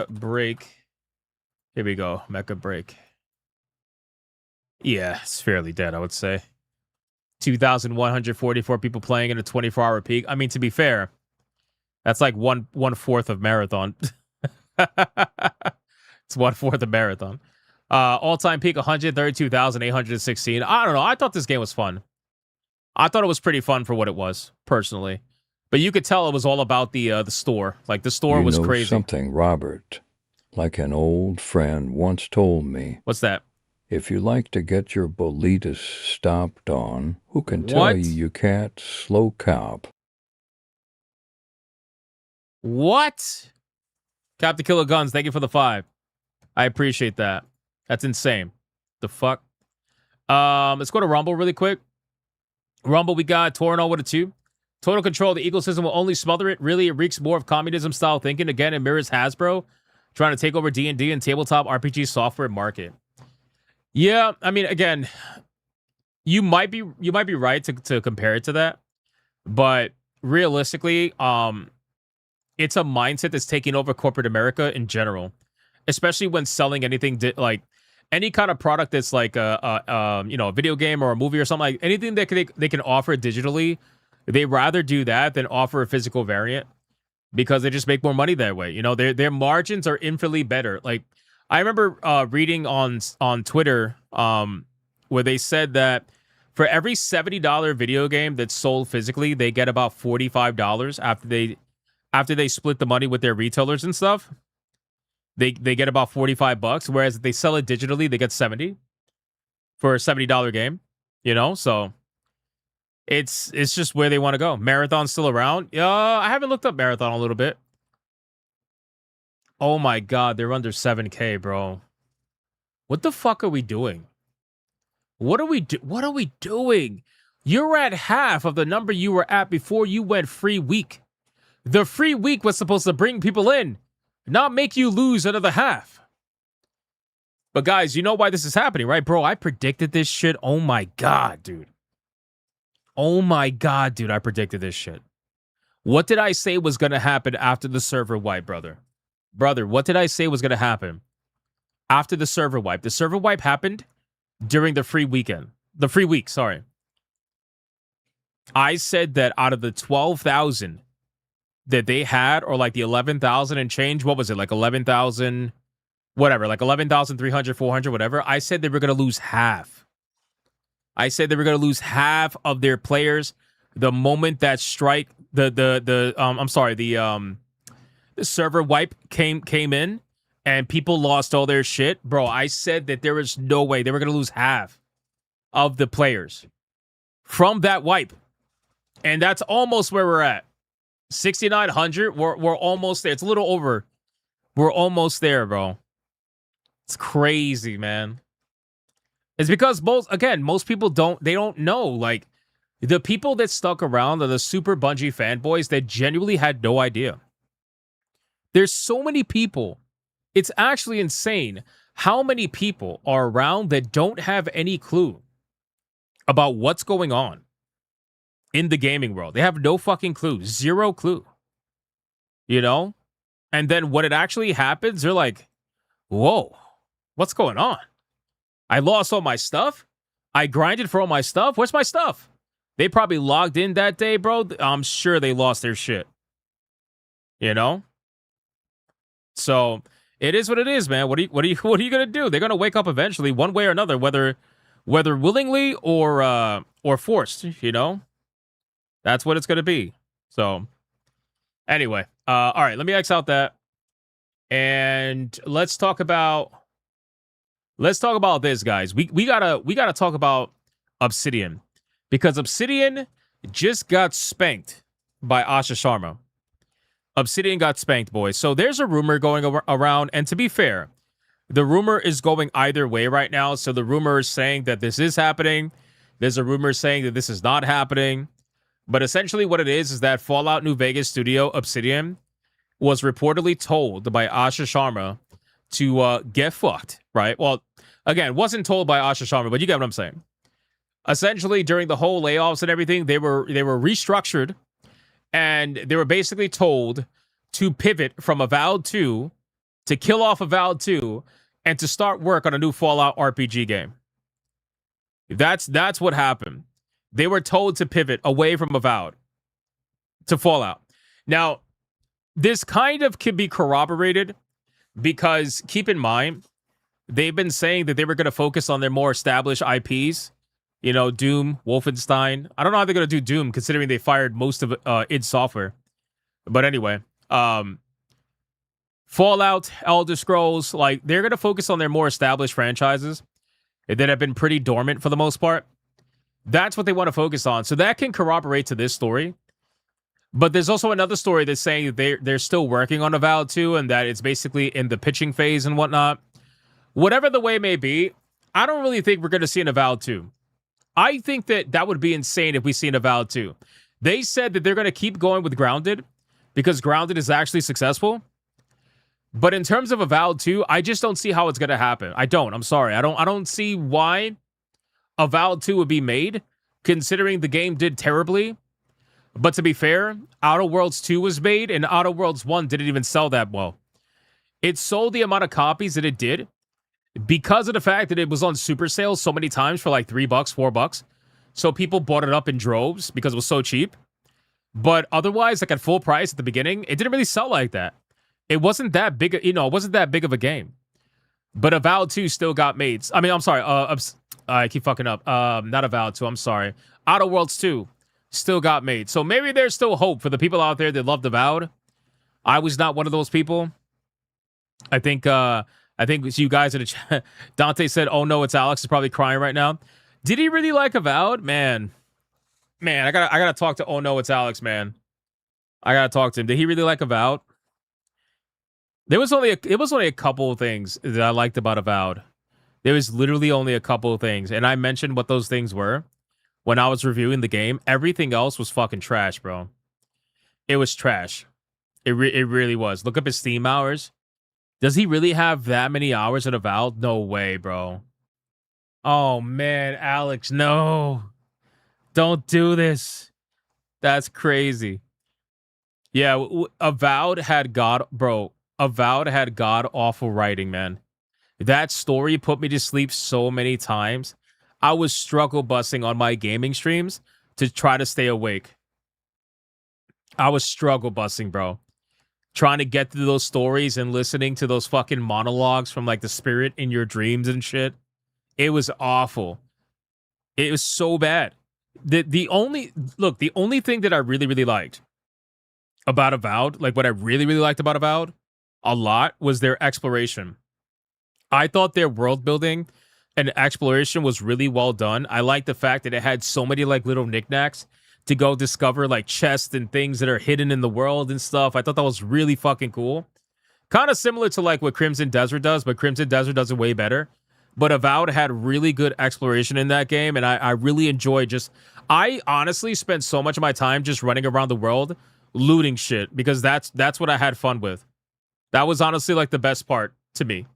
Break. Here we go. Mecha Break. Yeah, it's fairly dead, I would say. 2,144 people playing in a 24-hour peak. I mean, to be fair, that's like one-fourth of Marathon. It's 1/4 of Marathon. All-time peak 132,816. I don't know. I thought this game was fun. I thought it was pretty fun for what it was, personally. But you could tell it was all about the store. Like, the store was crazy. Something, Robert, like an old friend once told me. What's that? If you like to get your bolitas stomped on, who can tell you can't slow cop? What? Captain Killer Guns, thank you for the 5. I appreciate that. That's insane. The fuck? Let's go to Rumble really quick. Rumble, we got Torno with a 2. Total control of the ecosystem will only smother it. Really, it reeks more of communism-style thinking. Again, it mirrors Hasbro trying to take over D&D and tabletop RPG software market. Yeah, I mean, again, you might be right to compare it to that, but realistically, it's a mindset that's taking over corporate America in general, especially when selling anything like any kind of product that's like a video game or a movie or something, like anything that they can offer digitally. They rather do that than offer a physical variant because they just make more money that way. You know, their margins are infinitely better. Like, I remember reading on Twitter where they said that for every $70 video game that's sold physically, they get about $45 after they split the money with their retailers and stuff. They get about $45, whereas if they sell it digitally, they get $70 for a $70 game. You know, so it's just where they want to go. Marathon's still around. I haven't looked up Marathon a little bit. Oh my God, they're under 7K, bro. What the fuck are we doing? What are we doing? You're at half of the number you were at before you went free week. The free week was supposed to bring people in, not make you lose another half. But guys, you know why this is happening, right, bro? I predicted this shit. Oh my God, dude. Oh my God, dude, I predicted this shit. What did I say was going to happen after the server wipe, brother? Brother, what did I say was going to happen after the server wipe? The server wipe happened during the free weekend. The free week, sorry. I said that out of the 12,000 that they had, or like the 11,000 and change, what was it? Like 11,000, whatever, like 11,300, 400, whatever. I said they were going to lose half. I said they were going to lose half of their players the moment that strike, the server wipe came in and people lost all their shit. Bro, I said that there was no way they were going to lose half of the players from that wipe. And that's almost where we're at. 6,900. We're almost there. It's a little over. We're almost there, bro. It's crazy, man. It's because most people don't know. Like, the people that stuck around are the super Bungie fanboys that genuinely had no idea. There's so many people. It's actually insane how many people are around that don't have any clue about what's going on in the gaming world. They have no fucking clue. Zero clue. You know? And then when it actually happens, they're like, whoa, what's going on? I lost all my stuff? I grinded for all my stuff? Where's my stuff? They probably logged in that day, bro. I'm sure they lost their shit. You know? So it is what it is, man. What are you gonna do? They're gonna wake up eventually, one way or another, whether willingly or forced, you know? That's what it's gonna be. So anyway, all right, let me X out that. And let's talk about this, guys. We gotta talk about Obsidian. Because Obsidian just got spanked by Asha Sharma. Obsidian got spanked, boys. So there's a rumor going around, and to be fair, the rumor is going either way right now. So the rumor is saying that this is happening. There's a rumor saying that this is not happening. But essentially what it is that Fallout New Vegas studio, Obsidian, was reportedly told by Asha Sharma to get fucked, right? Well, again, wasn't told by Asha Sharma, but you get what I'm saying. Essentially, during the whole layoffs and everything, they were restructured. And they were basically told to pivot from Avowed 2, to kill off Avowed 2, and to start work on a new Fallout RPG game. That's what happened. They were told to pivot away from Avowed to Fallout. Now, this kind of can be corroborated because, keep in mind, they've been saying that they were going to focus on their more established IPs. You know, Doom, Wolfenstein. I don't know how they're going to do Doom, considering they fired most of id Software. But anyway, Fallout, Elder Scrolls, like, they're going to focus on their more established franchises that have been pretty dormant for the most part. That's what they want to focus on. So that can corroborate to this story. But there's also another story that's saying that they're still working on Avowed 2 and that it's basically in the pitching phase and whatnot. Whatever the way may be, I don't really think we're going to see an Avowed 2. I think that would be insane if we see an Avowed 2. They said that they're going to keep going with Grounded because Grounded is actually successful. But in terms of Avowed 2, I just don't see how it's going to happen. I'm sorry. I don't see why Avowed 2 would be made, considering the game did terribly. But to be fair, Outer Worlds 2 was made, and Outer Worlds 1 didn't even sell that well. It sold the amount of copies that it did because of the fact that it was on super sales so many times for like $3, $4. So people bought it up in droves because it was so cheap. But otherwise, like at full price at the beginning, it didn't really sell like that. It wasn't that big, it wasn't that big of a game. But Avowed 2 still got made. I mean, I'm sorry. I keep fucking up. Not Avowed 2, I'm sorry. Outer Worlds 2 still got made. So maybe there's still hope for the people out there that loved Avowed. I was not one of those people. I think you guys in the chat, Dante said, "Oh no, it's Alex." Is probably crying right now. Did he really like Avowed? Man, I gotta talk to. Oh no, it's Alex, man. I gotta talk to him. Did he really like Avowed? It was only a couple of things that I liked about Avowed. There was literally only a couple of things, and I mentioned what those things were when I was reviewing the game. Everything else was fucking trash, bro. It was trash. It really was. Look up his Steam hours. Does he really have that many hours in Avowed? No way, bro. Oh, man, Alex, no. Don't do this. That's crazy. Yeah, Avowed had god-awful writing, man. That story put me to sleep so many times. I was struggle busting on my gaming streams to try to stay awake. I was struggle busting, bro. Trying to get through those stories and listening to those fucking monologues from like the spirit in your dreams and shit. It was awful. It was so bad. The only thing that I really, really liked about Avowed, like what I really, really liked about Avowed a lot, was their exploration. I thought their world building and exploration was really well done. I like the fact that it had so many like little knickknacks to go discover like chests and things that are hidden in the world and stuff. I thought that was really fucking cool. Kind of similar to like what Crimson Desert does, but Crimson Desert does it way better. But Avowed had really good exploration in that game, and I really enjoyed I honestly spent so much of my time just running around the world looting shit because that's what I had fun with. That was honestly like the best part to me.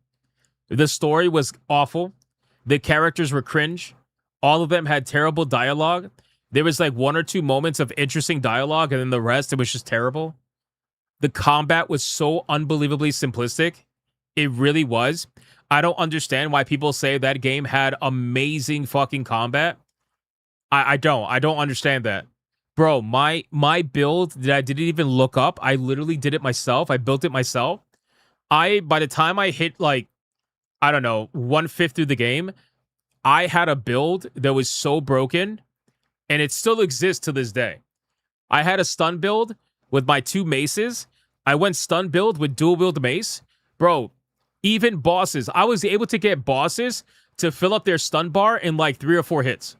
The story was awful. The characters were cringe. All of them had terrible dialogue. There was like one or two moments of interesting dialogue, and then the rest, it was just terrible. the combat was so unbelievably simplistic. It really was. I don't understand why people say that game had amazing fucking combat. I don't understand that. Bro, my build that I didn't even look up, I literally did it myself. I built it myself. By the time I hit like, I don't know, 1/5 through the game, I had a build that was so broken, and it still exists to this day. I had a stun build with my 2 maces. I went stun build with dual wield mace. Bro, even bosses, I was able to get bosses to fill up their stun bar in like 3 or 4 hits.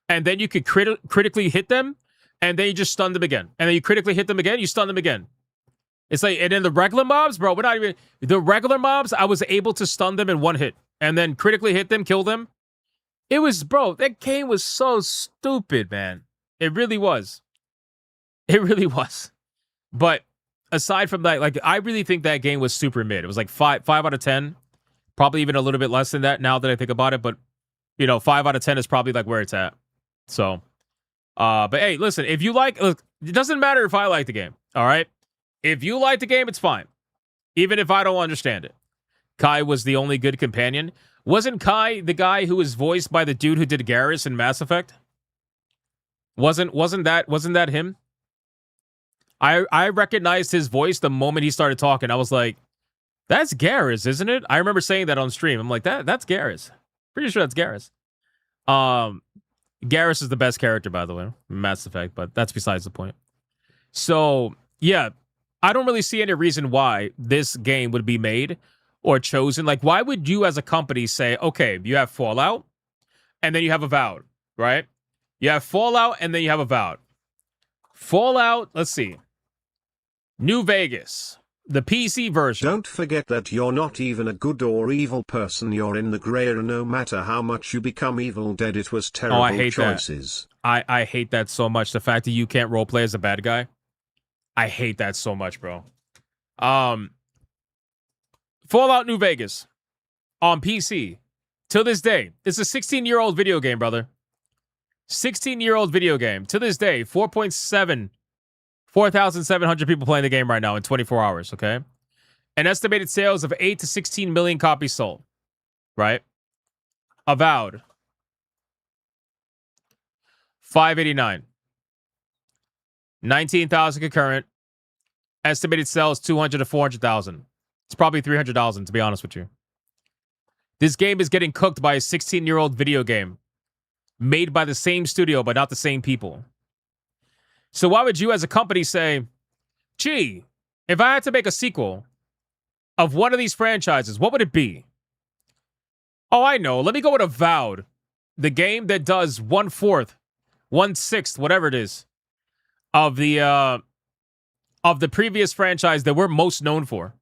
And then you could critically hit them, and then you just stun them again. And then you critically hit them again, you stun them again. It's like, and then the regular mobs, bro, the regular mobs, I was able to stun them in 1 hit. And then critically hit them, kill them. It was, bro, that game was so stupid, man. It really was. It really was. But aside from that, like, I really think that game was super mid. It was like 5 out of 10. Probably even a little bit less than that now that I think about it. But, 5 out of 10 is probably like where it's at. So, but hey, listen, if you look, it doesn't matter if I like the game. All right. If you like the game, it's fine. Even if I don't understand it. Kai was the only good companion. Wasn't Kai the guy who was voiced by the dude who did Garrus in Mass Effect? Wasn't that him? I recognized his voice the moment he started talking. I was like, that's Garrus, isn't it? I remember saying that on stream. I'm like, that's Garrus. Pretty sure that's Garrus. Garrus is the best character, by the way, in Mass Effect, but that's besides the point. So, yeah, I don't really see any reason why this game would be made or chosen. Like, why would you as a company say, okay, you have Fallout, and then you have Avowed, right? You have Fallout, and then you have Avowed. Fallout, let's see. New Vegas, the PC version. Don't forget that you're not even a good or evil person. You're in the gray area. No matter how much you become evil dead, it was terrible I hate choices. That. I hate that so much. The fact that you can't roleplay as a bad guy. I hate that so much, bro. Fallout New Vegas on PC. To this day, it's a 16-year-old video game, brother. 16-year-old video game. To this day, 4,700 people playing the game right now in 24 hours, okay? An estimated sales of 8 to 16 million copies sold, right? Avowed. 589. 19,000 concurrent. Estimated sales 200 to 400,000. It's probably 300,000 to be honest with you. This game is getting cooked by a 16-year-old video game made by the same studio but not the same people. So why would you as a company say, gee, if I had to make a sequel of one of these franchises, what would it be? Oh, I know. Let me go with Avowed. The game that does 1/4, 1/6, whatever it is, of the previous franchise that we're most known for.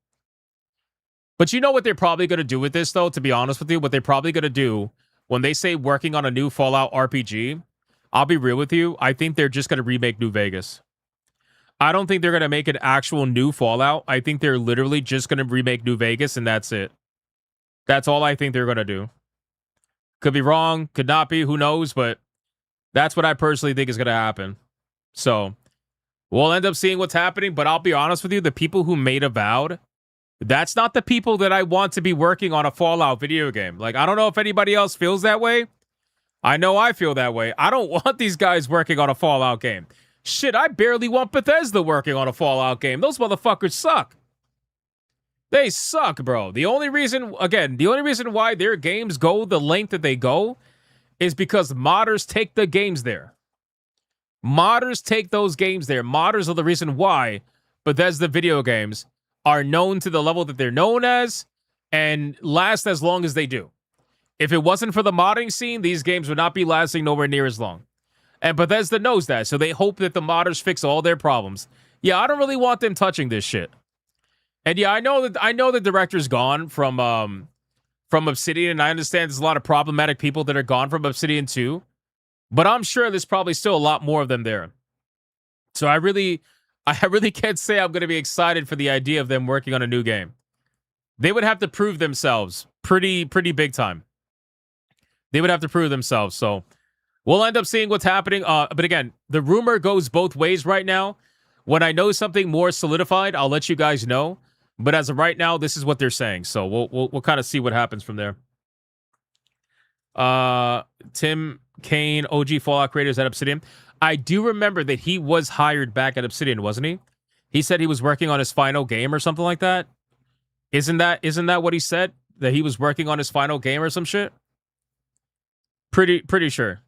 But you know what they're probably going to do with this, though, to be honest with you? What they're probably going to do when they say working on a new Fallout RPG, I'll be real with you, I think they're just going to remake New Vegas. I don't think they're going to make an actual new Fallout. I think they're literally just going to remake New Vegas, and that's it. That's all I think they're going to do. Could be wrong, could not be, who knows, but that's what I personally think is going to happen. So, we'll end up seeing what's happening, but I'll be honest with you, the people who made Avowed, that's not the people that I want to be working on a Fallout video game. Like, I don't know if anybody else feels that way. I know I feel that way. I don't want these guys working on a Fallout game. Shit, I barely want Bethesda working on a Fallout game. Those motherfuckers suck. They suck, bro. The only reason why their games go the length that they go is because modders take the games there. Modders take those games there. Modders are the reason why Bethesda video games are known to the level that they're known as and last as long as they do. If it wasn't for the modding scene, these games would not be lasting nowhere near as long. And Bethesda knows that, so they hope that the modders fix all their problems. Yeah, I don't really want them touching this shit. And yeah, I know the director's gone from Obsidian, and I understand there's a lot of problematic people that are gone from Obsidian too. But I'm sure there's probably still a lot more of them there. So I really can't say I'm going to be excited for the idea of them working on a new game. They would have to prove themselves pretty big time. They would have to prove themselves. So we'll end up seeing what's happening. But again, the rumor goes both ways right now. When I know something more solidified, I'll let you guys know. But as of right now, this is what they're saying. So we'll kind of see what happens from there. Tim Kane, OG Fallout creators at Obsidian. I do remember that he was hired back at Obsidian, wasn't he? He said he was working on his final game or something like that. Isn't that what he said? That he was working on his final game or some shit? Pretty sure.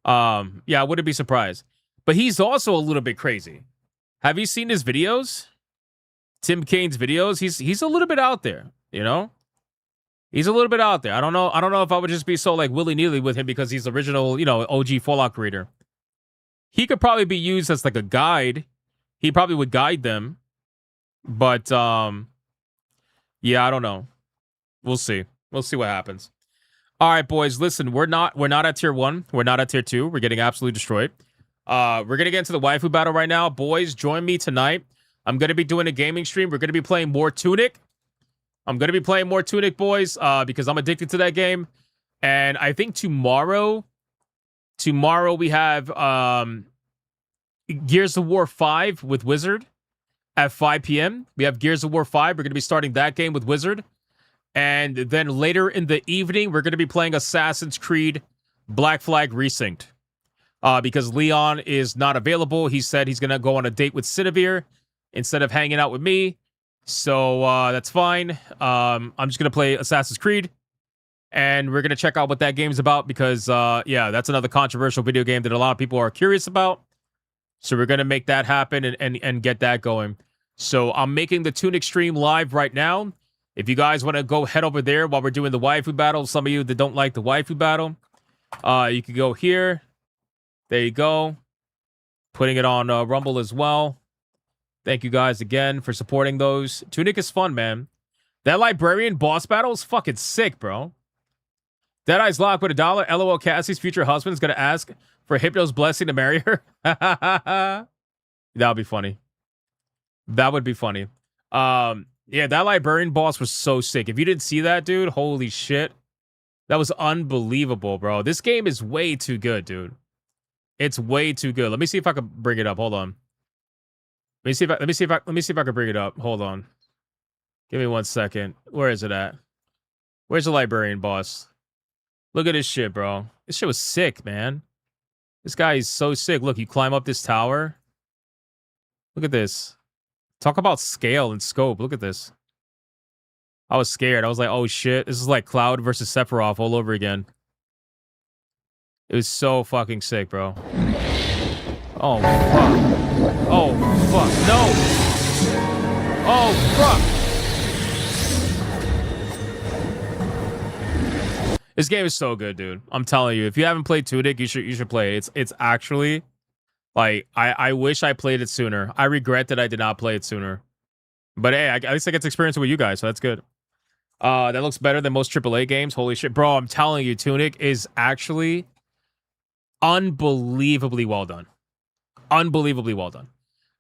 Yeah, I wouldn't be surprised. But he's also a little bit crazy. Have you seen his videos? Tim Kane's videos? He's a little bit out there, you know? He's a little bit out there. I don't know if I would just be so like willy-nilly with him because he's the original, you know, OG Fallout creator. He could probably be used as like a guide. He probably would guide them. But yeah, I don't know. We'll see. We'll see what happens. All right, boys, listen, we're not at tier 1. We're not at tier 2. We're getting absolutely destroyed. We're going to get into the waifu battle right now. Boys, join me tonight. I'm going to be doing a gaming stream. We're going to be playing more Tunic. I'm going to be playing more Tunic, boys, because I'm addicted to that game. And I think tomorrow we have Gears of War 5 with Wizard at 5 p.m. We have Gears of War 5. We're going to be starting that game with Wizard. And then later in the evening, we're going to be playing Assassin's Creed Black Flag Resynced. Because Leon is not available. He said he's going to go on a date with Cinevere instead of hanging out with me. So that's fine. I'm just going to play Assassin's Creed. And we're going to check out what that game's about because, yeah, that's another controversial video game that a lot of people are curious about. So we're going to make that happen and get that going. So I'm making the Tunic stream live right now. If you guys want to go head over there while we're doing the waifu battle, some of you that don't like the waifu battle, you can go here. There you go. Putting it on Rumble as well. Thank you guys again for supporting those. Tunic is fun, man. That librarian boss battle is fucking sick, bro. Deadeye's locked with $1. LOL Cassie's future husband's gonna ask for Hypno's blessing to marry her. That would be funny. That would be funny. Yeah, that librarian boss was so sick. If you didn't see that, dude, holy shit. That was unbelievable, bro. This game is way too good, dude. It's way too good. Let me see if I can bring it up. Hold on. Let me see if I can bring it up. Hold on. Give me 1 second. Where is it at? Where's the librarian boss? Look at this shit, bro. This shit was sick, man. This guy is so sick. Look, you climb up this tower. Look at this. Talk about scale and scope. Look at this. I was scared. I was like, oh shit. This is like Cloud versus Sephiroth all over again. It was so fucking sick, bro. Oh, fuck. Oh, fuck. No! Oh, fuck! This game is so good, dude. I'm telling you. If you haven't played Tunic, you should play it. It's actually... Like, I wish I played it sooner. I regret that I did not play it sooner. But hey, at least I get to experience it with you guys, so that's good. That looks better than most AAA games. Holy shit. Bro, I'm telling you, Tunic is actually unbelievably well done. Unbelievably well done.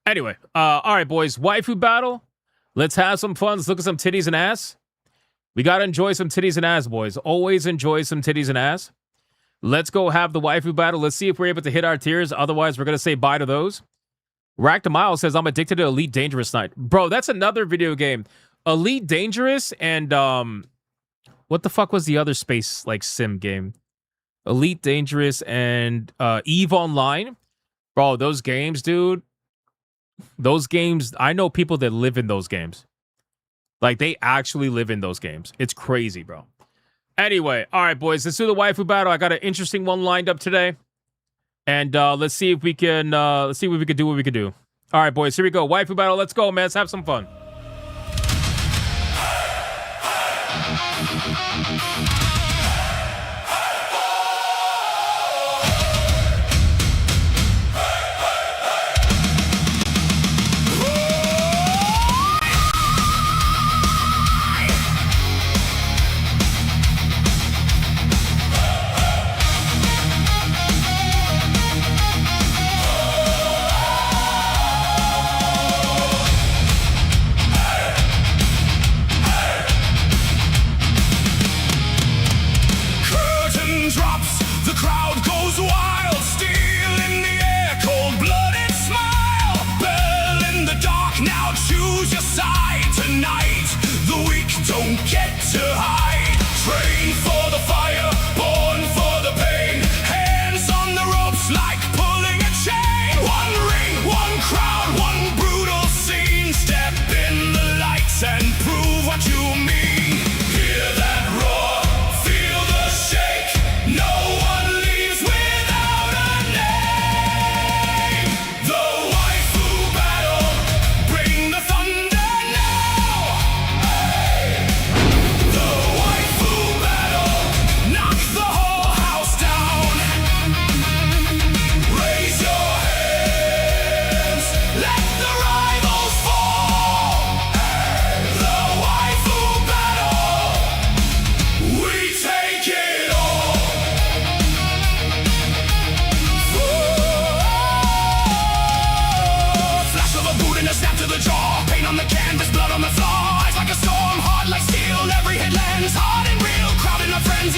Anyway, all right, boys. Waifu battle. Let's have some fun. Let's look at some titties and ass. We got to enjoy some titties and ass, boys. Always enjoy some titties and ass. Let's go have the waifu battle. Let's see if we're able to hit our tiers. Otherwise, we're going to say bye to those. Rack to Mile says, I'm addicted to Elite Dangerous Night. Bro, that's another video game. Elite Dangerous and, what the fuck was the other space, like, sim game? Elite Dangerous and, EVE Online. Bro, those games, dude. Those games, I know people that live in those games. Like, they actually live in those games. It's crazy, bro. Anyway, all right, boys, let's do the waifu battle. I got an interesting one lined up today. And let's see if we can do what we can do. All right, boys, here we go. Waifu battle, let's go, man. Let's have some fun.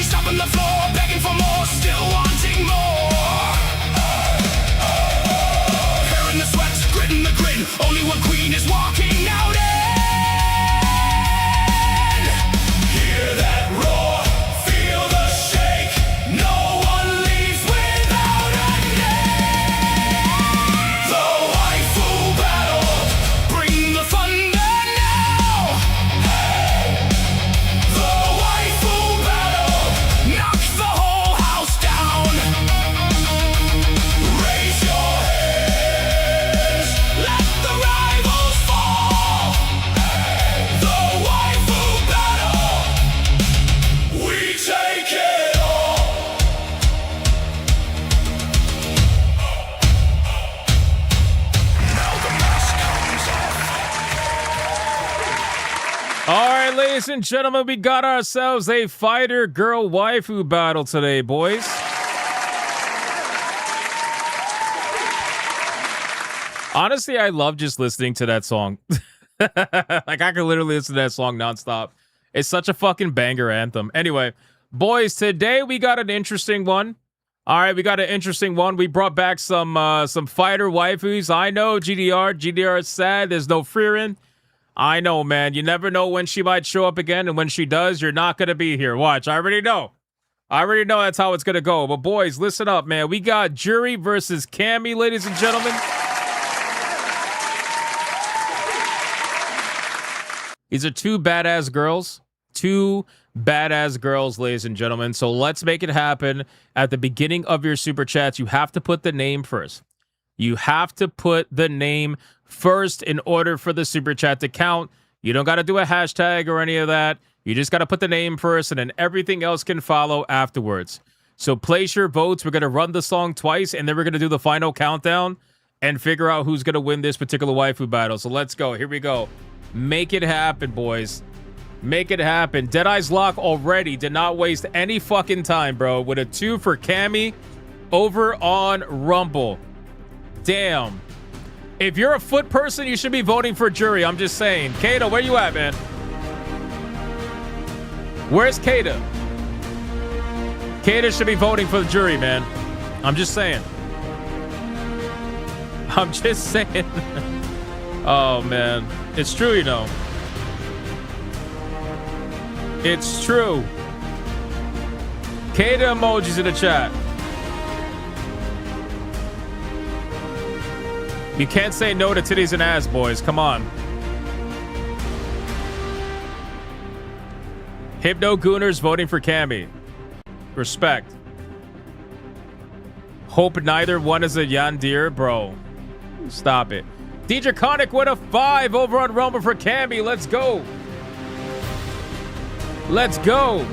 stomping the floor, begging for more, still wanting more. Hair in the sweat, grit in the grin, only one queen is walking out in. Hear that roar, feel the shake, no one leaves without a name. The Waifu Battle, bring the thunder now. The Waifu Battle, knock the whole house down. Raise your hands, let the rivals fall. The Waifu Battle, we take it all. Now the mask comes off. All right, ladies and gentlemen, we got ourselves a fighter girl waifu battle today, boys. Honestly, I love just listening to that song. Like, I could literally listen to that song nonstop. It's such a fucking banger anthem. Anyway, boys, today we got an interesting one. All right, we got an interesting one. We brought back some fighter waifus. I know, GDR. GDR is sad. There's no Freerin. I know, man. You never know when she might show up again, and when she does, you're not going to be here. Watch. I already know. I already know that's how it's going to go. But, boys, listen up, man. We got Jury versus Cammy, ladies and gentlemen. These are two badass girls. Two badass girls, ladies and gentlemen. So let's make it happen. At the beginning of your super chats, you have to put the name first. You have to put the name first in order for the super chat to count. You don't got to do a hashtag or any of that. You just got to put the name first, and then everything else can follow afterwards. So place your votes. We're going to run the song twice, and then we're going to do the final countdown and figure out who's going to win this particular waifu battle. So let's go. Here we go. Make it happen, boys. Make it happen. Deadeye's Lock already did not waste any fucking time, bro. With a 2 for Cammy over on Rumble. Damn. If you're a foot person, you should be voting for Jury. I'm just saying. Kato, where you at, man? Where's Kato? Kato should be voting for the Jury, man. I'm just saying. I'm just saying. Oh, man. It's true, you know. It's true. Kato emojis in the chat. You can't say no to titties and ass, boys. Come on. Hypno Gooners voting for Cammy. Respect. Hope neither one is a Yandir, bro. Stop it. DJ Conic with a 5 over on Rumble for Cammy. Let's go. Let's go.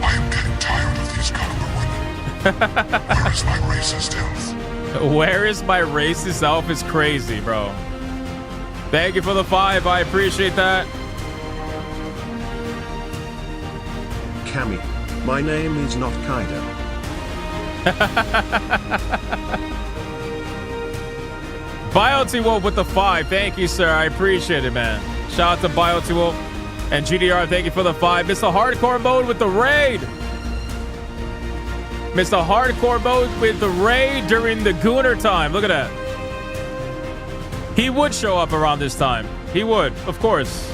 I am getting tired of these Gundam women. Where is my racist elf? Where is my racist elf is crazy, bro. Thank you for the 5. I appreciate that. Cammy, my name is not Kaido. BioT-Wolf with the 5. Thank you, sir. I appreciate it, man. Shout out to BioT-Wolf and GDR. Thank you for the 5. Mr. Hardcore Mode with the raid. Mr. Hardcore Mode with the raid during the Gooner time. Look at that. He would show up around this time. He would, of course.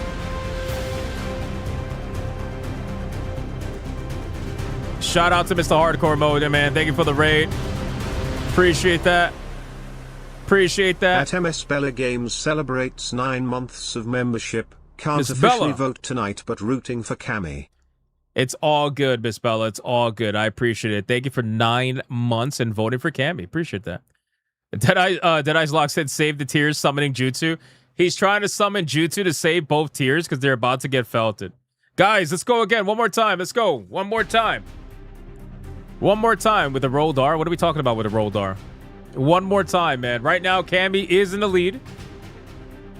Shout out to Mr. Hardcore Mode, man. Thank you for the raid. Appreciate that. Appreciate that. At MS Bella Games celebrates 9 months of membership. Can't Miss officially Bella. vote tonight, but rooting for Cammy. It's all good, Miss Bella. It's all good. I appreciate it. Thank you for 9 months and voting for Cammy. Appreciate that. Deadeye's Lock said save the tears summoning Jutsu. He's trying to summon Jutsu to save both tears because they're about to get felted. Guys, let's go again. One more time. Let's go. One more time. One more time with the rolled R. What are we talking about with the rolled R? One more time, man. Right now, Cammy is in the lead.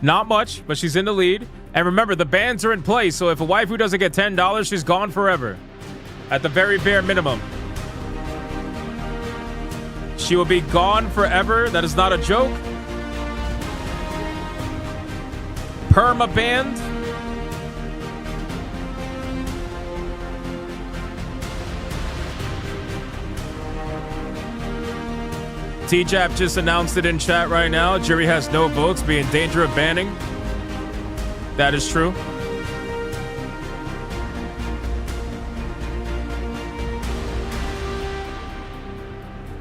Not much, but she's in the lead. And remember, the bans are in place, so if a waifu doesn't get $10, she's gone forever. At the very bare minimum. She will be gone forever. That is not a joke. Perma-banned. T-Jap just announced it in chat right now. Jury has no votes, be in danger of banning. That is true.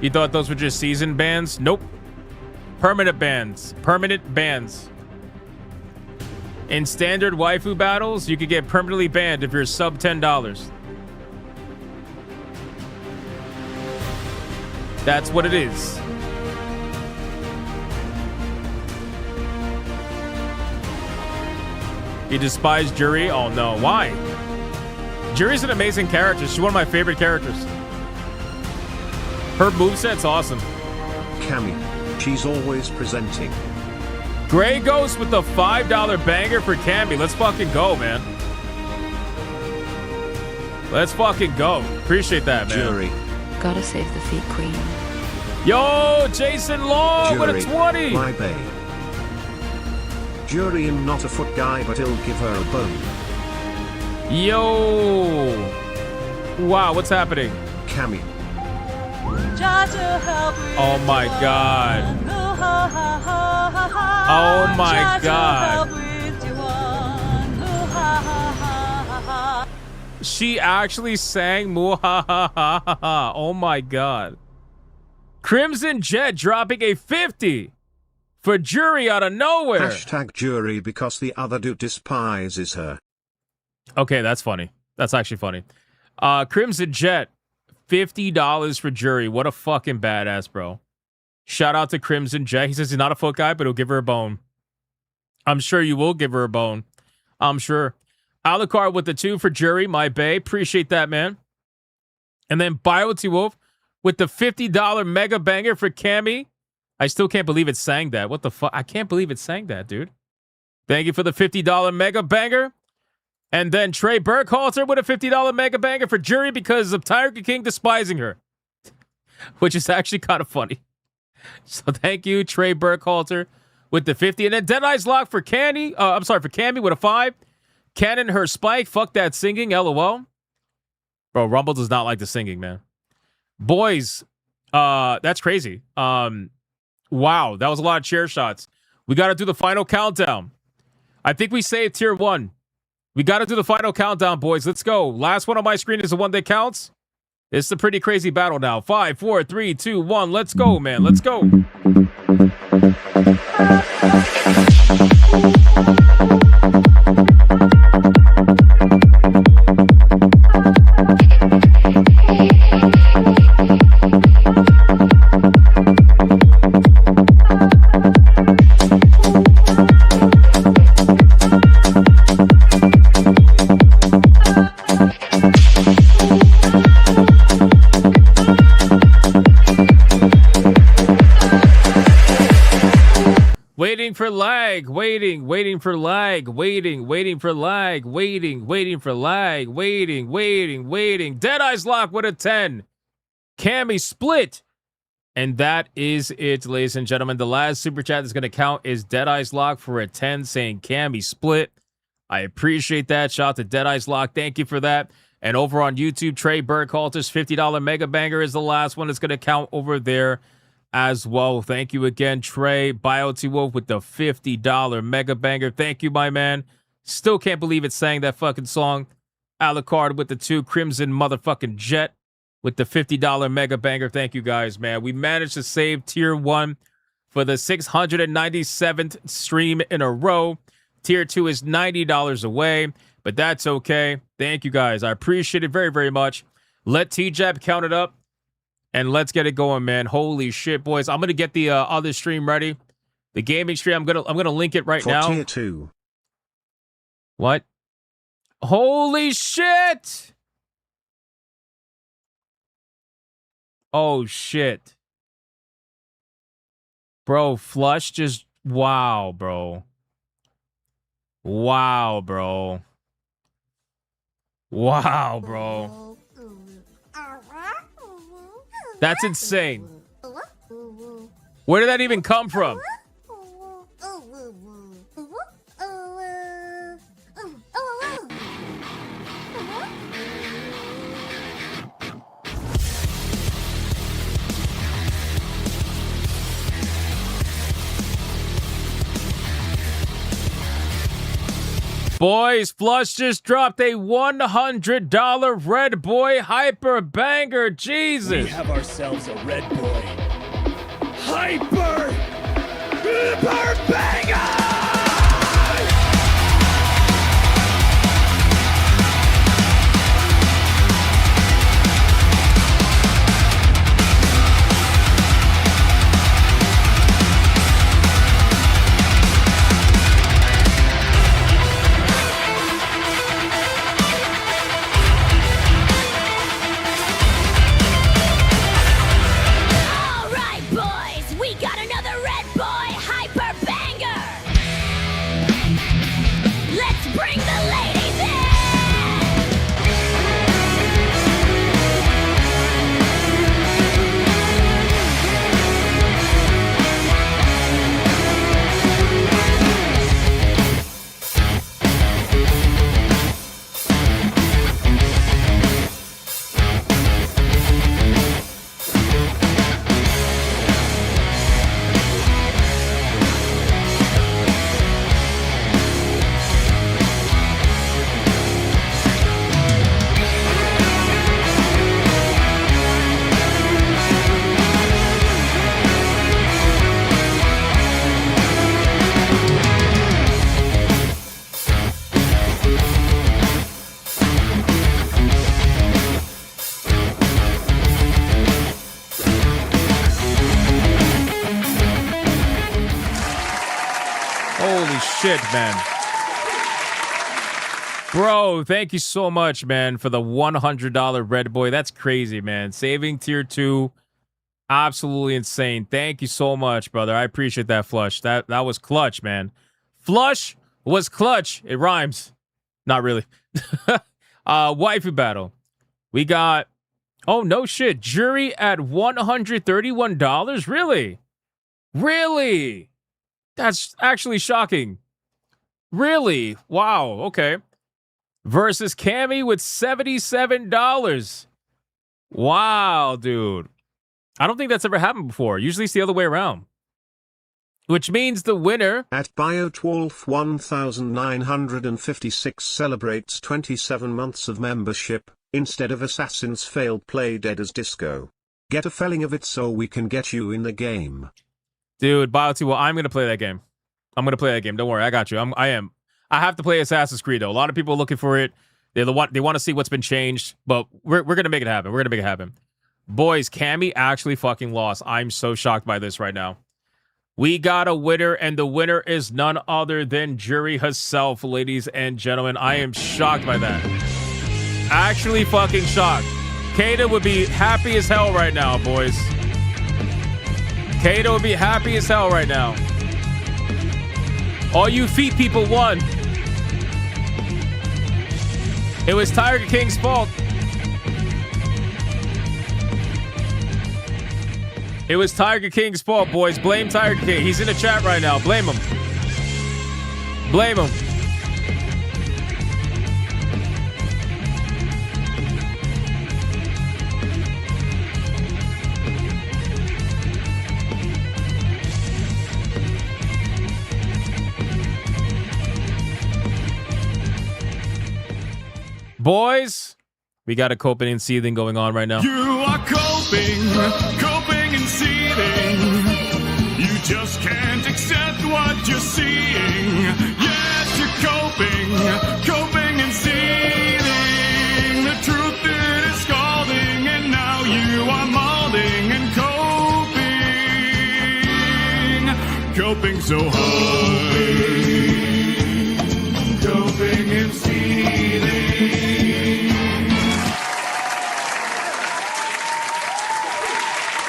You thought those were just season bans? Nope. Permanent bans. Permanent bans. In standard waifu battles, you could get permanently banned if you're sub $10. That's what it is. You despise Jury? Oh no, why? Jury's an amazing character. She's one of my favorite characters. Her moveset's awesome. Cammy, she's always presenting. Gray Ghost with the $5 banger for Cammy. Let's fucking go, man. Let's fucking go. Appreciate that, man. Jury. Gotta save the feet queen. Yo, Jason Long Jury, with a 20. My babe. Jury, I'm not a foot guy, but he'll give her a bone. Yo. Wow, what's happening? Cammy. Oh my god. Oh my god. She actually sang Muhahaha. Oh my god. Crimson Jet dropping a 50 for Jury out of nowhere. Hashtag Jury because the other dude despises her. Okay, that's funny. That's actually funny. Crimson Jet, $50 for Jury. What a fucking badass, bro. Shout out to Crimson Jet. He says he's not a foot guy, but he'll give her a bone. I'm sure you will give her a bone. I'm sure. Alucard with the 2 for Jury, my bae. Appreciate that, man. And then Bioti Wolf with the $50 mega banger for Cammy. I still can't believe it sang that. What the fuck? I can't believe it sang that, dude. Thank you for the $50 mega banger. And then Trey Burkhalter with a $50 mega banger for Jury because of Tiger King despising her. Which is actually kind of funny. So thank you, Trey Burkhalter with the 50. And then Deadeye's Lock for Candy. I'm sorry, for Cammy with a 5. Cannon her spike. Fuck that singing. LOL. Bro, Rumble does not like the singing, man. Boys, that's crazy. Wow, that was a lot of chair shots. We got to do the final countdown. I think we saved tier 1. We got to do the final countdown, boys. Let's go. Last one on my screen is the one that counts. It's a pretty crazy battle now. 5, 4, 3, 2, 1. Let's go, man. Let's go. Waiting for lag, waiting for lag, waiting for lag, waiting for lag, waiting. Deadeye's Lock with a 10. Cammy split. And that is it, ladies and gentlemen. The last super chat that's going to count is Deadeye's Lock for a 10 saying Cammy split. I appreciate that. Shout out to Deadeye's Lock. Thank you for that. And over on YouTube, Trey Burkhalter's $50 mega banger is the last one that's going to count over there as well. Thank you again, Trey. Bioti Wolf with the $50 mega banger. Thank you, my man. Still can't believe it sang that fucking song. Alucard with the 2. Crimson motherfucking Jet with the $50 mega banger. Thank you guys, man. We managed to save tier 1 for the 697th stream in a row. Tier 2 is $90 away, but that's okay. Thank you guys. I appreciate it very, very much. Let T-Jab count it up. And let's get it going, man. Holy shit, boys. I'm going to get the other stream ready. The gaming stream, I'm gonna link it right now. For tier 2. What? Holy shit! Oh, shit. Bro, Flush just... Wow, bro. Wow, bro. Wow, bro. That's insane. Where did that even come from? Boys, Flush just dropped a $100 Red Boy Hyper Banger. Jesus. We have ourselves a Red Boy Hyper Banger! Holy shit, man. Bro, thank you so much, man, for the $100 Red Boy. That's crazy, man. Saving tier 2. Absolutely insane. Thank you so much, brother. I appreciate that, Flush. That was clutch, man. Flush was clutch. It rhymes. Not really. Waifu Battle. We got... Oh, no shit. Jury at $131? Really? Really? That's actually shocking. Really? Wow. Okay. Versus Cammy with $77. Wow, dude. I don't think that's ever happened before. Usually it's the other way around. Which means the winner... At BioTwolf 1956 celebrates 27 months of membership, instead of Assassin's Failed Play Dead as Disco. Get a feeling of it so we can get you in the game. Dude, BioTwolf, well, I'm going to play that game. I'm going to play that game. Don't worry, I got you. I have to play Assassin's Creed, though. A lot of people are looking for it. They want to see what's been changed, but we're going to make it happen. We're going to make it happen. Boys, Cammy actually fucking lost. I'm so shocked by this right now. We got a winner, and the winner is none other than Jury herself, ladies and gentlemen. I am shocked by that. Actually fucking shocked. Kata would be happy as hell right now, boys. Kata would be happy as hell right now. All you feet people won. It was Tiger King's fault. It was Tiger King's fault, boys. Blame Tiger King. He's in the chat right now. Blame him. Blame him. Boys, we got a coping and seething going on right now. You are coping and seething. You just can't accept what you're seeing. Yes, you're coping and seething. The truth it is scalding, and now you are molding and coping so hard. Coping and seething.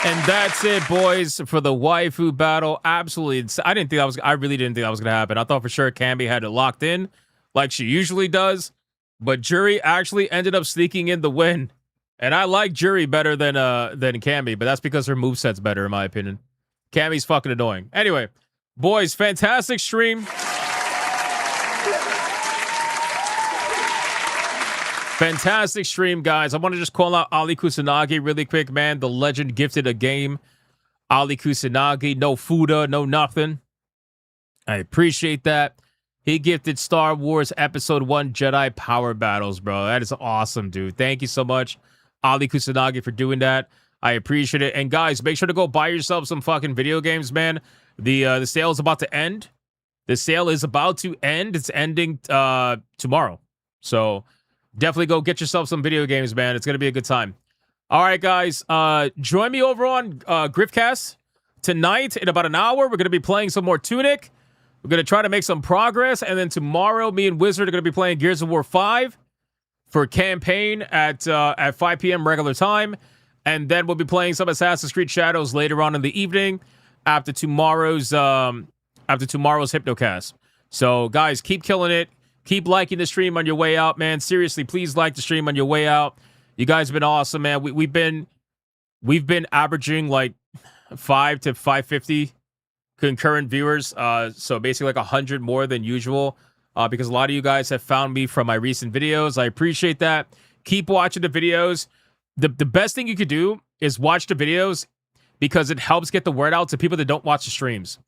And that's it, boys, for the waifu battle. Absolutely, I really didn't think that was gonna happen. I thought for sure Camby had it locked in, like she usually does. But Jury actually ended up sneaking in the win, and I like Jury better than Camby, but that's because her moveset's better, in my opinion. Cammy's fucking annoying. Anyway, boys, fantastic stream. Fantastic stream, guys. I want to just call out Ali Kusanagi really quick, man. The legend gifted a game. Ali Kusanagi, no Fuda, no nothing. I appreciate that. He gifted Star Wars Episode 1 Jedi Power Battles, bro. That is awesome, dude. Thank you so much, Ali Kusanagi, for doing that. I appreciate it. And guys, make sure to go buy yourself some fucking video games, man. The sale is about to end. The sale is about to end. It's ending tomorrow. So definitely go get yourself some video games, man. It's going to be a good time. All right, guys. Join me over on Griffcast tonight in about an hour. We're going to be playing some more Tunic. We're going to try to make some progress. And then tomorrow, me and Wizard are going to be playing Gears of War 5 for campaign at 5 p.m. regular time. And then we'll be playing some Assassin's Creed Shadows later on in the evening after tomorrow's Hypnocast. So, guys, keep killing it. Keep liking the stream on your way out, man. Seriously, please like the stream on your way out. You guys have been awesome, man. We've been averaging like 5 to 550 concurrent viewers. So basically like 100 more than usual. Because a lot of you guys have found me from my recent videos. I appreciate that. Keep watching the videos. The best thing you could do is watch the videos because it helps get the word out to people that don't watch the streams.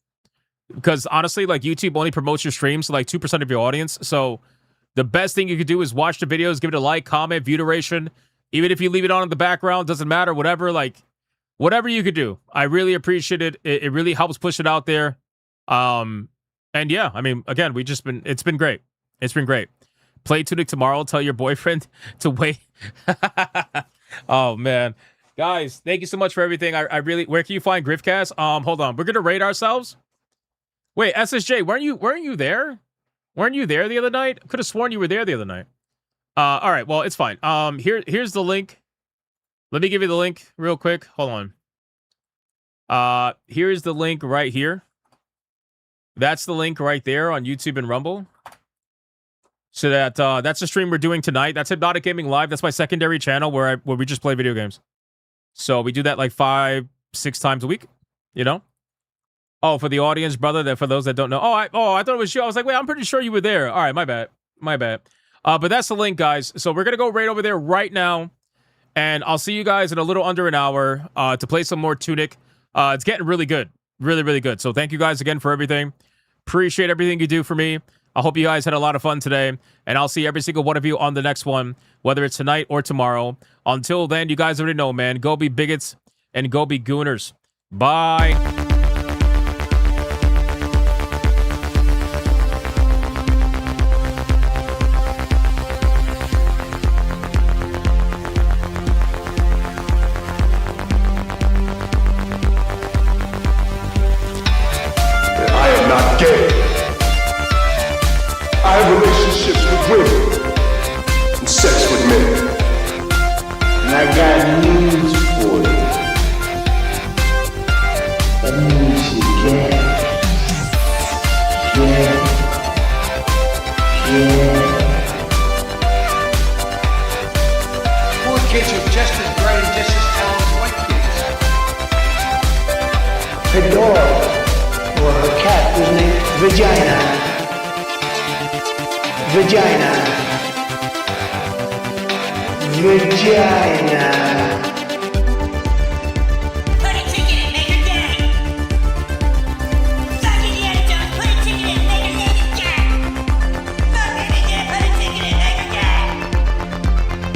Because honestly, like YouTube only promotes your streams to like 2% of your audience. So the best thing you could do is watch the videos, give it a like, comment, view duration. Even if you leave it on in the background, doesn't matter, whatever, like whatever you could do. I really appreciate it. It really helps push it out there. And yeah, I mean, again, it's been great. It's been great. Play Tunic tomorrow. Tell your boyfriend to wait. Oh man. Guys, thank you so much for everything. I really, where can you find Griffcast? Hold on. We're gonna rate ourselves. Wait, SSJ, weren't you there? Weren't you there the other night? Could have sworn you were there the other night. All right, well, it's fine. Here's the link. Let me give you the link real quick. Hold on. Here's the link right here. That's the link right there on YouTube and Rumble. So that's the stream we're doing tonight. That's Hypnotic Gaming Live. That's my secondary channel where we just play video games. So we do that like 5-6 times a week, you know? Oh, for the audience, brother, that for those that don't know. Oh, I thought it was you. I was like, wait, I'm pretty sure you were there. All right, my bad. But that's the link, guys. So we're going to go right over there right now. And I'll see you guys in a little under an hour to play some more Tunic. It's getting really good. Really, really good. So thank you guys again for everything. Appreciate everything you do for me. I hope you guys had a lot of fun today. And I'll see every single one of you on the next one, whether it's tonight or tomorrow. Until then, you guys already know, man. Go be bigots and go be gooners. Bye. I have relationships with women and sex with men. And I got news for you. That means you Poor kids are just as bright and just as talented as white kids. Her dog or her cat was named Vagina. Vagina. Put a ticket in, make her gay. Fuck Indiana Jones, put a ticket in, make her lady gay. Fuck Indiana, put a ticket in, make her gay.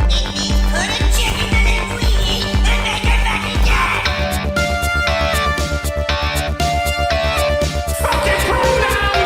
It means put a chicken in a queenie and make her fucking gay. Fucking pronouns!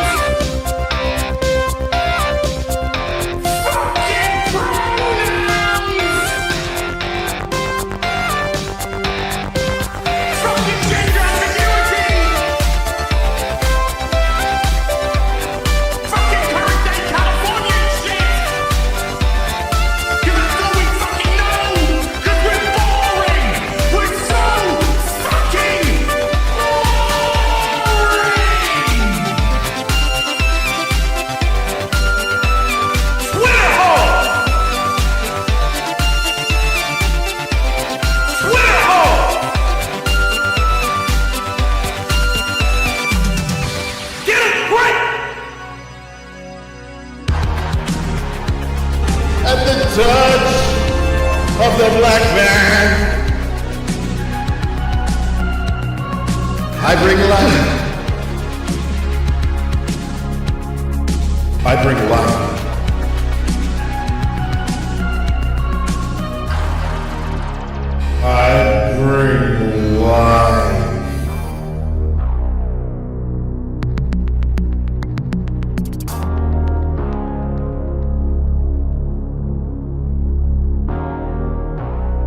At the touch of the black man, I bring life. I bring life. I bring life.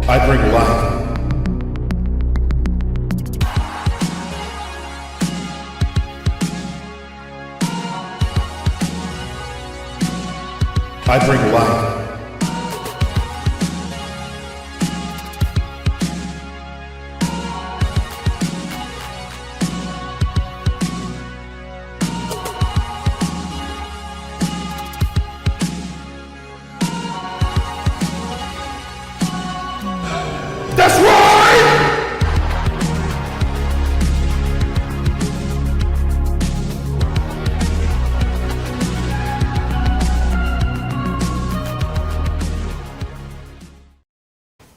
I bring life. I bring life. That's right!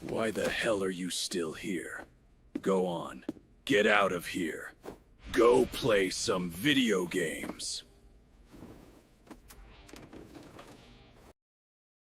Why the hell are you still here? Go on. Get out of here. Go play some video games.